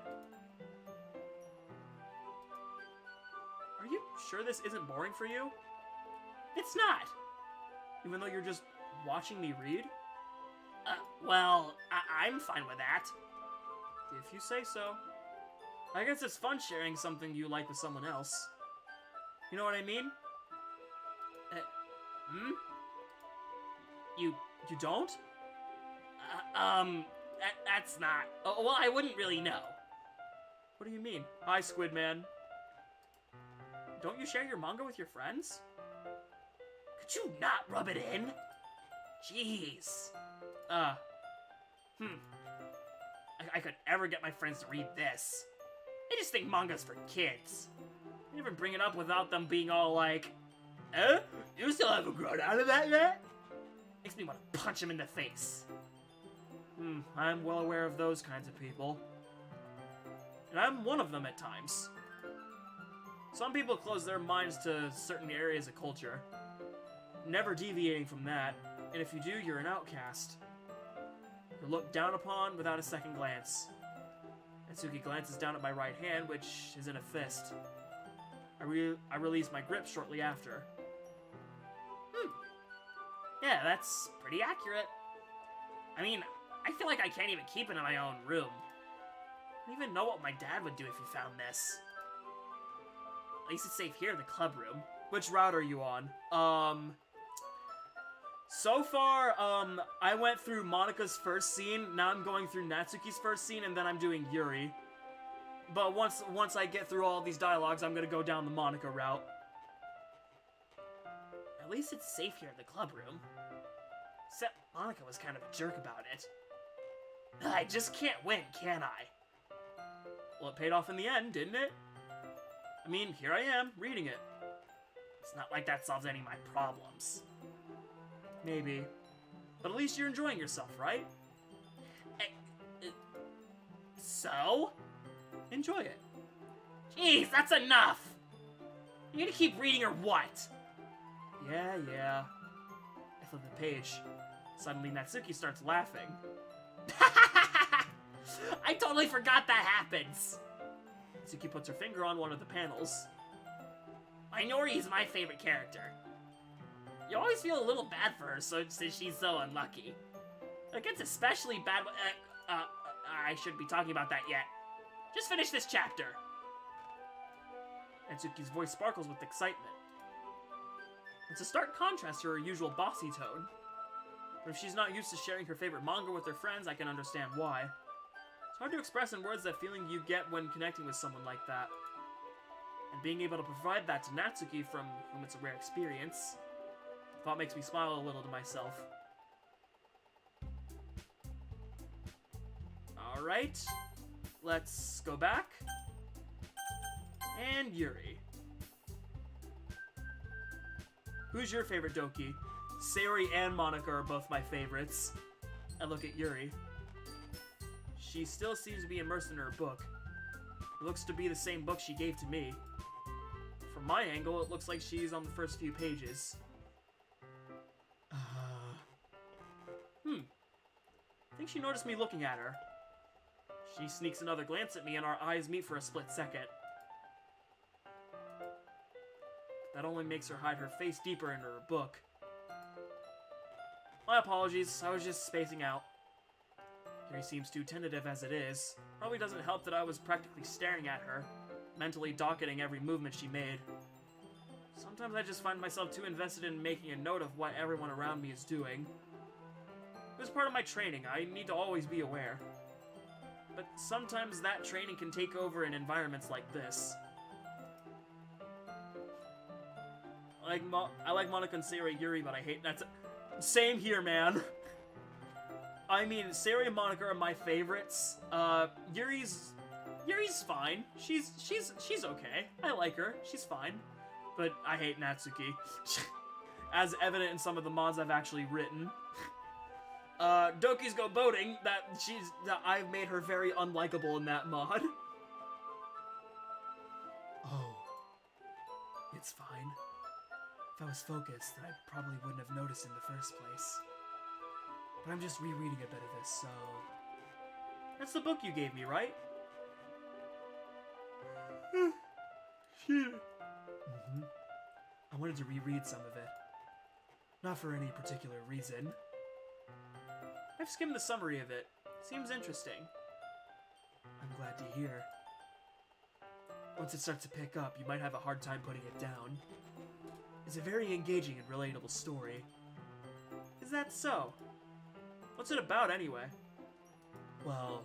S1: Are you sure this isn't boring for you? It's not! Even though you're just watching me read? Well, I'm fine with that. If you say so. I guess it's fun sharing something you like with someone else. You know what I mean? You don't? That's not... Oh, well, I wouldn't really know. What do you mean? Hi, Squid Man. Don't you share your manga with your friends? Could you not rub it in? Jeez. I could ever get my friends to read this. They just think manga's for kids. I never bring it up without them being all like, you still haven't grown out of that yet? Makes me want to punch him in the face. I'm well aware of those kinds of people. And I'm one of them at times. Some people close their minds to certain areas of culture, never deviating from that, and if you do, you're an outcast. You're looked down upon without a second glance. Natsuki glances down at my right hand, which is in a fist. I release my grip shortly after. Yeah, that's pretty accurate. I mean, I feel like I can't even keep it in my own room. I don't even know what my dad would do if he found this. At least it's safe here in the club room. Which route are you on? So far, I went through Monika's first scene, now I'm going through Natsuki's first scene, and then I'm doing Yuri. But once I get through all these dialogues, I'm gonna go down the Monika route. At least it's safe here in the club room. Except Monika was kind of a jerk about it. I just can't win, can I? Well, it paid off in the end, didn't it? I mean, here I am, reading it. It's not like that solves any of my problems. Maybe. But at least you're enjoying yourself, right? So? Enjoy it. Jeez, that's enough! You gonna keep reading or what? Yeah. I flip the page. Suddenly, Natsuki starts laughing. I totally forgot that happens! Natsuki puts her finger on one of the panels. Minori is my favorite character. You always feel a little bad for her since she's so unlucky. It gets especially bad I shouldn't be talking about that yet. Just finish this chapter. Natsuki's voice sparkles with excitement. It's a stark contrast to her usual bossy tone. But if she's not used to sharing her favorite manga with her friends, I can understand why. It's hard to express in words that feeling you get when connecting with someone like that. And being able to provide that to Natsuki, from whom it's a rare experience, the thought makes me smile a little to myself. Alright, let's go back. And Yuri. Who's your favorite Doki? Sayori and Monica are both my favorites. I look at Yuri. She still seems to be immersed in her book. It looks to be the same book she gave to me. From my angle, it looks like she's on the first few pages. I think she noticed me looking at her. She sneaks another glance at me and our eyes meet for a split second. That only makes her hide her face deeper into her book. My apologies, I was just spacing out. Yuri seems too tentative as it is. Probably doesn't help that I was practically staring at her, mentally docketing every movement she made. Sometimes I just find myself too invested in making a note of what everyone around me is doing. It was part of my training, I need to always be aware. But sometimes that training can take over in environments like this. I like Monica and Sayori Yuri, but I hate that. Same here, man. I mean, Sayori and Monica are my favorites. Yuri's fine. She's okay. I like her. She's fine. But I hate Natsuki. As evident in some of the mods I've actually written. Doki's Go Boating, that I've made her very unlikable in that mod. Oh. It's fine. If I was focused, I probably wouldn't have noticed in the first place. But I'm just rereading a bit of this, so... That's the book you gave me, right? I wanted to reread some of it. Not for any particular reason. I've skimmed the summary of it. Seems interesting. I'm glad to hear. Once it starts to pick up, you might have a hard time putting it down. It's a very engaging and relatable story. Is that so? What's it about, anyway? Well,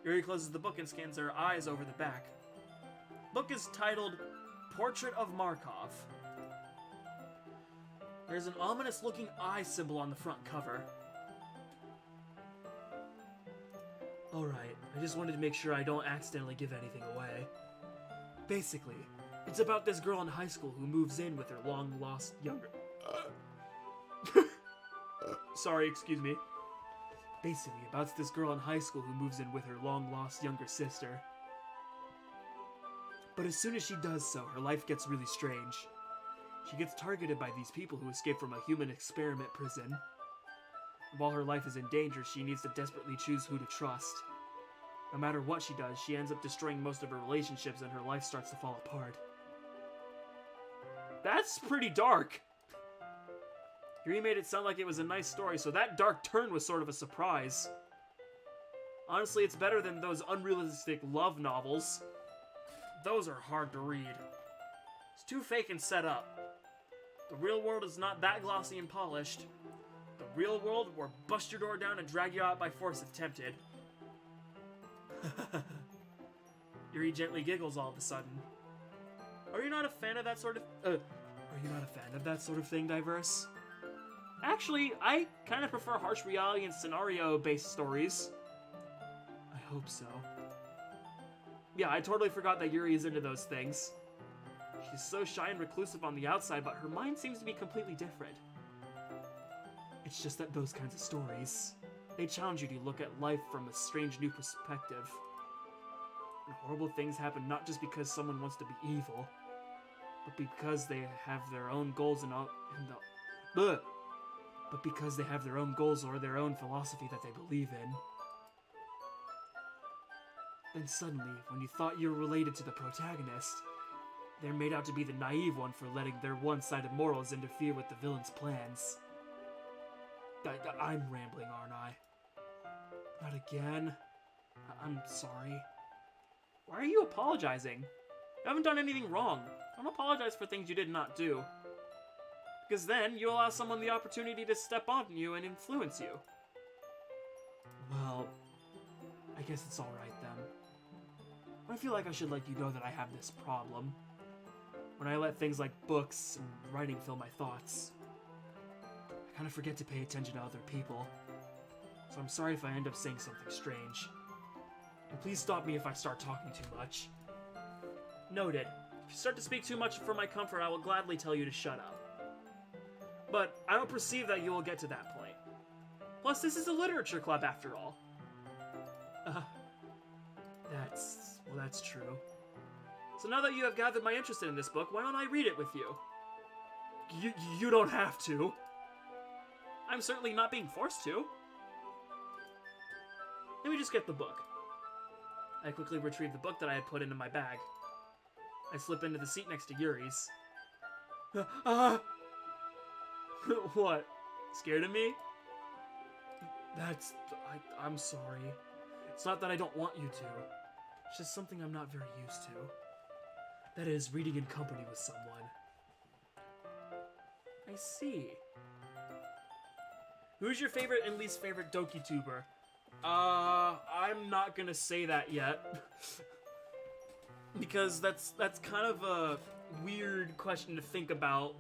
S1: Yuri closes the book and scans her eyes over the back. Book is titled Portrait of Markov. There's an ominous-looking eye symbol on the front cover. Alright, I just wanted to make sure I don't accidentally give anything away. Basically, it's about this girl in high school who moves in with her long-lost younger... Sorry, excuse me. Basically, about this girl in high school who moves in with her long-lost younger sister. But as soon as she does so, her life gets really strange. She gets targeted by these people who escaped from a human experiment prison. And while her life is in danger, she needs to desperately choose who to trust. No matter what she does, she ends up destroying most of her relationships and her life starts to fall apart. That's pretty dark. Yuri made it sound like it was a nice story, so that dark turn was sort of a surprise. Honestly, it's better than those unrealistic love novels. Those are hard to read. It's too fake and set up. The real world is not that glossy and polished. The real world will bust your door down and drag you out by force if tempted. Yuri gently giggles all of a sudden. Are you not a fan of that sort of thing, Diverse? Actually, I kind of prefer harsh reality and scenario-based stories. I hope so. Yeah, I totally forgot that Yuri is into those things. She's so shy and reclusive on the outside, but her mind seems to be completely different. It's just that those kinds of stories, they challenge you to look at life from a strange new perspective. And horrible things happen not just because someone wants to be evil, but because they have their own goals but because they have their own goals or their own philosophy that they believe in. Then suddenly, when you thought you were related to the protagonist, they're made out to be the naive one for letting their one-sided morals interfere with the villain's plans. I'm rambling, aren't I? Not again. I'm sorry. Why are you apologizing? You haven't done anything wrong. Don't apologize for things you did not do. Because then, you allow someone the opportunity to step on you and influence you. Well, I guess it's alright then. I feel like I should let you know that I have this problem. When I let things like books and writing fill my thoughts, I kind of forget to pay attention to other people. So I'm sorry if I end up saying something strange. And please stop me if I start talking too much. Noted. If you start to speak too much for my comfort, I will gladly tell you to shut up. But I don't perceive that you will get to that point. Plus, this is a literature club after all. That's true. So now that you have gathered my interest in this book, why don't I read it with you? You don't have to. I'm certainly not being forced to. Let me just get the book. I quickly retrieve the book that I had put into my bag. I slip into the seat next to Yuri's. What? Scared of me? I'm sorry. It's not that I don't want you to. It's just something I'm not very used to. That is, reading in company with someone. I see. Who's your favorite and least favorite DokiTuber? I'm not gonna say that yet. Because that's kind of a weird question to think about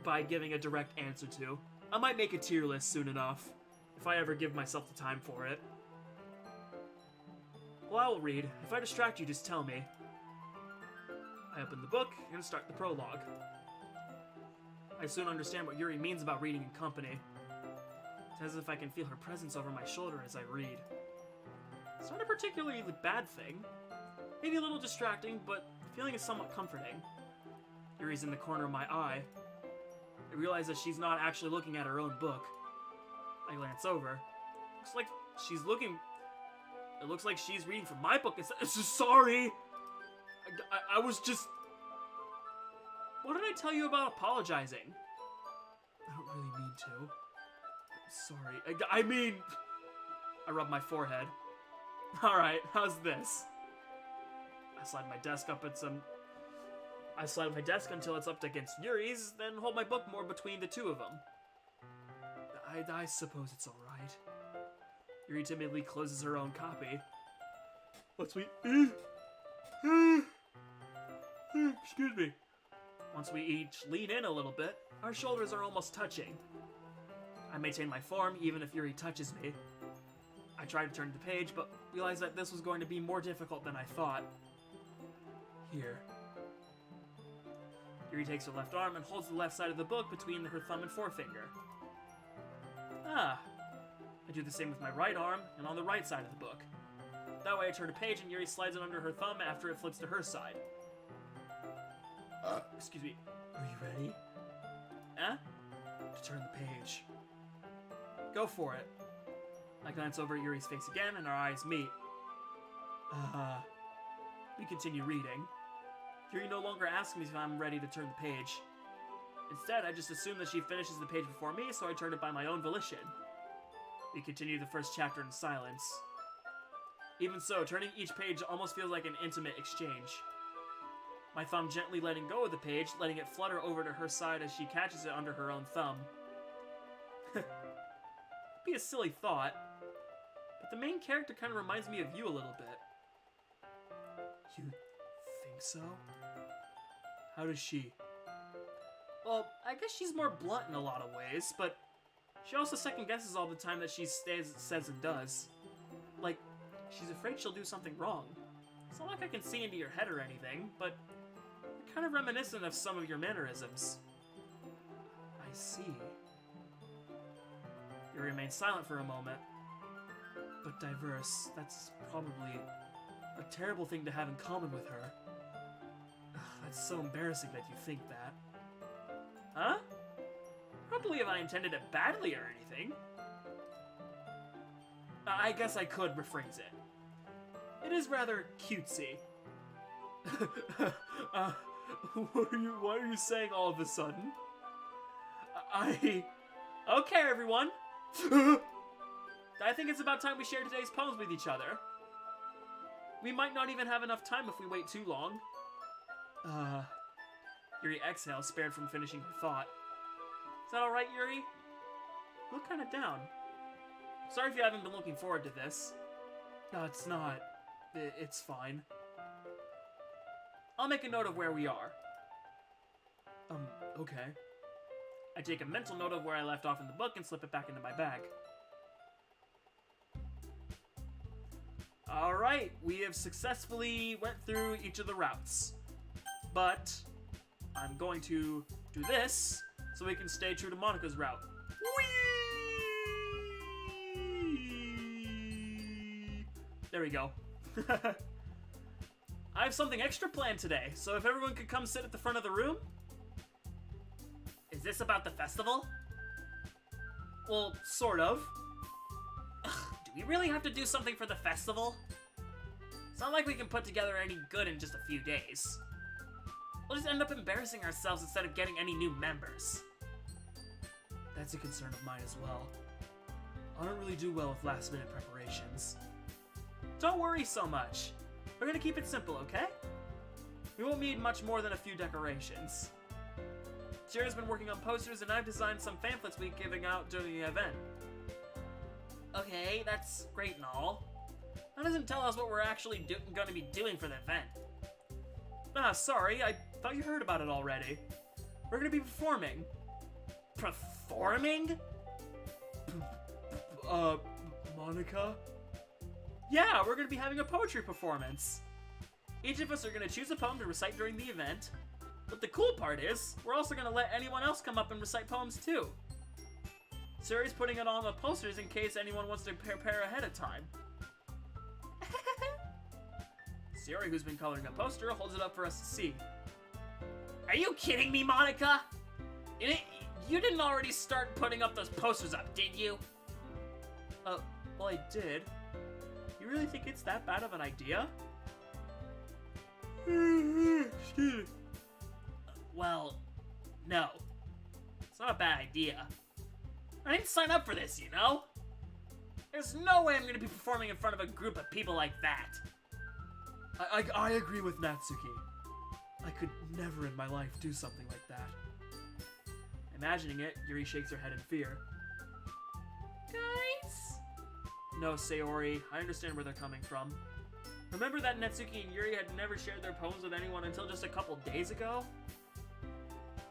S1: by giving a direct answer to. I might make a tier list soon enough, if I ever give myself the time for it. Well, I will read. If I distract you, just tell me. I open the book and start the prologue. I soon understand what Yuri means about reading in company. It's as if I can feel her presence over my shoulder as I read. It's not a particularly bad thing. Maybe a little distracting, but the feeling is somewhat comforting. Yuri's in the corner of my eye. I realize that she's not actually looking at her own book. I glance over. It looks like she's reading from my book. It's just sorry. I was just... What did I tell you about apologizing? I don't really mean to. Sorry. I mean... I rub my forehead. Alright, how's this? I slide my desk until it's up against Yuri's, then hold my book more between the two of them. I suppose it's alright. Yuri timidly closes her own copy. Once we... Excuse me. Once we each lean in a little bit, our shoulders are almost touching. I maintain my form even if Yuri touches me. I try to turn the page, but realize that this was going to be more difficult than I thought. Here. Yuri takes her left arm and holds the left side of the book between her thumb and forefinger. Ah. I do the same with my right arm and on the right side of the book. That way I turn a page and Yuri slides it under her thumb after it flips to her side. Excuse me. Are you ready? To turn the page. Go for it. I glance over at Yuri's face again and our eyes meet. We continue reading. Yuri no longer asks me if I'm ready to turn the page. Instead, I just assume that she finishes the page before me, so I turn it by my own volition. We continue the first chapter in silence. Even so, turning each page almost feels like an intimate exchange. My thumb gently letting go of the page, letting it flutter over to her side as she catches it under her own thumb. Be a silly thought, but the main character kind of reminds me of you a little bit. You think so? How does she? Well, I guess she's more blunt in a lot of ways, but she also second-guesses all the time that she says and does. Like, she's afraid she'll do something wrong. It's not like I can see into your head or anything, but you're kind of reminiscent of some of your mannerisms. I see. You remain silent for a moment. But Diverse, that's probably a terrible thing to have in common with her. Ugh, that's so embarrassing that you think that. Huh? I don't believe I intended it badly or anything. I guess I could rephrase it. It is rather cutesy. What are you saying all of a sudden? Okay, everyone. I think it's about time we share today's poems with each other. We might not even have enough time if we wait too long. Yuri exhales, spared from finishing her thought. Is that alright, Yuri? You look kinda down. Sorry if you haven't been looking forward to this. No, it's not. It's fine. I'll make a note of where we are. Okay. I take a mental note of where I left off in the book and slip it back into my bag. Alright, we have successfully went through each of the routes. But I'm going to do this so we can stay true to Monika's route. Whee! There we go. I have something extra planned today, so if everyone could come sit at the front of the room. Is this about the festival? Well, sort of. Ugh, do we really have to do something for the festival? It's not like we can put together any good in just a few days. We'll just end up embarrassing ourselves instead of getting any new members. That's a concern of mine as well. I don't really do well with last-minute preparations. Don't worry so much. We're gonna keep it simple, okay? We won't need much more than a few decorations. Jared's been working on posters, and I've designed some pamphlets we're giving out during the event. Okay, that's great and all. That doesn't tell us what we're actually going to be doing for the event. Ah, sorry, I thought you heard about it already. We're going to be performing. Performing? Monika? Yeah, we're going to be having a poetry performance. Each of us are going to choose a poem to recite during the event. But the cool part is, we're also going to let anyone else come up and recite poems too. Suri's putting it on the posters in case anyone wants to prepare ahead of time. Suri, who's been coloring a poster, holds it up for us to see. Are you kidding me, Monika? You didn't already start putting up those posters up, did you? Well, I did. You really think it's that bad of an idea? Excuse me. Well, no. It's not a bad idea. I didn't sign up for this, you know? There's no way I'm gonna be performing in front of a group of people like that. I agree with Natsuki. I could never in my life do something like that. Imagining it, Yuri shakes her head in fear.
S2: Guys?
S1: No, Sayori, I understand where they're coming from. Remember that Natsuki and Yuri had never shared their poems with anyone until just a couple days ago?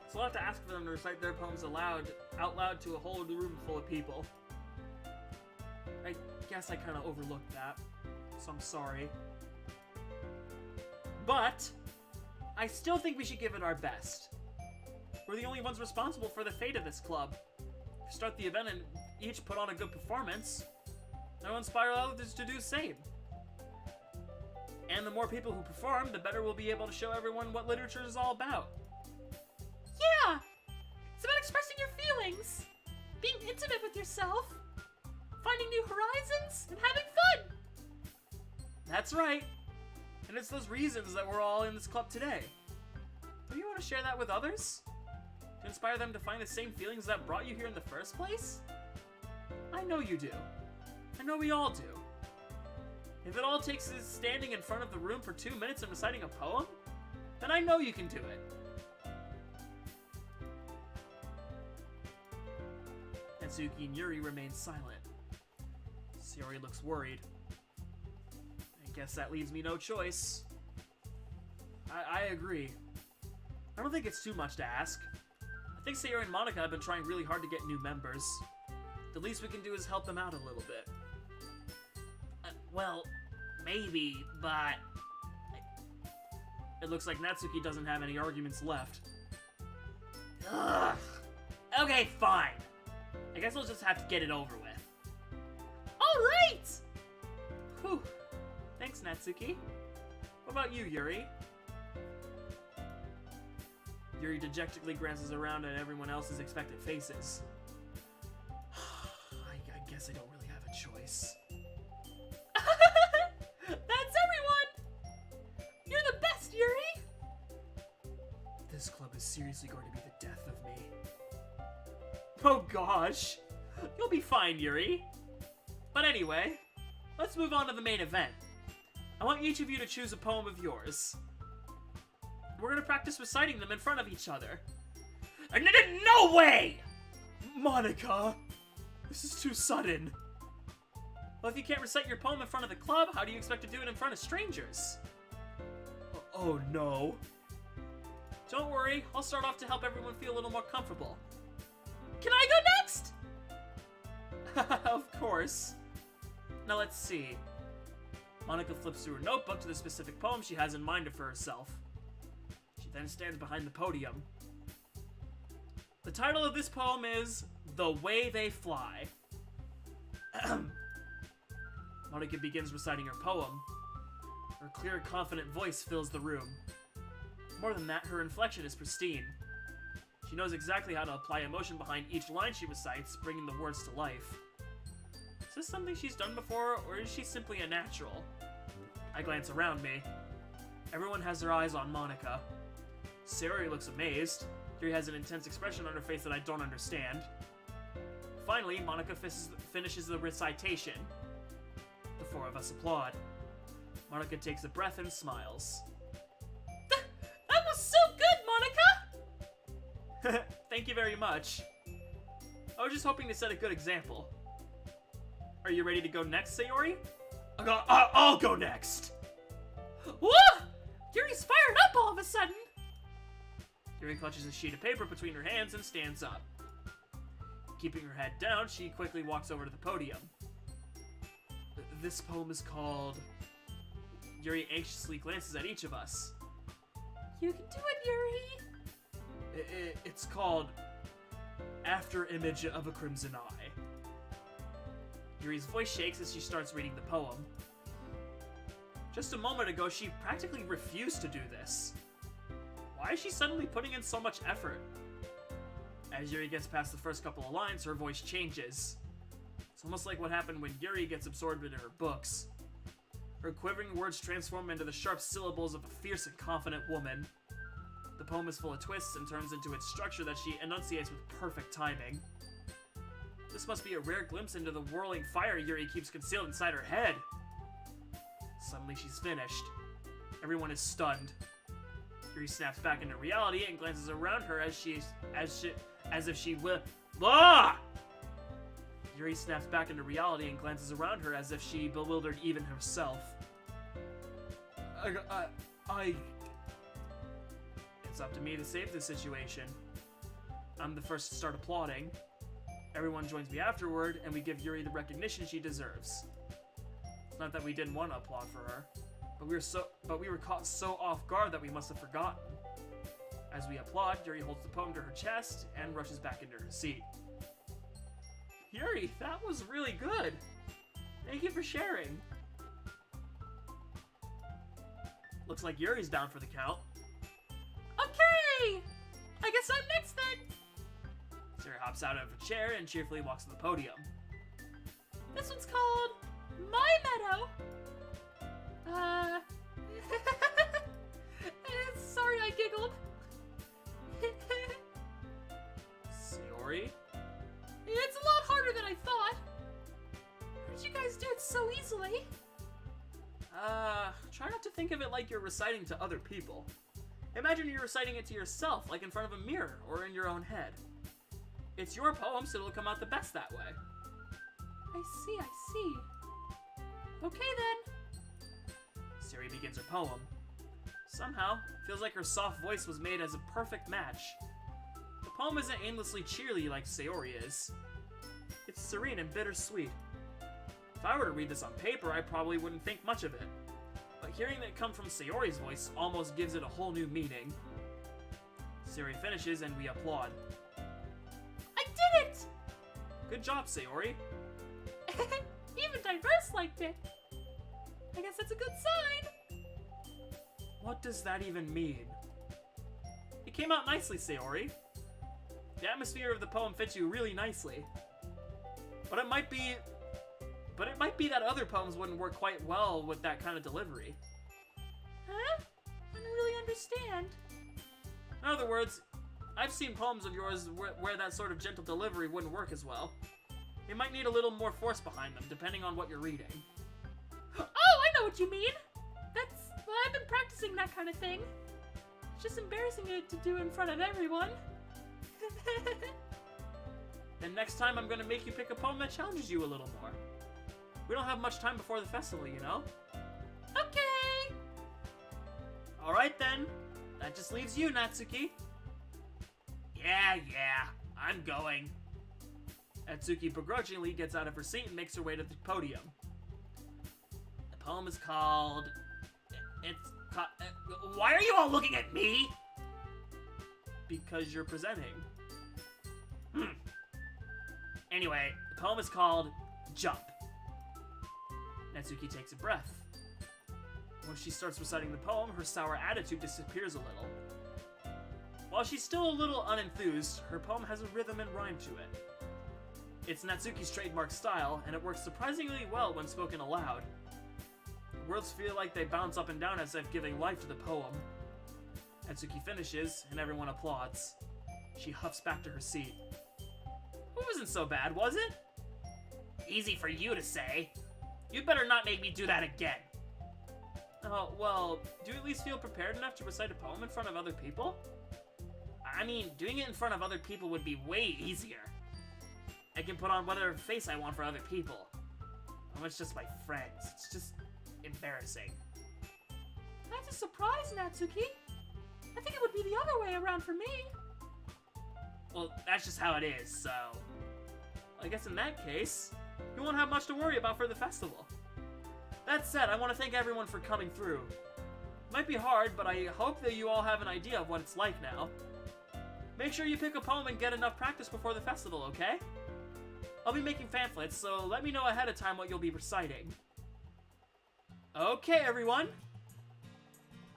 S1: So we'll have to ask for them to recite their poems out loud to a whole room full of people. I guess I kind of overlooked that, so I'm sorry. But I still think we should give it our best. We're the only ones responsible for the fate of this club. If we start the event and each put on a good performance, that'll inspire others to do the same. And the more people who perform, the better we'll be able to show everyone what literature is all about.
S2: Yeah! It's about expressing your feelings, being intimate with yourself, finding new horizons, and having fun!
S1: That's right. And it's those reasons that we're all in this club today. Don't you want to share that with others? To inspire them to find the same feelings that brought you here in the first place? I know you do. I know we all do. If it all takes is standing in front of the room for 2 minutes and reciting a poem, then I know you can do it. Natsuki and Yuri remain silent. Sayori looks worried. I guess that leaves me no choice. I agree. I don't think it's too much to ask. I think Sayori and Monika have been trying really hard to get new members. The least we can do is help them out a little bit. Well, maybe, but looks like Natsuki doesn't have any arguments left. Ugh. Okay, fine. I guess I'll just have to get it over with.
S2: Alright!
S1: Whew. Thanks, Natsuki. What about you, Yuri? Yuri dejectedly glances around at everyone else's expectant faces. I guess I don't really have a choice.
S2: That's everyone! You're the best, Yuri!
S1: This club is seriously going to be the death of me. Oh gosh! You'll be fine, Yuri. But anyway, let's move on to the main event. I want each of you to choose a poem of yours. We're gonna practice reciting them in front of each other. No way! Monica! This is too sudden. Well, if you can't recite your poem in front of the club, how do you expect to do it in front of strangers? Oh no. Don't worry, I'll start off to help everyone feel a little more comfortable.
S2: Can I go next?
S1: Of course. Now let's see. Monica flips through her notebook to the specific poem she has in mind for herself. She then stands behind the podium. The title of this poem is The Way They Fly. Monica begins reciting her poem. Her clear, confident voice fills the room. More than that, her inflection is pristine. She knows exactly how to apply emotion behind each line she recites, bringing the words to life. Is this something she's done before, or is she simply a natural? I glance around me. Everyone has their eyes on Monica. Sayori looks amazed. Yuri has an intense expression on her face that I don't understand. Finally, Monica finishes the recitation. The four of us applaud. Monica takes a breath and smiles.
S2: That was so good, Monica!
S1: Thank you very much. I was just hoping to set a good example. Are you ready to go next, Sayori? I'll go next!
S2: Whoa! Yuri's fired up all of a sudden!
S1: Yuri clutches a sheet of paper between her hands and stands up. Keeping her head down, she quickly walks over to the podium. This poem is called... Yuri anxiously glances at each of us.
S2: You can do it, Yuri!
S1: It's called... After Image of a Crimson Eye. Yuri's voice shakes as she starts reading the poem. Just a moment ago, she practically refused to do this. Why is she suddenly putting in so much effort? As Yuri gets past the first couple of lines, her voice changes. It's almost like what happened when Yuri gets absorbed into her books. Her quivering words transform into the sharp syllables of a fierce and confident woman. The poem is full of twists and turns into its structure that she enunciates with perfect timing. This must be a rare glimpse into the whirling fire Yuri keeps concealed inside her head. Suddenly she's finished. Everyone is stunned. Yuri snaps back into reality and glances around her as if she will. Ah! Yuri snaps back into reality and glances around her as if she bewildered even herself. It's up to me to save the situation. I'm the first to start applauding. Everyone joins me afterward, and we give Yuri the recognition she deserves. It's not that we didn't want to applaud for her, but we were caught so off guard that we must have forgotten. As we applaud, Yuri holds the poem to her chest and rushes back into her seat. Yuri, that was really good. Thank you for sharing. Looks like Yuri's down for the count.
S2: Okay! I guess I'm next then!
S1: Sarah hops out of her chair and cheerfully walks to the podium.
S2: This one's called My Meadow. Sorry I giggled.
S1: Sayori?
S2: It's a lot harder than I thought. How did you guys do it so easily?
S1: Try not to think of it like you're reciting to other people. Imagine you're reciting it to yourself, like in front of a mirror or in your own head. It's your poem, so it'll come out the best that way.
S2: I see. Okay then.
S1: Siri begins her poem. Somehow, it feels like her soft voice was made as a perfect match. The poem isn't aimlessly cheery like Sayori is. It's serene and bittersweet. If I were to read this on paper, I probably wouldn't think much of it. But but hearing it come from Sayori's voice almost gives it a whole new meaning. Sayori finishes and we applaud.
S2: I did it!
S1: Good job, Sayori.
S2: Even Diverse liked it. I guess that's a good sign.
S1: What does that even mean? It came out nicely, Sayori. The atmosphere of the poem fits you really nicely. But it might be that other poems wouldn't work quite well with that kind of delivery.
S2: Huh? I don't really understand.
S1: In other words, I've seen poems of yours where that sort of gentle delivery wouldn't work as well. You might need a little more force behind them, depending on what you're reading.
S2: Oh, I know what you mean! Well, I've been practicing that kind of thing. It's just embarrassing to do in front of everyone.
S1: Then next time I'm gonna make you pick a poem that challenges you a little more. We don't have much time before the festival, you know?
S2: Okay!
S1: Alright then. That just leaves you, Natsuki. Yeah, I'm going. Natsuki begrudgingly gets out of her seat and makes her way to the podium. The poem is called... why are you all looking at me? Because you're presenting. Anyway, the poem is called Jump. Natsuki takes a breath. When she starts reciting the poem, her sour attitude disappears a little. While she's still a little unenthused, her poem has a rhythm and rhyme to it. It's Natsuki's trademark style, and it works surprisingly well when spoken aloud. The words feel like they bounce up and down as if giving life to the poem. Natsuki finishes, and everyone applauds. She huffs back to her seat. It wasn't so bad, was it? Easy for you to say. You'd better not make me do that again. Oh, well, do you at least feel prepared enough to recite a poem in front of other people? I mean, doing it in front of other people would be way easier. I can put on whatever face I want for other people. It's just my friends. It's just embarrassing.
S2: That's a surprise, Natsuki. I think it would be the other way around for me.
S1: Well, that's just how it is, so... I guess in that case, you won't have much to worry about for the festival. That said, I want to thank everyone for coming through. It might be hard, but I hope that you all have an idea of what it's like now. Make sure you pick a poem and get enough practice before the festival, okay? I'll be making pamphlets, so let me know ahead of time what you'll be reciting. Okay, everyone.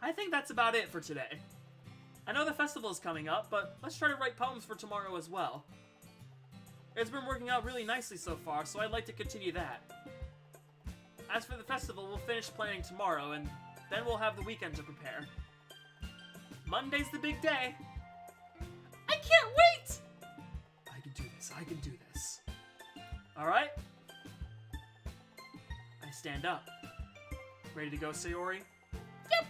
S1: I think that's about it for today. I know the festival is coming up, but let's try to write poems for tomorrow as well. It's been working out really nicely so far, so I'd like to continue that. As for the festival, we'll finish planning tomorrow, and then we'll have the weekend to prepare. Monday's the big day.
S2: I can't wait!
S1: I can do this. Alright? I stand up. Ready to go, Sayori?
S2: Yep!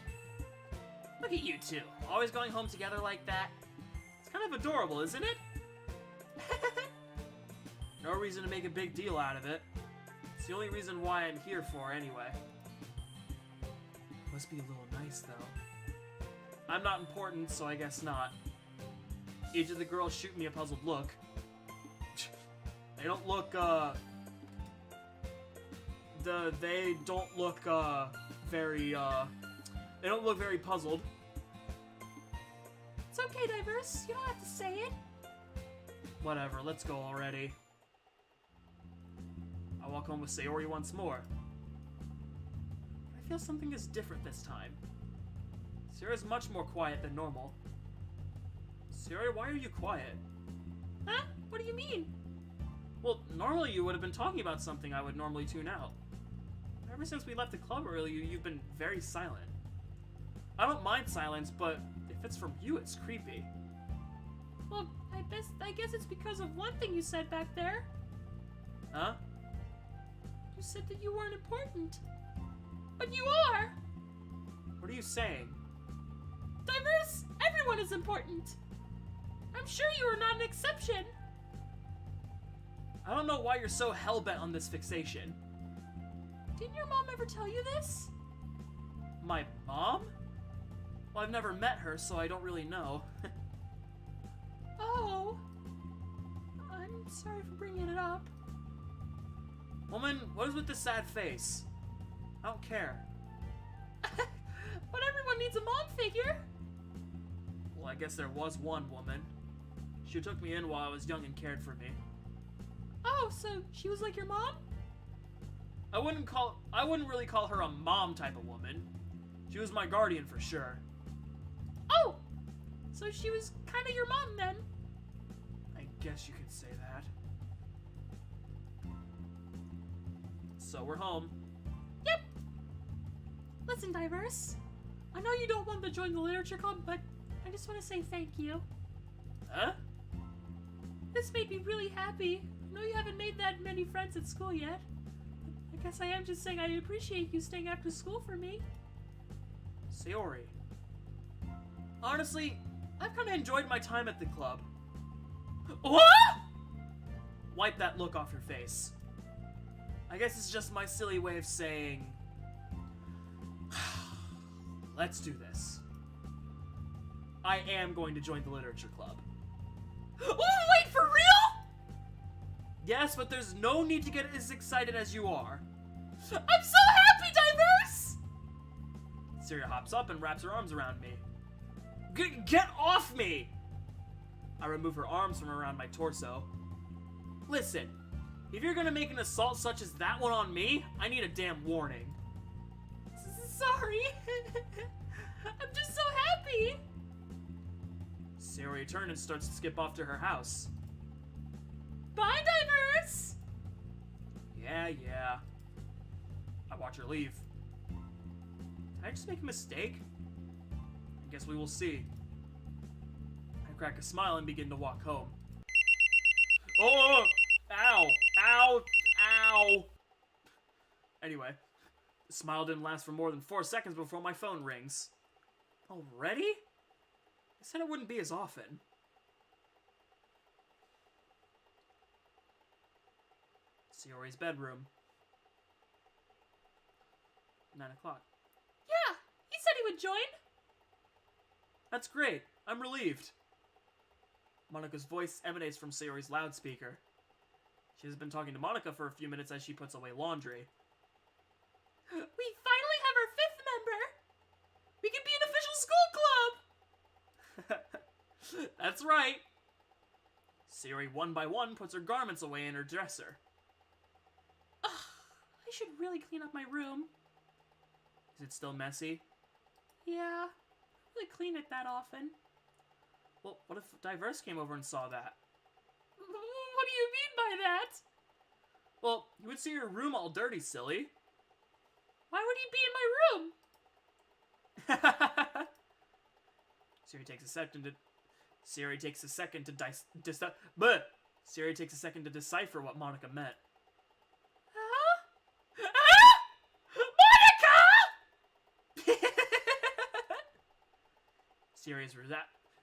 S1: Look at you two, always going home together like that. It's kind of adorable, isn't it? No reason to make a big deal out of it. It's the only reason why I'm here for, anyway. Must be a little nice, though. I'm not important, so I guess not. Each of the girls shoot me a puzzled look. They don't look, they don't look very puzzled.
S2: It's okay, Diverse. You don't have to say it.
S1: Whatever, let's go already. I walk home with Sayori once more. I feel something is different this time. Sayori's much more quiet than normal. Sayori, why are you quiet?
S2: Huh? What do you mean?
S1: Well, normally you would have been talking about something I would normally tune out. Ever since we left the club earlier, you've been very silent. I don't mind silence, but if it's from you, it's creepy.
S2: Well, I guess it's because of one thing you said back there.
S1: Huh?
S2: You said that you weren't important. But you are!
S1: What are you saying?
S2: Diverse, everyone is important. I'm sure you are not an exception.
S1: I don't know why you're so hell-bent on this fixation.
S2: Didn't your mom ever tell you this?
S1: My mom? Well, I've never met her, so I don't really know.
S2: Oh. I'm sorry for bringing it up.
S1: Woman, what is with this sad face? I don't care.
S2: But everyone needs a mom figure.
S1: Well, I guess there was one woman. She took me in while I was young and cared for me.
S2: Oh, so she was like your mom?
S1: I wouldn't really call her a mom type of woman. She was my guardian for sure.
S2: Oh! So she was kind of your mom then?
S1: I guess you could say that. So we're home.
S2: Yep. Listen, Diverse. I know you don't want to join the literature club, but I just want to say thank you.
S1: Huh?
S2: This made me really happy. I know you haven't made that many friends at school yet. I guess I am just saying I appreciate you staying after school for me.
S1: Sayori. Honestly, I've kind of enjoyed my time at the club. What? Wipe that look off your face. I guess it's just my silly way of saying, let's do this. I am going to join the literature club.
S2: Oh, wait, for real?
S1: Yes, but there's no need to get as excited as you are.
S2: I'm so happy, Diverse!
S1: Syria hops up and wraps her arms around me. Get off me! I remove her arms from around my torso. Listen, if you're gonna make an assault such as that one on me, I need a damn warning.
S2: Sorry. I'm just so happy.
S1: Syria turns and starts to skip off to her house.
S2: Bye, Diverse!
S1: Yeah. I watch her leave. Did I just make a mistake? I guess we will see. I crack a smile and begin to walk home. Oh! Ow! Anyway, the smile didn't last for more than 4 seconds before my phone rings. Already? I said it wouldn't be as often. Sayori's bedroom. 9 o'clock.
S2: Yeah, he said he would join.
S1: That's great. I'm relieved. Monika's voice emanates from Sayori's loudspeaker. She has been talking to Monika for a few minutes as she puts away laundry.
S2: We finally have our 5th member. We can be an official school club.
S1: That's right. Sayori one by one puts her garments away in her dresser.
S2: Ugh, I should really clean up my room.
S1: Is it still messy?
S2: Yeah, I don't really clean it that often.
S1: Well, what if Diverse came over and saw that?
S2: What do you mean by that?
S1: Well, he would see your room all dirty, silly.
S2: Why would he be in my room?
S1: Sayori takes a second to decipher what Monika meant.
S2: Huh? Monika!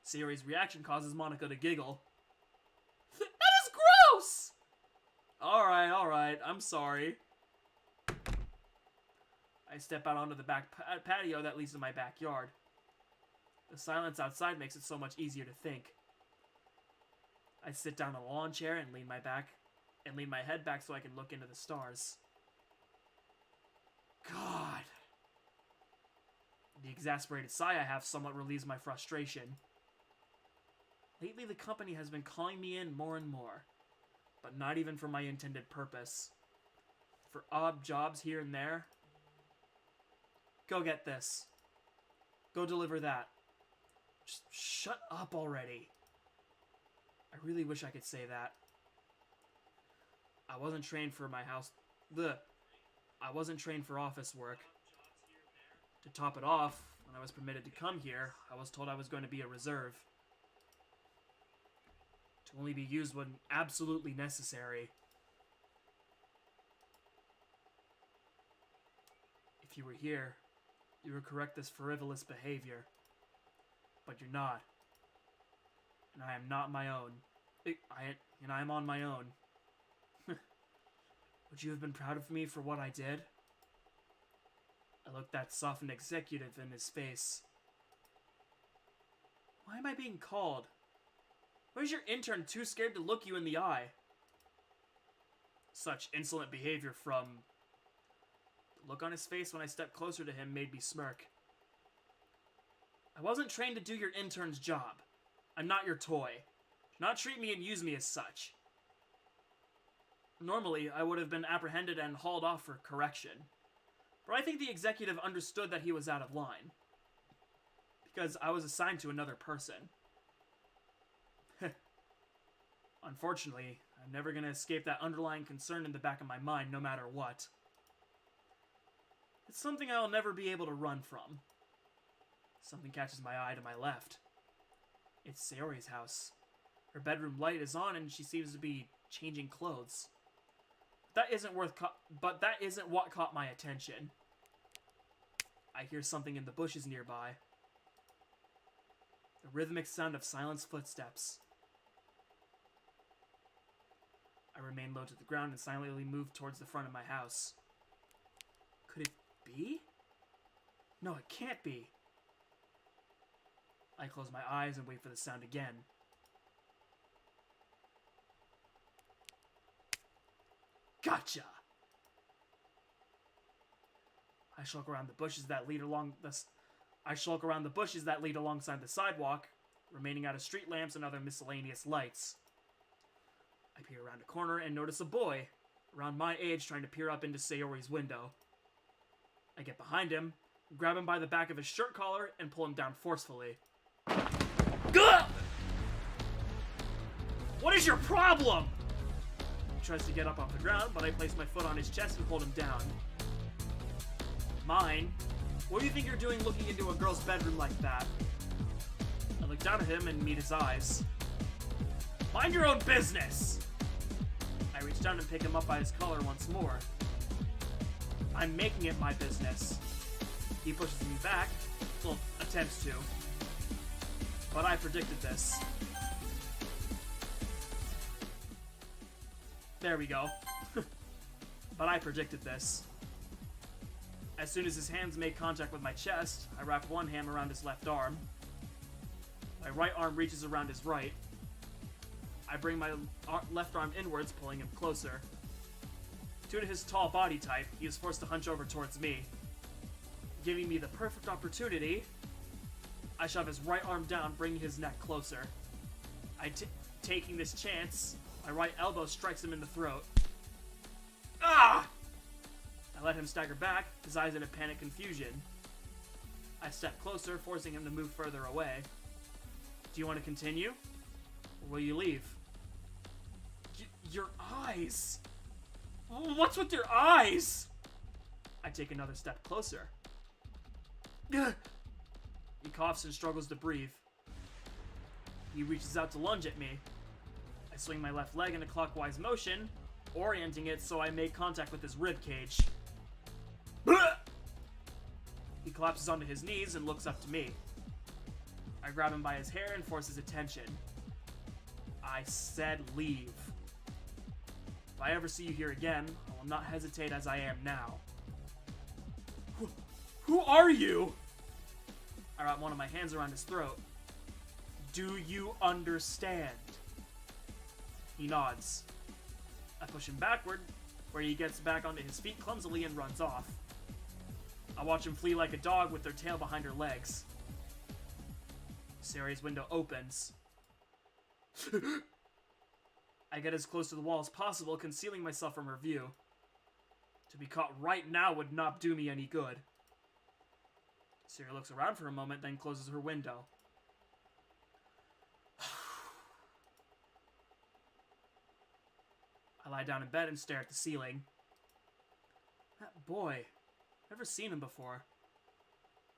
S1: Sayori's reaction causes Monika to giggle.
S2: That is gross!
S1: Alright, I'm sorry. I step out onto the back patio that leads to my backyard. The silence outside makes it so much easier to think. I sit down on a lawn chair and lean my head back so I can look into the stars. God. The exasperated sigh I have somewhat relieves my frustration. Lately, the company has been calling me in more and more, but not even for my intended purpose. For odd jobs here and there. Go get this. Go deliver that. Just shut up already. I really wish I could say that. I wasn't trained for office work. To top it off, when I was permitted to come here, I was told I was going to be a reserve. To only be used when absolutely necessary. If you were here, you would correct this frivolous behavior. But you're not. And I am not my own. I am on my own. Would you have been proud of me for what I did? I looked that softened executive in his face. Why am I being called? Why is your intern too scared to look you in the eye? Such insolent behavior from... The look on his face when I stepped closer to him made me smirk. I wasn't trained to do your intern's job. I'm not your toy. Do not treat me and use me as such. Normally, I would have been apprehended and hauled off for correction. But I think the executive understood that he was out of line. Because I was assigned to another person. Unfortunately, I'm never going to escape that underlying concern in the back of my mind no matter what. It's something I'll never be able to run from. Something catches my eye to my left. It's Sayori's house. Her bedroom light is on and she seems to be changing clothes. That isn't what caught my attention. I hear something in the bushes nearby. The rhythmic sound of Silent's footsteps. I remain low to the ground and silently move towards the front of my house. Could it be? No, it can't be. I close my eyes and wait for the sound again. Gotcha! I shulk around the bushes that lead alongside the sidewalk, remaining out of street lamps and other miscellaneous lights. I peer around a corner and notice a boy, around my age, trying to peer up into Sayori's window. I get behind him, grab him by the back of his shirt collar, and pull him down forcefully. Gah! What is your problem? He tries to get up off the ground, but I place my foot on his chest and hold him down. Mine? What do you think you're doing looking into a girl's bedroom like that? I look down at him and meet his eyes. Mind your own business! I reach down and pick him up by his collar once more. I'm making it my business. He pushes me back, well, attempts to. But I predicted this. There we go. But I predicted this. As soon as his hands make contact with my chest, I wrap one hand around his left arm. My right arm reaches around his right. I bring my left arm inwards, pulling him closer. Due to his tall body type, he is forced to hunch over towards me. Giving me the perfect opportunity, I shove his right arm down, bringing his neck closer. Taking this chance, my right elbow strikes him in the throat. Ah! I let him stagger back, his eyes in a panic confusion. I step closer, forcing him to move further away. Do you want to continue? Or will you leave? Your eyes! What's with your eyes? I take another step closer. He coughs and struggles to breathe. He reaches out to lunge at me. I swing my left leg in a clockwise motion, orienting it so I make contact with his rib cage. He collapses onto his knees and looks up to me. I grab him by his hair and force his attention. I said leave. If I ever see you here again, I will not hesitate as I am now. Who are you? I wrap one of my hands around his throat. Do you understand? He nods. I push him backward, where he gets back onto his feet clumsily and runs off. I watch him flee like a dog with their tail behind her legs. Sayori's window opens. I get as close to the wall as possible, concealing myself from her view. To be caught right now would not do me any good. Sayori looks around for a moment, then closes her window. I lie down in bed and stare at the ceiling. That boy. Never seen him before.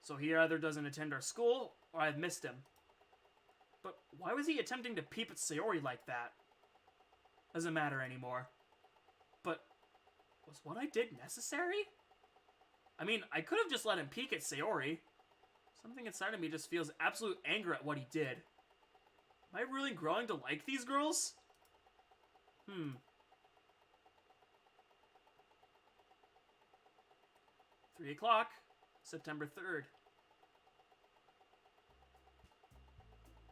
S1: So he either doesn't attend our school, or I've missed him. But why was he attempting to peep at Sayori like that? Doesn't matter anymore. But was what I did necessary? I mean, I could have just let him peek at Sayori. Something inside of me just feels absolute anger at what he did. Am I really growing to like these girls? 3 o'clock, September 3rd.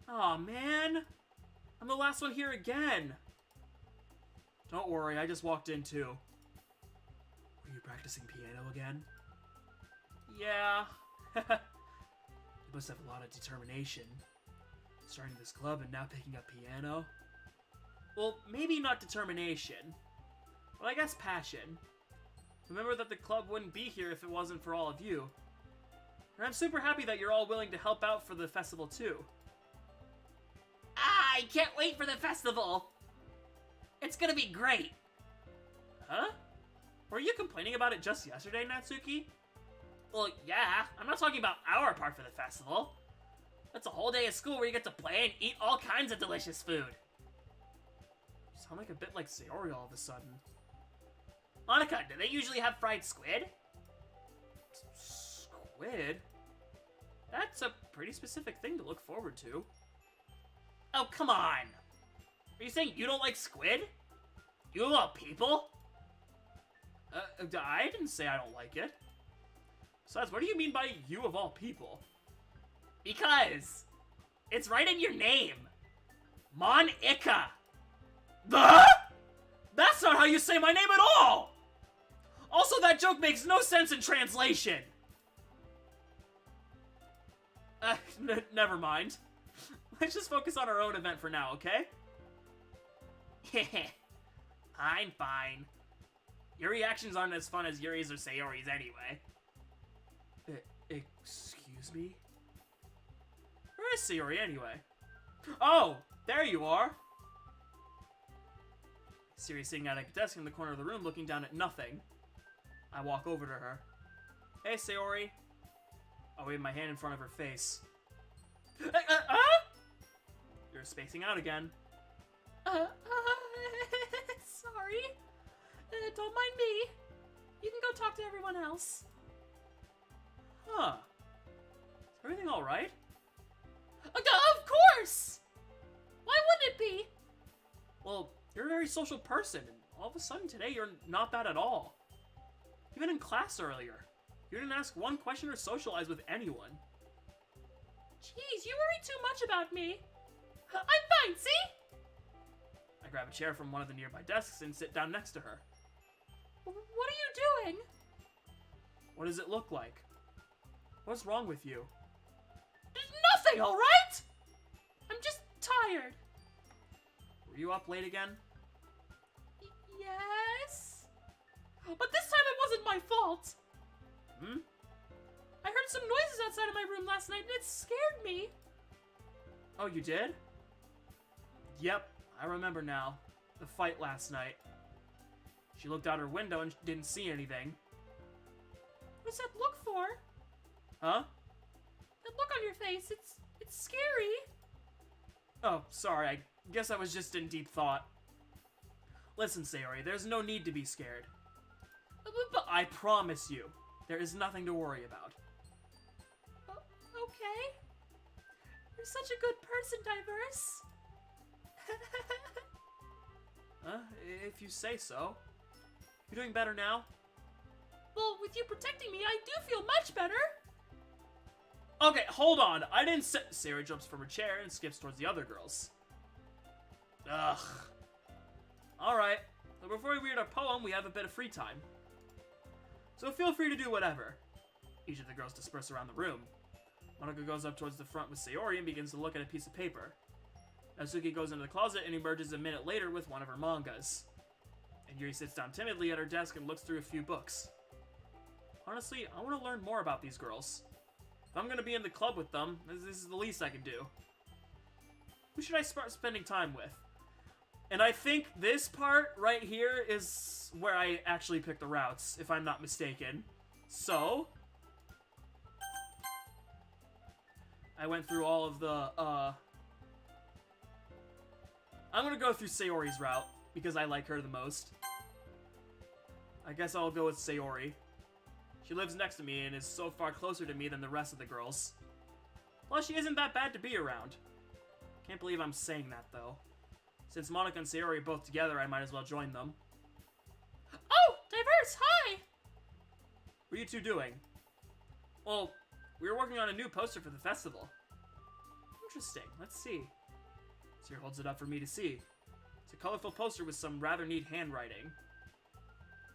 S1: Aw, man! I'm the last one here again! Don't worry, I just walked in too. Were you practicing piano again? Yeah. You must have a lot of determination. Starting this club and now picking up piano. Well, maybe not determination. But I guess passion. Remember that the club wouldn't be here if it wasn't for all of you. And I'm super happy that you're all willing to help out for the festival too.
S2: I can't wait for the festival. It's gonna be great.
S1: Huh? Were you complaining about it just yesterday, Natsuki?
S2: Well, yeah. I'm not talking about our part for the festival. That's a whole day of school where you get to play and eat all kinds of delicious food.
S1: You sound like a bit like Sayori all of a sudden.
S2: Monica, do they usually have fried squid?
S1: Squid? That's a pretty specific thing to look forward to.
S2: Oh, come on. Are you saying you don't like squid? You of all people?
S1: I didn't say I don't like it. Besides, what do you mean by you of all people?
S2: Because it's right in your name. Monica.
S1: That's not how you say my name at all! Also, that joke makes no sense in translation. Never mind. Let's just focus on our own event for now, okay?
S2: Fine. Your reactions aren't as fun as Yuri's or Sayori's anyway.
S1: Excuse me? Where is Sayori anyway? Oh, there you are! Sayori's sitting at a desk in the corner of the room looking down at nothing. I walk over to her. Hey, Sayori. I wave my hand in front of her face. You're spacing out again.
S2: Sorry. Don't mind me. You can go talk to everyone else.
S1: Huh. Is everything alright?
S2: Of course! Why wouldn't it be?
S1: Well, you're a very social person, and all of a sudden today you're not that at all. Even in class earlier, you didn't ask one question or socialize with anyone.
S2: Jeez, you worry too much about me. I'm fine, see?
S1: I grab a chair from one of the nearby desks and sit down next to her.
S2: What are you doing?
S1: What does it look like? What's wrong with you?
S2: Nothing, alright? I'm just tired.
S1: Were you up late again?
S2: Yes? But this time it wasn't my fault. I heard some noises outside of my room last night and it scared me.
S1: Oh, you did? Yep, I remember now. The fight last night. She looked out her window and didn't see anything.
S2: What's that look for?
S1: Huh?
S2: That look on your face, it's scary.
S1: Oh, sorry, I guess I was just in deep thought. Listen, Sayori, there's no need to be scared.
S2: But
S1: I promise you, there is nothing to worry about.
S2: Okay. You're such a good person, Diverse.
S1: If you say so. You doing better now?
S2: Well, with you protecting me, I do feel much better.
S1: Okay, hold on. I didn't say... Sayori jumps from her chair and skips towards the other girls. Ugh. Alright. So before we read our poem, we have a bit of free time. So feel free to do whatever. Each of the girls disperse around the room. Monika goes up towards the front with Sayori and begins to look at a piece of paper. Natsuki goes into the closet and emerges a minute later with one of her mangas. And Yuri sits down timidly at her desk and looks through a few books. Honestly, I want to learn more about these girls. If I'm going to be in the club with them, this is the least I can do. Who should I start spending time with? And I think this part right here is where I actually pick the routes, if I'm not mistaken. So, I went through all of the, I'm gonna go through Sayori's route, because I like her the most. I guess I'll go with Sayori. She lives next to me and is so far closer to me than the rest of the girls. Plus, she isn't that bad to be around. Can't believe I'm saying that, though. Since Monika and Sayori are both together, I might as well join them.
S2: Oh, Diverse, hi!
S1: What are you two doing? Well, we were working on a new poster for the festival. Interesting, let's see. Seer holds it up for me to see. It's a colorful poster with some rather neat handwriting.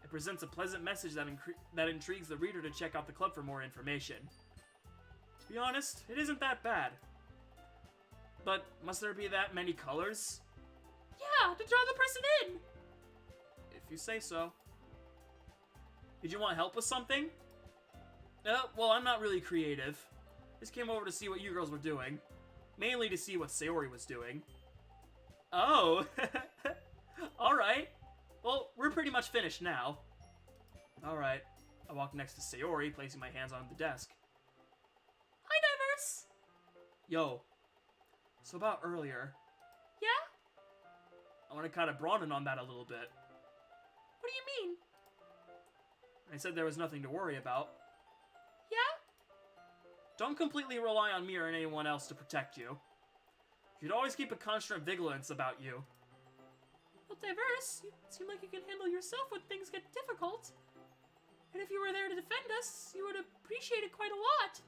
S1: It presents a pleasant message that intrigues the reader to check out the club for more information. To be honest, it isn't that bad. But must there be that many colors?
S2: Yeah, to draw the person in.
S1: If you say so. Did you want help with something? Well, I'm not really creative. Just came over to see what you girls were doing. Mainly to see what Sayori was doing. Oh! Alright. Well, we're pretty much finished now. Alright. I walk next to Sayori, placing my hands on the desk.
S2: Hi, Diverse!
S1: Yo. So about earlier,
S2: Yeah?
S1: I want to kind of broaden on that a little bit.
S2: What do you mean?
S1: I said there was nothing to worry about.
S2: Yeah?
S1: Don't completely rely on me or anyone else to protect you. You should always keep a constant vigilance about you.
S2: Well, Diverse, you seem like you can handle yourself when things get difficult. And if you were there to defend us, you would appreciate it quite a lot.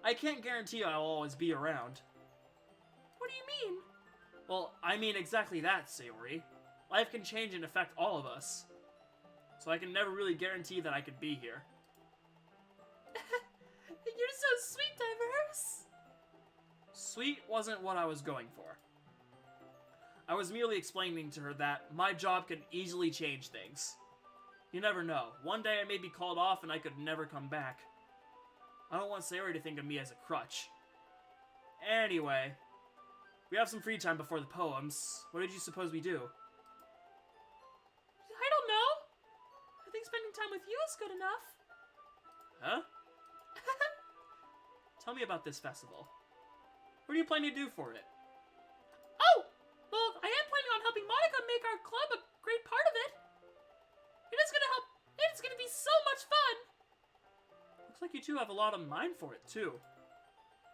S1: I can't guarantee I'll always be around.
S2: What do you mean?
S1: Well, I mean exactly that, Sayori. Life can change and affect all of us. So I can never really guarantee that I could be here.
S2: You're so sweet, Diverse.
S1: Sweet wasn't what I was going for. I was merely explaining to her that my job can easily change things. You never know. One day I may be called off and I could never come back. I don't want Sayori to think of me as a crutch. Anyway, we have some free time before the poems. What did you suppose we do?
S2: I don't know. I think spending time with you is good enough.
S1: Huh? Tell me about this festival. What are you planning to do for it?
S2: Oh! Well, I am planning on helping Monica make our club a great part of it. It is gonna help. It's gonna be so much fun.
S1: Looks like you two have a lot of mind for it, too.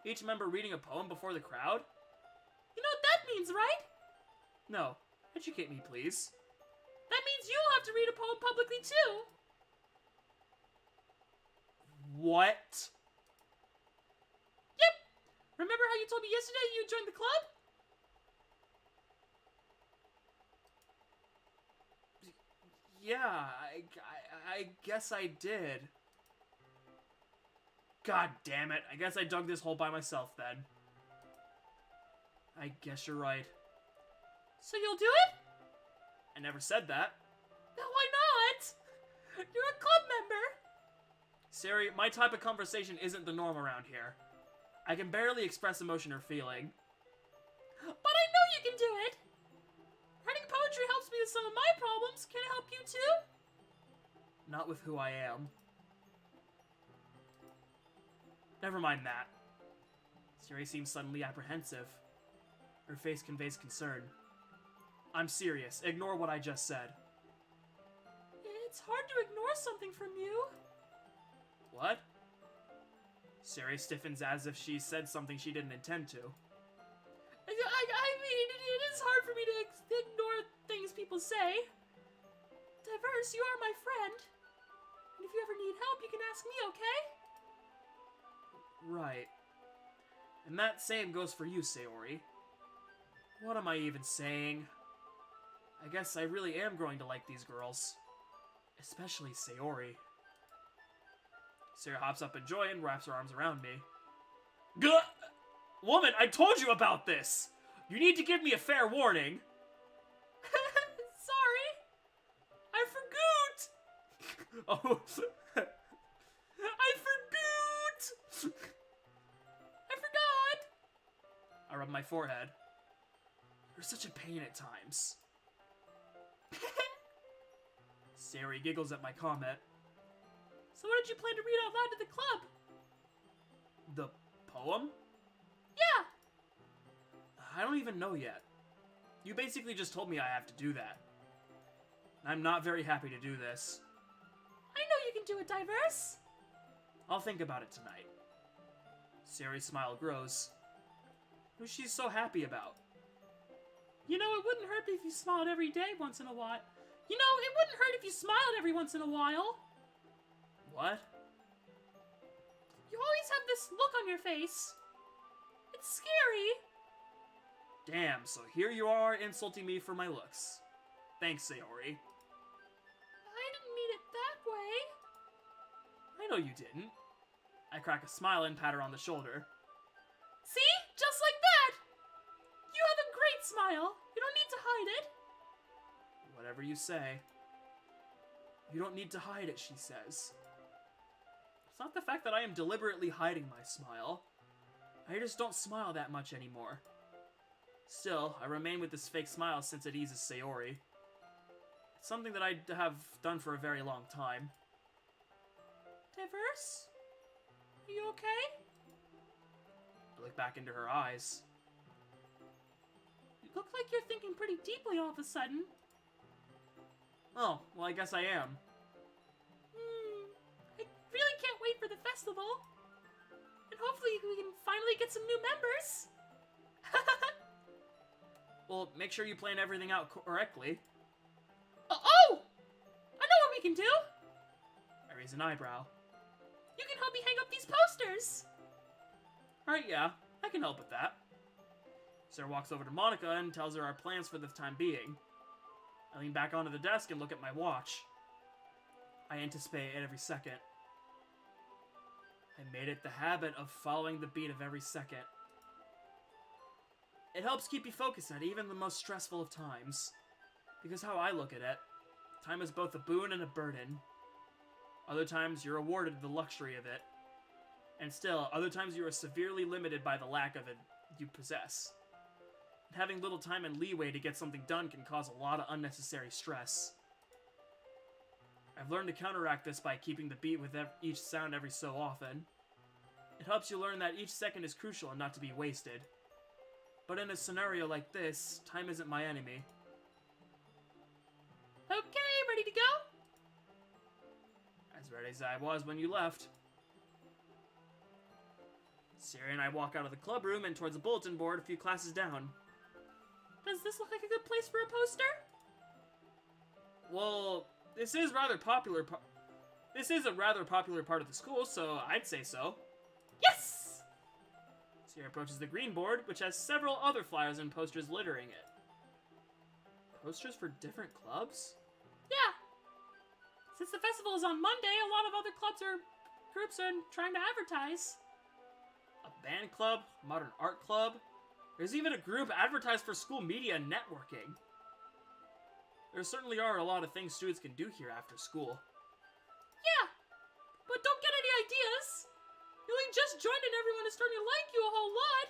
S1: Each member reading a poem before the crowd?
S2: You know what that means, right?
S1: No. Educate me, please.
S2: That means you'll have to read a poem publicly, too.
S1: What?
S2: Yep. Remember how you told me yesterday you joined the club?
S1: Yeah, I guess I did. God damn it. I guess I dug this hole by myself then. I guess you're right.
S2: So you'll do it?
S1: I never said that.
S2: No, why not? You're a club member.
S1: Sari, my type of conversation isn't the norm around here. I can barely express emotion or feeling.
S2: But I know you can do it. Writing poetry helps me with some of my problems. Can it help you too?
S1: Not with who I am. Never mind that. Sari seems suddenly apprehensive. Her face conveys concern. I'm serious. Ignore what I just said.
S2: It's hard to ignore something from you.
S1: What? Sari stiffens as if she said something she didn't intend to.
S2: I mean, it is hard for me to ignore things people say. Diverse, you are my friend. And if you ever need help, you can ask me, okay?
S1: Right. And that same goes for you, Sayori. What am I even saying? I guess I really am growing to like these girls. Especially Sayori. Sari hops up in joy and wraps her arms around me. Gah! Woman, I told you about this! You need to give me a fair warning.
S2: Sorry. I forgot.
S1: Oh.
S2: I forgot. I forgot.
S1: I rub my forehead. You're such a pain at times. Sari giggles at my comment.
S2: So what did you plan to read out loud to the club?
S1: The poem?
S2: Yeah.
S1: I don't even know yet. You basically just told me I have to do that. I'm not very happy to do this.
S2: I know you can do it, Diverse.
S1: I'll think about it tonight. Sari's smile grows. Who's she so happy about?
S2: You know, it wouldn't hurt if you smiled every day once in a while. You know, it wouldn't hurt if you smiled every once in a while.
S1: What?
S2: You always have this look on your face. It's scary.
S1: Damn, so here you are insulting me for my looks. Thanks, Sayori.
S2: I didn't mean it that way.
S1: I know you didn't. I crack a smile and pat her on the shoulder.
S2: See? Just like that! You have a great smile. You don't need to hide it.
S1: Whatever you say. You don't need to hide it, she says. It's not the fact that I am deliberately hiding my smile. I just don't smile that much anymore. Still, I remain with this fake smile since it eases Sayori. It's something that I have done for a very long time.
S2: Diverse? Are you okay?
S1: I look back into her eyes.
S2: You look like you're thinking pretty deeply all of a sudden.
S1: Oh, well, I guess I am.
S2: I really can't wait for the festival. And hopefully we can finally get some new members.
S1: Well, make sure you plan everything out correctly.
S2: Oh! I know what we can do!
S1: I raise an eyebrow.
S2: You can help me hang up these posters!
S1: Alright, yeah, I can help with that. Sarah walks over to Monica and tells her our plans for the time being. I lean back onto the desk and look at my watch. I anticipate it every second. I made it the habit of following the beat of every second. It helps keep you focused at even the most stressful of times. Because how I look at it, time is both a boon and a burden. Other times you're awarded the luxury of it. And still, other times you are severely limited by the lack of it you possess. And having little time and leeway to get something done can cause a lot of unnecessary stress. I've learned to counteract this by keeping the beat with each sound every so often. It helps you learn that each second is crucial and not to be wasted. But in a scenario like this, time isn't my enemy.
S2: Okay, ready to go?
S1: As ready as I was when you left. Siri and I walk out of the club room and towards the bulletin board a few classes down.
S2: Does this look like a good place for a poster?
S1: Well, this is rather popular. This is a rather popular part of the school, so I'd say so.
S2: Yes!
S1: Sierra approaches the green board, which has several other flyers and posters littering it. Posters for different clubs?
S2: Yeah. Since the festival is on Monday, a lot of other groups are trying to advertise.
S1: A band club, modern art club. There's even a group advertised for school media and networking. There certainly are a lot of things students can do here after school.
S2: Yeah, but don't get any ideas. You only just joined and everyone is starting to like you a whole lot.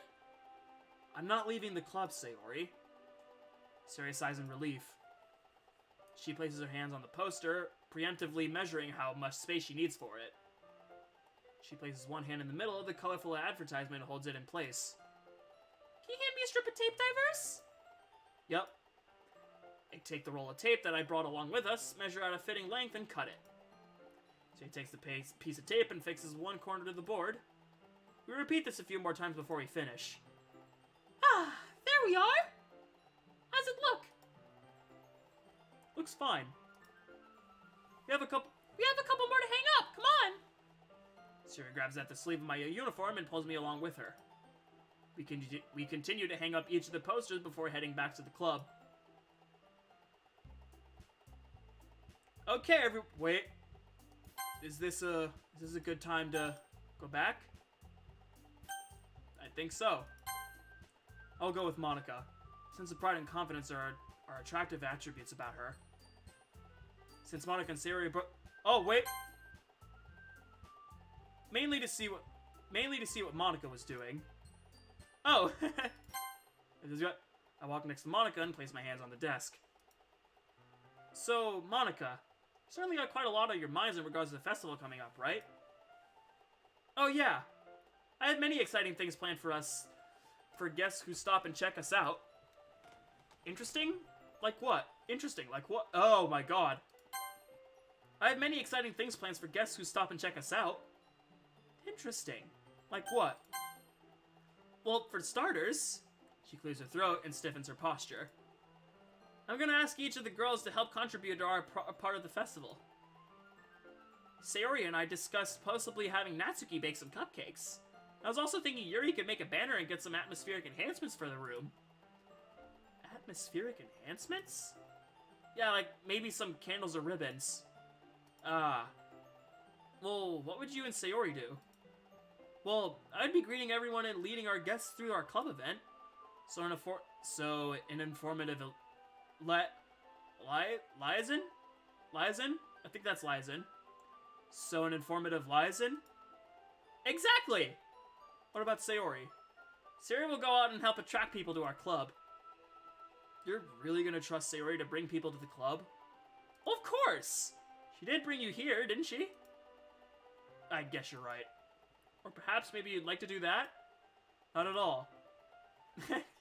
S1: I'm not leaving the club, Sayori. Sayori sighs in relief. She places her hands on the poster, preemptively measuring how much space she needs for it. She places one hand in the middle of the colorful advertisement and holds it in place.
S2: Can you hand me a strip of tape, Diverse?
S1: Yep. I take the roll of tape that I brought along with us, measure out a fitting length, and cut it. So he takes the piece of tape and fixes one corner to the board. We repeat this a few more times before we finish.
S2: Ah, there we are! How's it look?
S1: Looks fine. We have a couple
S2: more to hang up, come on!
S1: Siri grabs at the sleeve of my uniform and pulls me along with her. We continue to hang up each of the posters before heading back to the club. Okay, wait. Is this a good time to go back? I think so. I'll go with Monica. Sense of pride and confidence are attractive attributes about her. Since Monica and Sayori oh, wait! Mainly to see what Monica was doing. Oh! I walk next to Monica and place my hands on the desk. So, Monica, you certainly got quite a lot on your minds in regards to the festival coming up, right? Oh yeah. I have many exciting things planned for us, for guests who stop and check us out. Interesting? Like what? Interesting, like what? Oh my god. I have many exciting things planned for guests who stop and check us out. Interesting. Like what? Well, for starters, she clears her throat and stiffens her posture. I'm gonna ask each of the girls to help contribute to our part of the festival. Sayori and I discussed possibly having Natsuki bake some cupcakes. I was also thinking Yuri could make a banner and get some atmospheric enhancements for the room. Atmospheric enhancements? Yeah, like maybe some candles or ribbons. Well, what would you and Sayori do? Well, I'd be greeting everyone and leading our guests through our club event. So an informative liaison? Liaison? I think that's liaison. So an informative liaison? Exactly! What about Sayori? Sayori will go out and help attract people to our club. You're really gonna trust Sayori to bring people to the club? Well, of course! She did bring you here, didn't she? I guess you're right. Or perhaps maybe you'd like to do that? Not at all.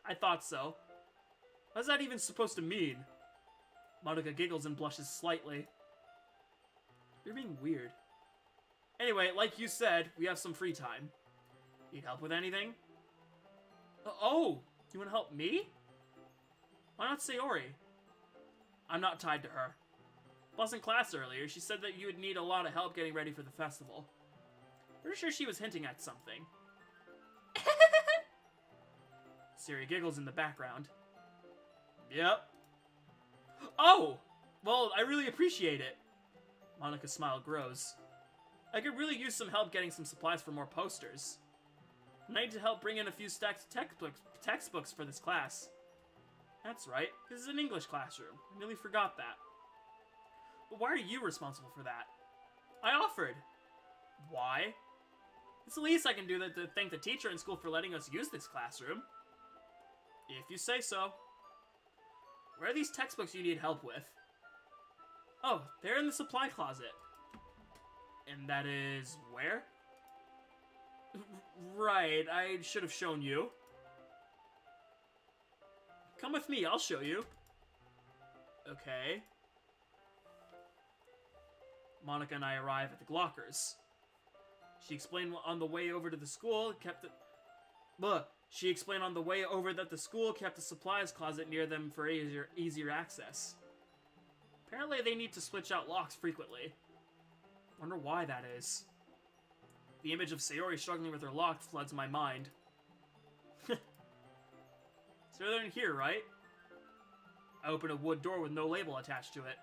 S1: I thought so. What's that even supposed to mean? Monica giggles and blushes slightly. You're being weird. Anyway, like you said, we have some free time. Need help with anything? Oh! You wanna help me? Why not Sayori? I'm not tied to her. Plus in class earlier, she said that you would need a lot of help getting ready for the festival. Pretty sure she was hinting at something. Sayori giggles in the background. Yep. Oh! Well, I really appreciate it. Monica's smile grows. I could really use some help getting some supplies for more posters. I need to help bring in a few stacks of textbooks for this class. That's right, this is an English classroom. I nearly forgot that. But why are you responsible for that? I offered. Why? It's the least I can do to thank the teacher in school for letting us use this classroom. If you say so. Where are these textbooks you need help with? Oh, they're in the supply closet. And that is where? Right, I should have shown you. Come with me, I'll show you. Okay. Monica and I arrive at the Glockers. She explained on the way over to the school, She explained on the way over that the school kept a supplies closet near them for easier access. Apparently they need to switch out locks frequently. Wonder why that is. The image of Sayori struggling with her lock floods my mind. So they're in here, right? I open a wood door with no label attached to it.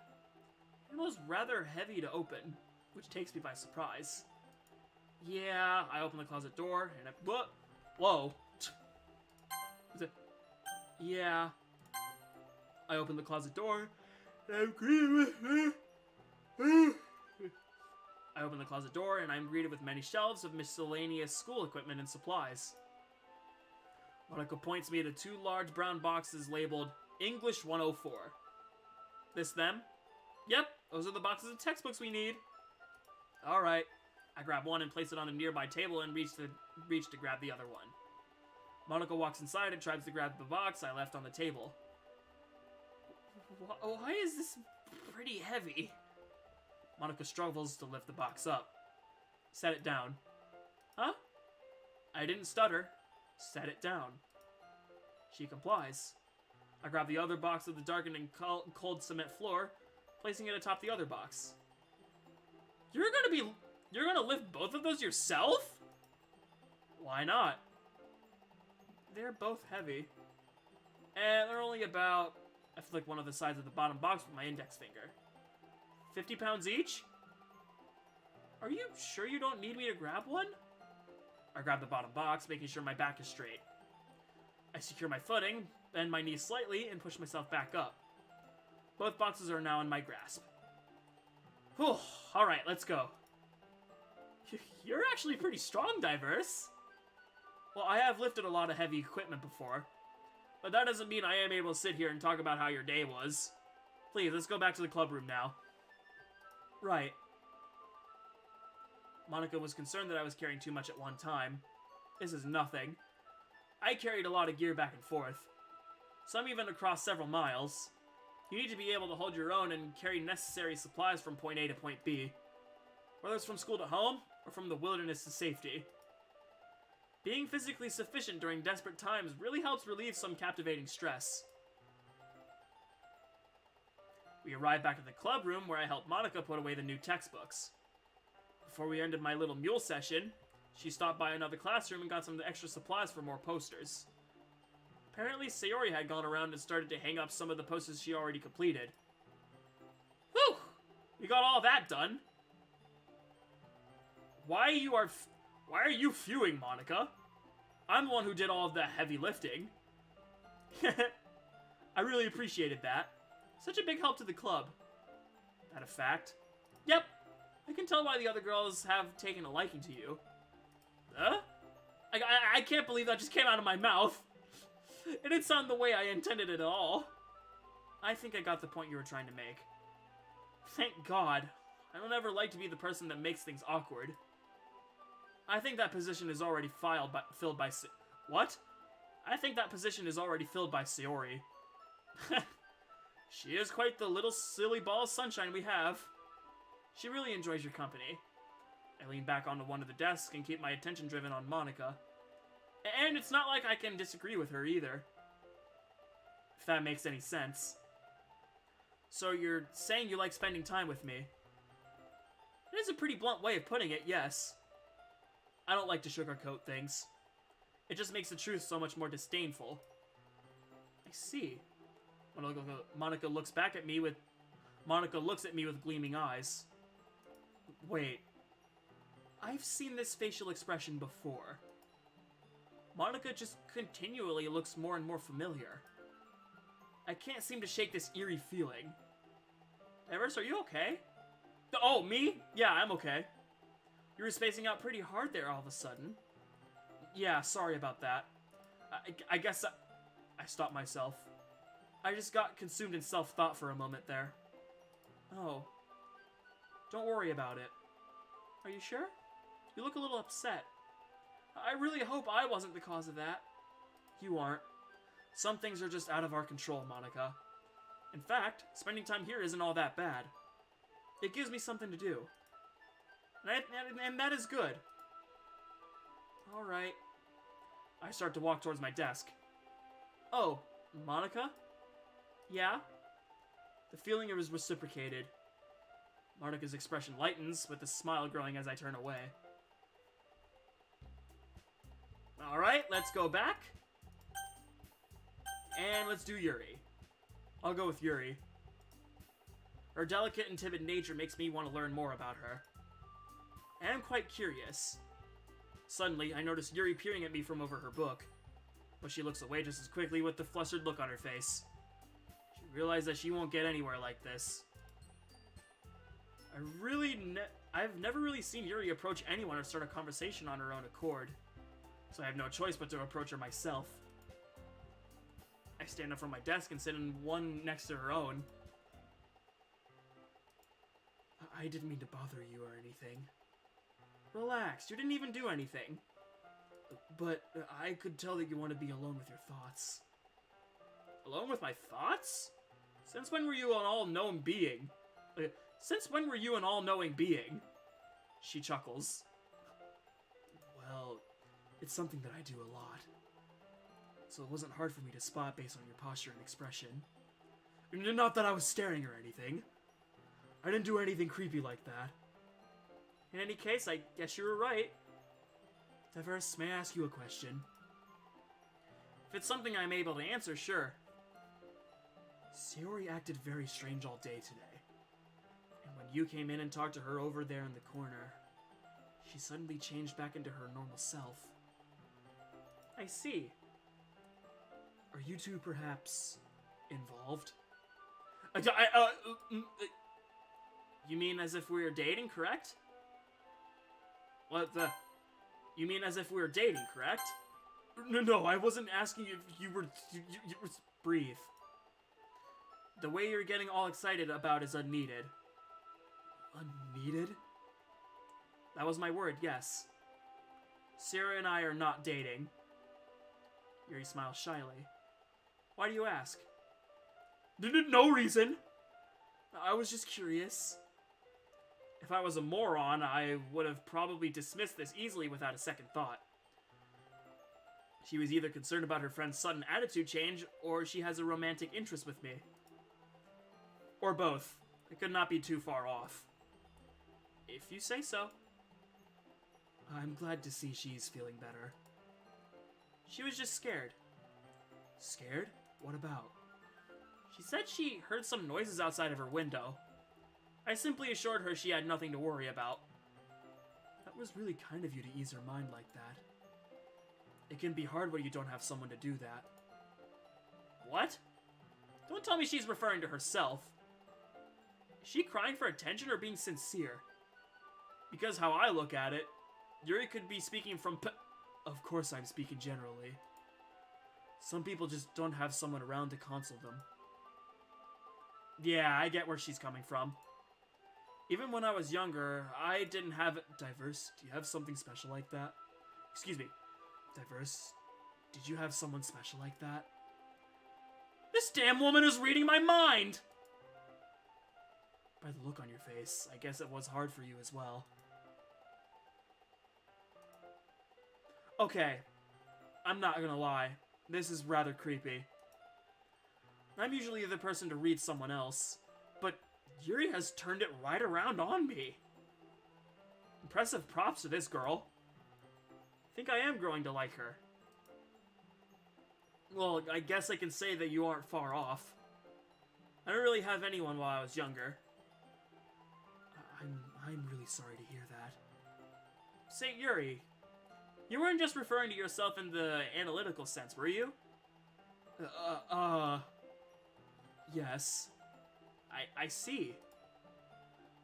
S1: It was rather heavy to open, which takes me by surprise. Yeah, I open the closet door, and whoa. Yeah. I open the closet door, and I'm greeted with many shelves of miscellaneous school equipment and supplies. Monica points me to two large brown boxes labeled English 104. This them? Yep, those are the boxes of textbooks we need. Alright. I grab one and place it on a nearby table and reach to grab the other one. Monica walks inside and tries to grab the box I left on the table. Why is this pretty heavy? Monica struggles to lift the box up. Set it down. Huh? I didn't stutter. Set it down. She complies. I grab the other box of the darkened and cold cement floor, placing it atop the other box. You're gonna lift both of those yourself? Why not? They're both heavy. And they're only about... I flick one of the sides of the bottom box with my index finger. 50 pounds each? Are you sure you don't need me to grab one? I grab the bottom box, making sure my back is straight. I secure my footing, bend my knees slightly, and push myself back up. Both boxes are now in my grasp. Whew, alright, let's go. You're actually pretty strong, Diverse. Well, I have lifted a lot of heavy equipment before, but that doesn't mean I am able to sit here and talk about how your day was. Please, let's go back to the club room now. Right. Monica was concerned that I was carrying too much at one time. This is nothing. I carried a lot of gear back and forth. Some even across several miles. You need to be able to hold your own and carry necessary supplies from point A to point B. Whether it's from school to home, or from the wilderness to safety. Being physically sufficient during desperate times really helps relieve some captivating stress. We arrived back at the club room where I helped Monica put away the new textbooks. Before we ended my little mule session, she stopped by another classroom and got some extra supplies for more posters. Apparently, Sayori had gone around and started to hang up some of the posters she already completed. Whew! We got all that done. Why you are Why are you fuming, Monica? I'm the one who did all of the heavy lifting. I really appreciated that. Such a big help to the club. That a fact? Yep. I can tell why the other girls have taken a liking to you. Huh? I can't believe that just came out of my mouth. It didn't sound the way I intended it at all. I think I got the point you were trying to make. Thank God. I don't ever like to be the person that makes things awkward. I think that position is already filled by what? I think that position is already filled by Sayori. She is quite the little silly ball of sunshine we have. She really enjoys your company. I lean back onto one of the desks and keep my attention driven on Monica. And it's not like I can disagree with her either. If that makes any sense. So you're saying you like spending time with me? It is a pretty blunt way of putting it, yes. I don't like to sugarcoat things. It just makes the truth so much more disdainful. I see. Monica looks at me with gleaming eyes. Wait. I've seen this facial expression before. Monica just continually looks more and more familiar. I can't seem to shake this eerie feeling. Everest, are you okay? Oh, me? Yeah, I'm okay. You were spacing out pretty hard there all of a sudden. Yeah, sorry about that. I guess I stopped myself. I just got consumed in self-thought for a moment there. Oh. Don't worry about it. Are you sure? You look a little upset. I really hope I wasn't the cause of that. You aren't. Some things are just out of our control, Monica. In fact, spending time here isn't all that bad. It gives me something to do. And that is good. Alright. I start to walk towards my desk. Oh, Monica? Yeah? The feeling was reciprocated. Monica's expression lightens, with the smile growing as I turn away. Alright, let's go back. And let's do Yuri. I'll go with Yuri. Her delicate and timid nature makes me want to learn more about her. And I'm quite curious. Suddenly, I notice Yuri peering at me from over her book. But she looks away just as quickly with the flustered look on her face. She realizes that she won't get anywhere like this. I've never really seen Yuri approach anyone or start a conversation on her own accord. So I have no choice but to approach her myself. I stand up from my desk and sit in one next to her own. I didn't mean to bother you or anything. Relax, you didn't even do anything. But I could tell that you want to be alone with your thoughts. Alone with my thoughts? Since when were you an all-knowing being? Since when were you an all-knowing being? She chuckles. Well, it's something that I do a lot. So it wasn't hard for me to spot based on your posture and expression. Not that I was staring or anything. I didn't do anything creepy like that. In any case, I guess you were right. Diverse, may I ask you a question? If it's something I'm able to answer, sure. Sayori acted very strange all day today. And when you came in and talked to her over there in the corner, she suddenly changed back into her normal self. I see. Are you two perhaps involved? You mean as if we were dating, correct? What the? You mean as if we were dating, correct? No, I wasn't asking if you were... Breathe. The way you're getting all excited about is unneeded. Unneeded? That was my word, yes. Sarah and I are not dating. Yuri smiles shyly. Why do you ask? No reason. I was just curious. If I was a moron, I would have probably dismissed this easily without a second thought. She was either concerned about her friend's sudden attitude change, or she has a romantic interest with me. Or both. It could not be too far off. If you say so. I'm glad to see she's feeling better. She was just scared. Scared? What about? She said she heard some noises outside of her window. I simply assured her she had nothing to worry about. It was really kind of you to ease her mind like that. It can be hard when you don't have someone to do that. What? Don't tell me she's referring to herself. Is she crying for attention or being sincere? Because how I look at it, Yuri could be speaking from Of course I'm speaking generally. Some people just don't have someone around to console them. Yeah, I get where she's coming from. Even when I was younger, I didn't have Diverse. Do you have something special like that? Excuse me. Diverse, did you have someone special like that? This damn woman is reading my mind! By the look on your face, I guess it was hard for you as well. Okay, I'm not gonna lie. This is rather creepy. I'm usually the person to read someone else, but Yuri has turned it right around on me. Impressive props to this girl. I think I am growing to like her. Well, I guess I can say that you aren't far off. I don't really have anyone while I was younger. I'm really sorry to hear that. Say, Yuri, you weren't just referring to yourself in the analytical sense, were you? Yes. I see.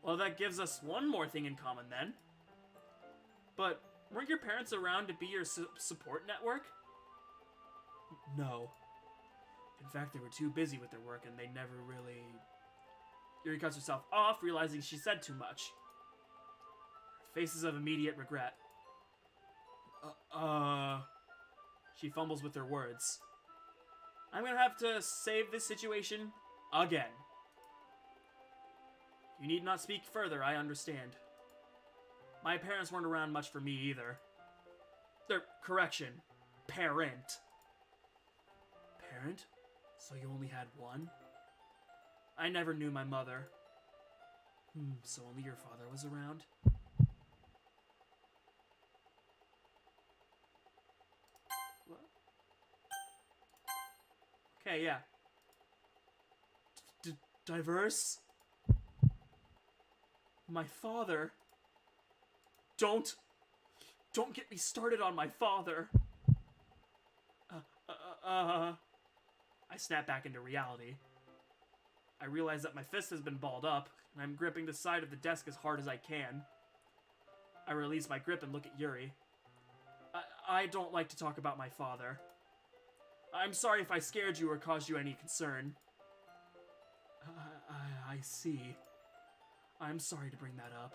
S1: Well, that gives us one more thing in common then. But weren't your parents around to be your support network? No. In fact, they were too busy with their work and they never really... Yuri cuts herself off, realizing she said too much. Faces of immediate regret. She fumbles with her words. I'm gonna have to save this situation again. You need not speak further, I understand. My parents weren't around much for me either. Correction, parent. Parent? So you only had one? I never knew my mother. So only your father was around? What? Okay, yeah. Diverse? My father? Don't get me started on my father. I snap back into reality. I realize that my fist has been balled up, and I'm gripping the side of the desk as hard as I can. I release my grip and look at Yuri. I don't like to talk about my father. I'm sorry if I scared you or caused you any concern. I see. I'm sorry to bring that up.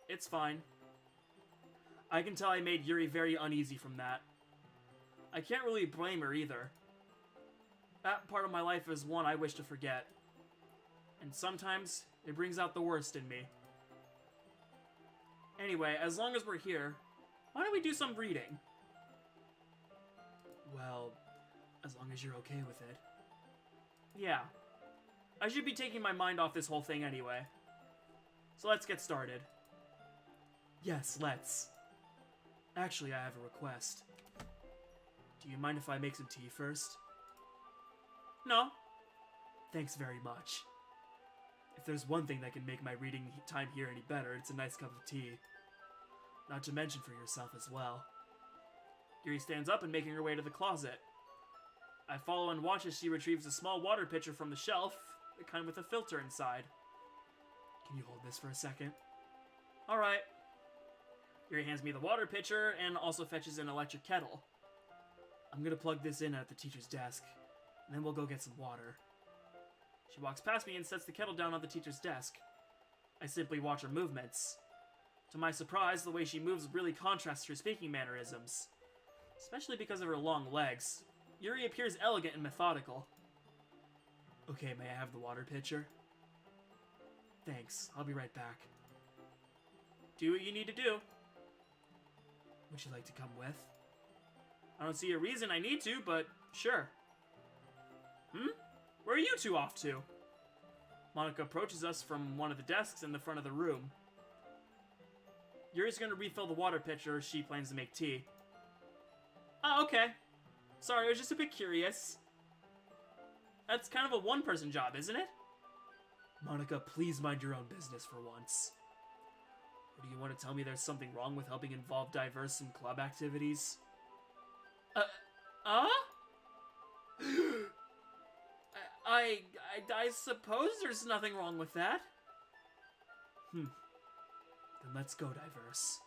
S1: It's fine. I can tell I made Yuri very uneasy from that. I can't really blame her either. That part of my life is one I wish to forget. And sometimes, it brings out the worst in me. Anyway, as long as we're here, why don't we do some reading? Well, as long as you're okay with it. Yeah. I should be taking my mind off this whole thing anyway. So let's get started. Yes, let's. Actually, I have a request. Do you mind if I make some tea first? No. Thanks very much. If there's one thing that can make my reading time here any better, it's a nice cup of tea. Not to mention for yourself as well. Yuri stands up and making her way to the closet. I follow and watch as she retrieves a small water pitcher from the shelf, the kind with a filter inside. Can you hold this for a second? Alright. Yuri hands me the water pitcher and also fetches an electric kettle. I'm gonna plug this in at the teacher's desk, and then we'll go get some water. She walks past me and sets the kettle down on the teacher's desk. I simply watch her movements. To my surprise, the way she moves really contrasts her speaking mannerisms. Especially because of her long legs. Yuri appears elegant and methodical. Okay, may I have the water pitcher? Thanks, I'll be right back. Do what you need to do. Would you like to come with? I don't see a reason I need to, but sure. Where are you two off to? Monica approaches us from one of the desks in the front of the room. Yuri's gonna refill the water pitcher. She plans to make tea. Oh, okay. Sorry, I was just a bit curious. That's kind of a one-person job, isn't it? Monica, please mind your own business for once. Or do you want to tell me there's something wrong with helping involve Diverse in club activities? I suppose there's nothing wrong with that. Then let's go, Diverse.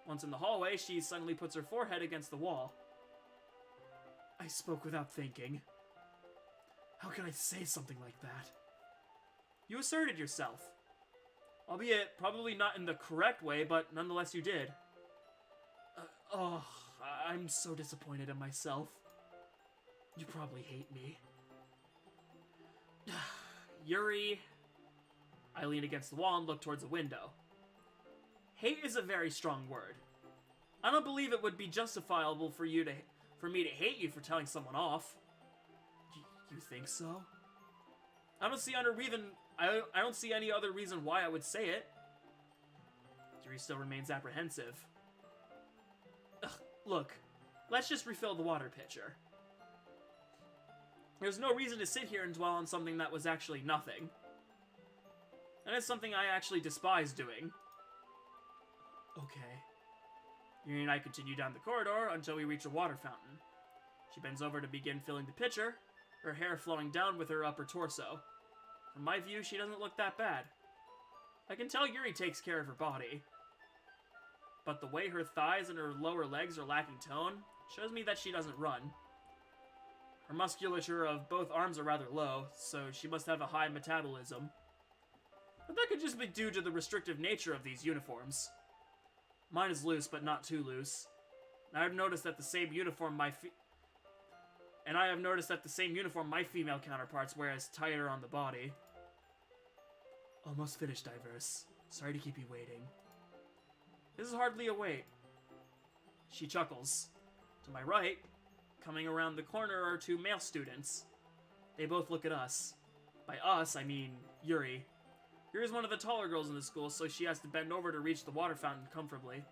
S1: Once in the hallway, she suddenly puts her forehead against the wall. I spoke without thinking. How can I say something like that? You asserted yourself. Albeit, probably not in the correct way, but nonetheless you did. I'm so disappointed in myself. You probably hate me. Yuri... I lean against the wall and look towards the window. Hate is a very strong word. I don't believe it would be justifiable for me to hate you for telling someone off. You think so? I don't see any other reason why I would say it. Yuri still remains apprehensive. Look, let's just refill the water pitcher. There's no reason to sit here and dwell on something that was actually nothing. And it's something I actually despise doing. Okay. Yuri and I continue down the corridor until we reach a water fountain. She bends over to begin filling the pitcher, her hair flowing down with her upper torso. From my view, she doesn't look that bad. I can tell Yuri takes care of her body. But the way her thighs and her lower legs are lacking tone shows me that she doesn't run. Her musculature of both arms are rather low, so she must have a high metabolism. But that could just be due to the restrictive nature of these uniforms. Mine is loose, but not too loose. And I have noticed that the same uniform my female counterparts wear is tighter on the body. Almost finished, Diverse. Sorry to keep you waiting. This is hardly a wait. She chuckles. To my right, coming around the corner, are two male students. They both look at us. By us, I mean Yuri. Yuri's one of the taller girls in the school, so she has to bend over to reach the water fountain comfortably.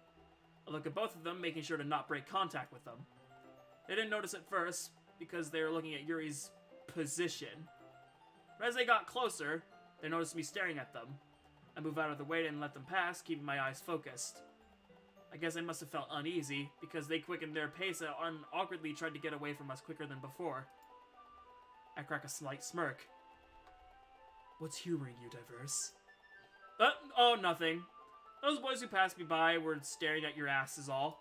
S1: I look at both of them, making sure to not break contact with them. They didn't notice at first, because they were looking at Yuri's position. But as they got closer, they noticed me staring at them. I move out of the way and let them pass, keeping my eyes focused. I guess I must have felt uneasy, because they quickened their pace and awkwardly tried to get away from us quicker than before. I crack a slight smirk. What's humoring you, Diverse? Oh, nothing. Those boys who passed me by were staring at your ass is all.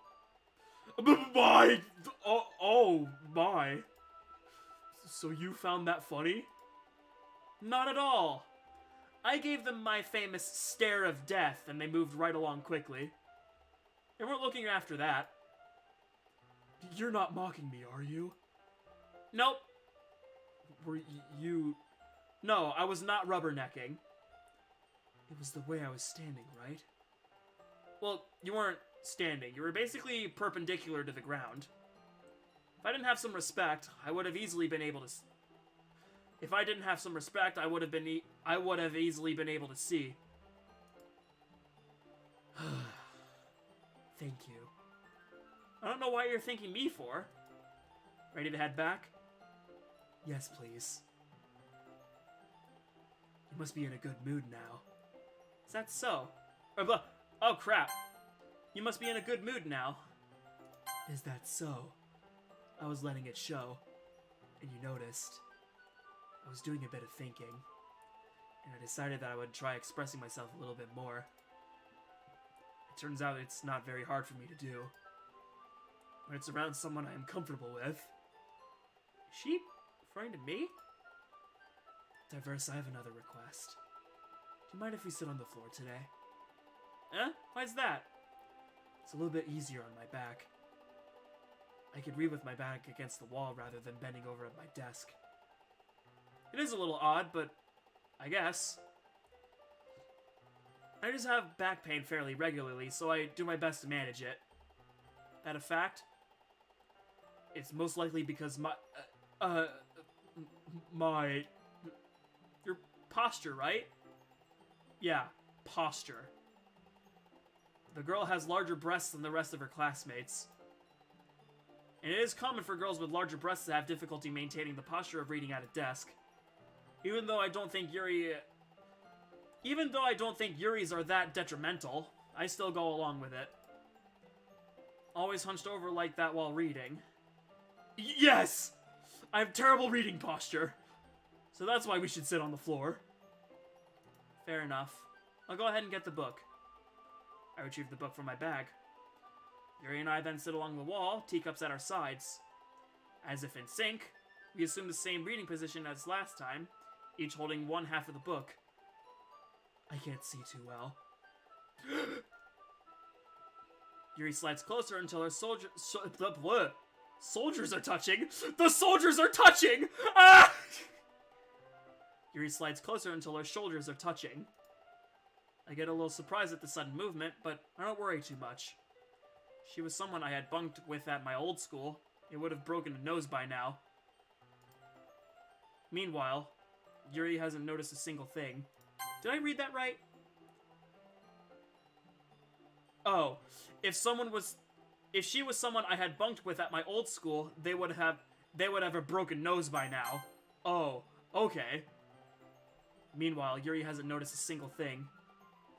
S1: My! Oh, my. So you found that funny? Not at all. I gave them my famous stare of death, and they moved right along quickly. They weren't looking after that. You're not mocking me, are you? Nope. Were you... No, I was not rubbernecking. It was the way I was standing, right? Well, you weren't standing. You were basically perpendicular to the ground. If I didn't have some respect, I would have easily been able to... If I didn't have some respect, I would have easily been able to see. Thank you. I don't know why you're thanking me for. Ready to head back? Yes, please. You must be in a good mood now. Is that so? Oh, crap. You must be in a good mood now. Is that so? I was letting it show, and you noticed. I was doing a bit of thinking, and I decided that I would try expressing myself a little bit more. It turns out it's not very hard for me to do. When it's around someone I am comfortable with. Is she referring to me? Diverse, I have another request. Do you mind if we sit on the floor today? Why's that? It's a little bit easier on my back. I could read with my back against the wall rather than bending over at my desk. It is a little odd, but I guess. I just have back pain fairly regularly, so I do my best to manage it. That a fact? It's most likely because your posture, right? Yeah, posture. The girl has larger breasts than the rest of her classmates. And it is common for girls with larger breasts to have difficulty maintaining the posture of reading at a desk. Even though I don't think Yuri Even though I don't think Yuri's are that detrimental, I still go along with it. Always hunched over like that while reading. Yes! I have terrible reading posture. So that's why we should sit on the floor. Fair enough. I'll go ahead and get the book. I retrieve the book from my bag. Yuri and I then sit along the wall, teacups at our sides. As if in sync, we assume the same reading position as last time, each holding one half of the book. I can't see too well. Yuri slides closer until her soldiers are touching. The soldiers are touching! Ah! Yuri slides closer until her shoulders are touching. I get a little surprised at the sudden movement, but I don't worry too much. She was someone I had bunked with at my old school. It would have broken a nose by now. Meanwhile, Yuri hasn't noticed a single thing. Did I read that right? Oh, if she was someone I had bunked with at my old school, they would have a broken nose by now. Oh, okay. Meanwhile, Yuri hasn't noticed a single thing.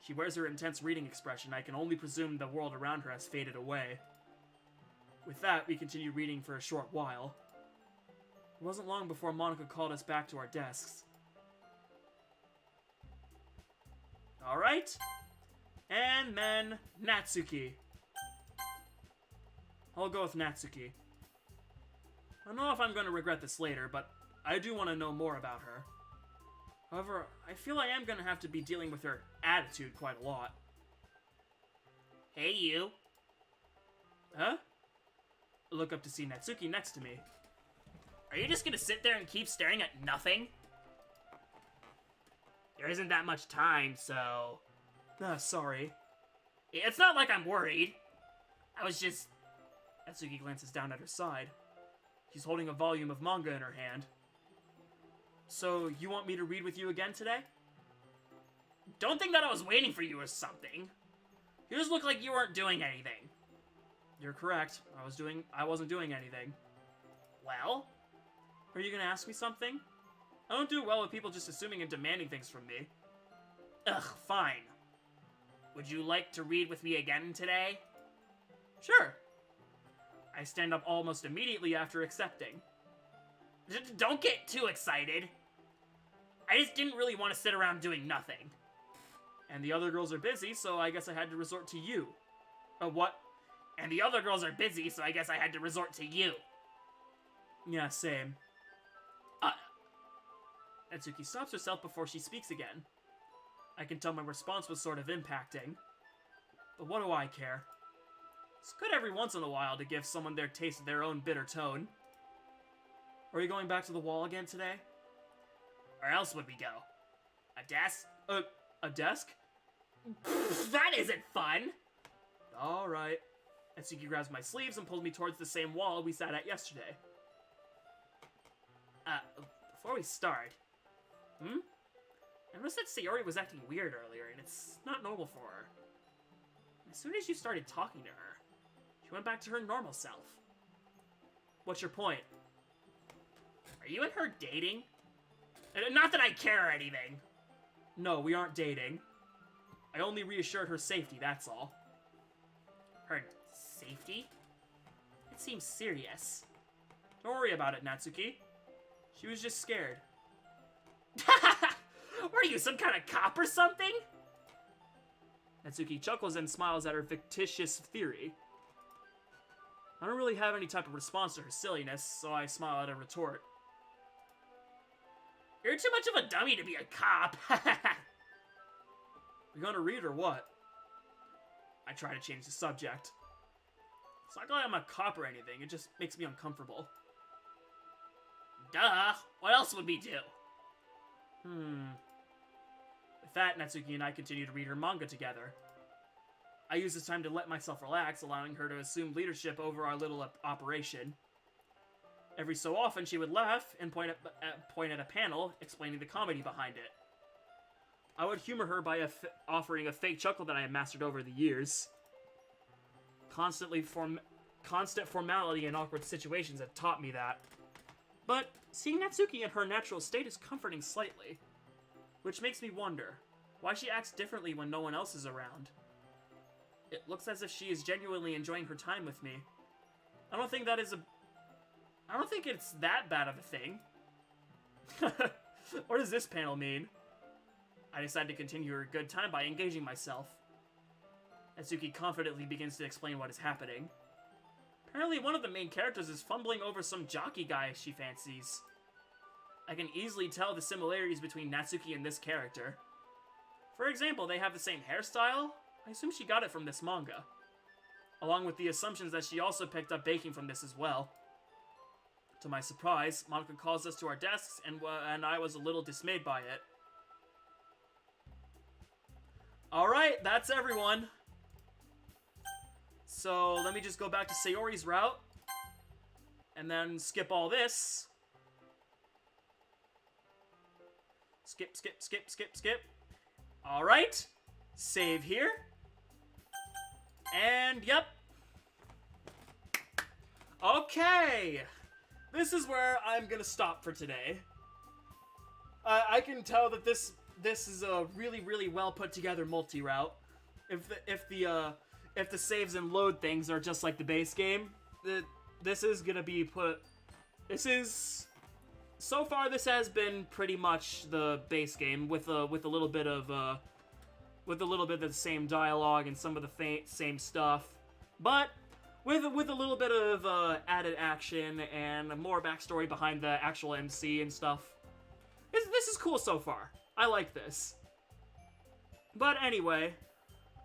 S1: She wears her intense reading expression. I can only presume the world around her has faded away. With that, we continue reading for a short while. It wasn't long before Monica called us back to our desks. Alright. And then, Natsuki. I'll go with Natsuki. I don't know if I'm going to regret this later, but I do want to know more about her. However, I feel I am going to have to be dealing with her attitude quite a lot.
S2: Hey, you.
S1: Huh? I look up to see Natsuki next to me.
S2: Are you just gonna sit there and keep staring at nothing? There isn't that much time, so...
S1: Sorry.
S2: It's not like I'm worried. I was just...
S1: Natsuki glances down at her side. She's holding a volume of manga in her hand. So, you want me to read with you again today?
S2: Don't think that I was waiting for you or something. You just look like you weren't doing anything.
S1: You're correct. I wasn't doing anything.
S2: Well?
S1: Are you gonna ask me something? I don't do well with people just assuming and demanding things from me.
S2: Ugh, fine. Would you like to read with me again today?
S1: Sure. I stand up almost immediately after accepting.
S2: Don't get too excited. I just didn't really want to sit around doing nothing.
S1: And the other girls are busy, so I guess I had to resort to you. What?
S2: And the other girls are busy, so I guess I had to resort to you.
S1: Yeah, same. Natsuki stops herself before she speaks again. I can tell my response was sort of impacting. But what do I care? It's good every once in a while to give someone their taste of their own bitter tone. Are we going back to the wall again today?
S2: Where else would we go? A desk?
S1: A desk?
S2: That isn't fun!
S1: Alright. Natsuki grabs my sleeves and pulls me towards the same wall we sat at yesterday.
S2: Before we start...
S1: I noticed that Sayori was acting weird earlier, and it's not normal for her. As soon as you started talking to her, she went back to her normal self. What's your point?
S2: Are you and her dating? Not that I care or anything.
S1: No, we aren't dating. I only reassured her safety, that's all.
S2: Her safety?
S1: It seems serious. Don't worry about it, Natsuki. She was just scared.
S2: What are you, some kind of cop or something?
S1: Natsuki chuckles and smiles at her fictitious theory. I don't really have any type of response to her silliness, so I smile at her retort.
S2: You're too much of a dummy to be a cop.
S1: We gonna read or what? I try to change the subject. It's not like I'm a cop or anything, it just makes me uncomfortable.
S2: Duh, what else would we do?
S1: With that, Natsuki and I continue to read her manga together. I use this time to let myself relax, allowing her to assume leadership over our little operation. Every so often, she would laugh and point at a panel, explaining the comedy behind it. I would humor her by offering a fake chuckle that I had mastered over the years. Constant formality in awkward situations have taught me that. But seeing Natsuki in her natural state is comforting slightly. Which makes me wonder, Why she acts differently when no one else is around? It looks as if she is genuinely enjoying her time with me. I don't think it's that bad of a thing. What does this panel mean? I decide to continue her good time by engaging myself. Natsuki confidently begins to explain what is happening. Apparently one of the main characters is fumbling over some jockey guy she fancies. I can easily tell the similarities between Natsuki and this character. For example, they have the same hairstyle. I assume she got it from this manga. Along with the assumptions that she also picked up baking from this as well. To my surprise, Monica calls us to our desks, and I was a little dismayed by it. Alright, that's everyone. So, let me just go back to Sayori's route. And then skip all this. Skip, skip, skip, skip, skip. Alright. Save here. And, yep. Okay. This is where I'm gonna stop for today. I can tell that this is a really, really well put together multi-route. If the saves and load things are just like the base game, this is gonna be put. So far this has been pretty much the base game with a little bit of the same dialogue and some of the same stuff, but with a little bit of added action and more backstory behind the actual MC and stuff. This is cool so far. I like this. But anyway,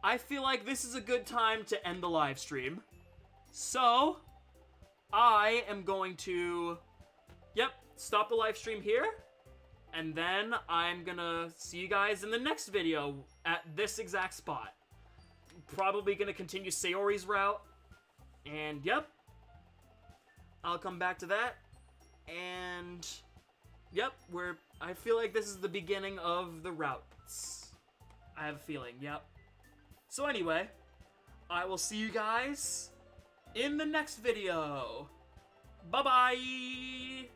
S1: I feel like this is a good time to end the live stream. So, I am going to, stop the live stream here. And then I'm gonna see you guys in the next video at this exact spot. Probably gonna continue Sayori's route. And, I'll come back to that. And, I feel like this is the beginning of the routes. I have a feeling, So anyway, I will see you guys in the next video. Bye-bye!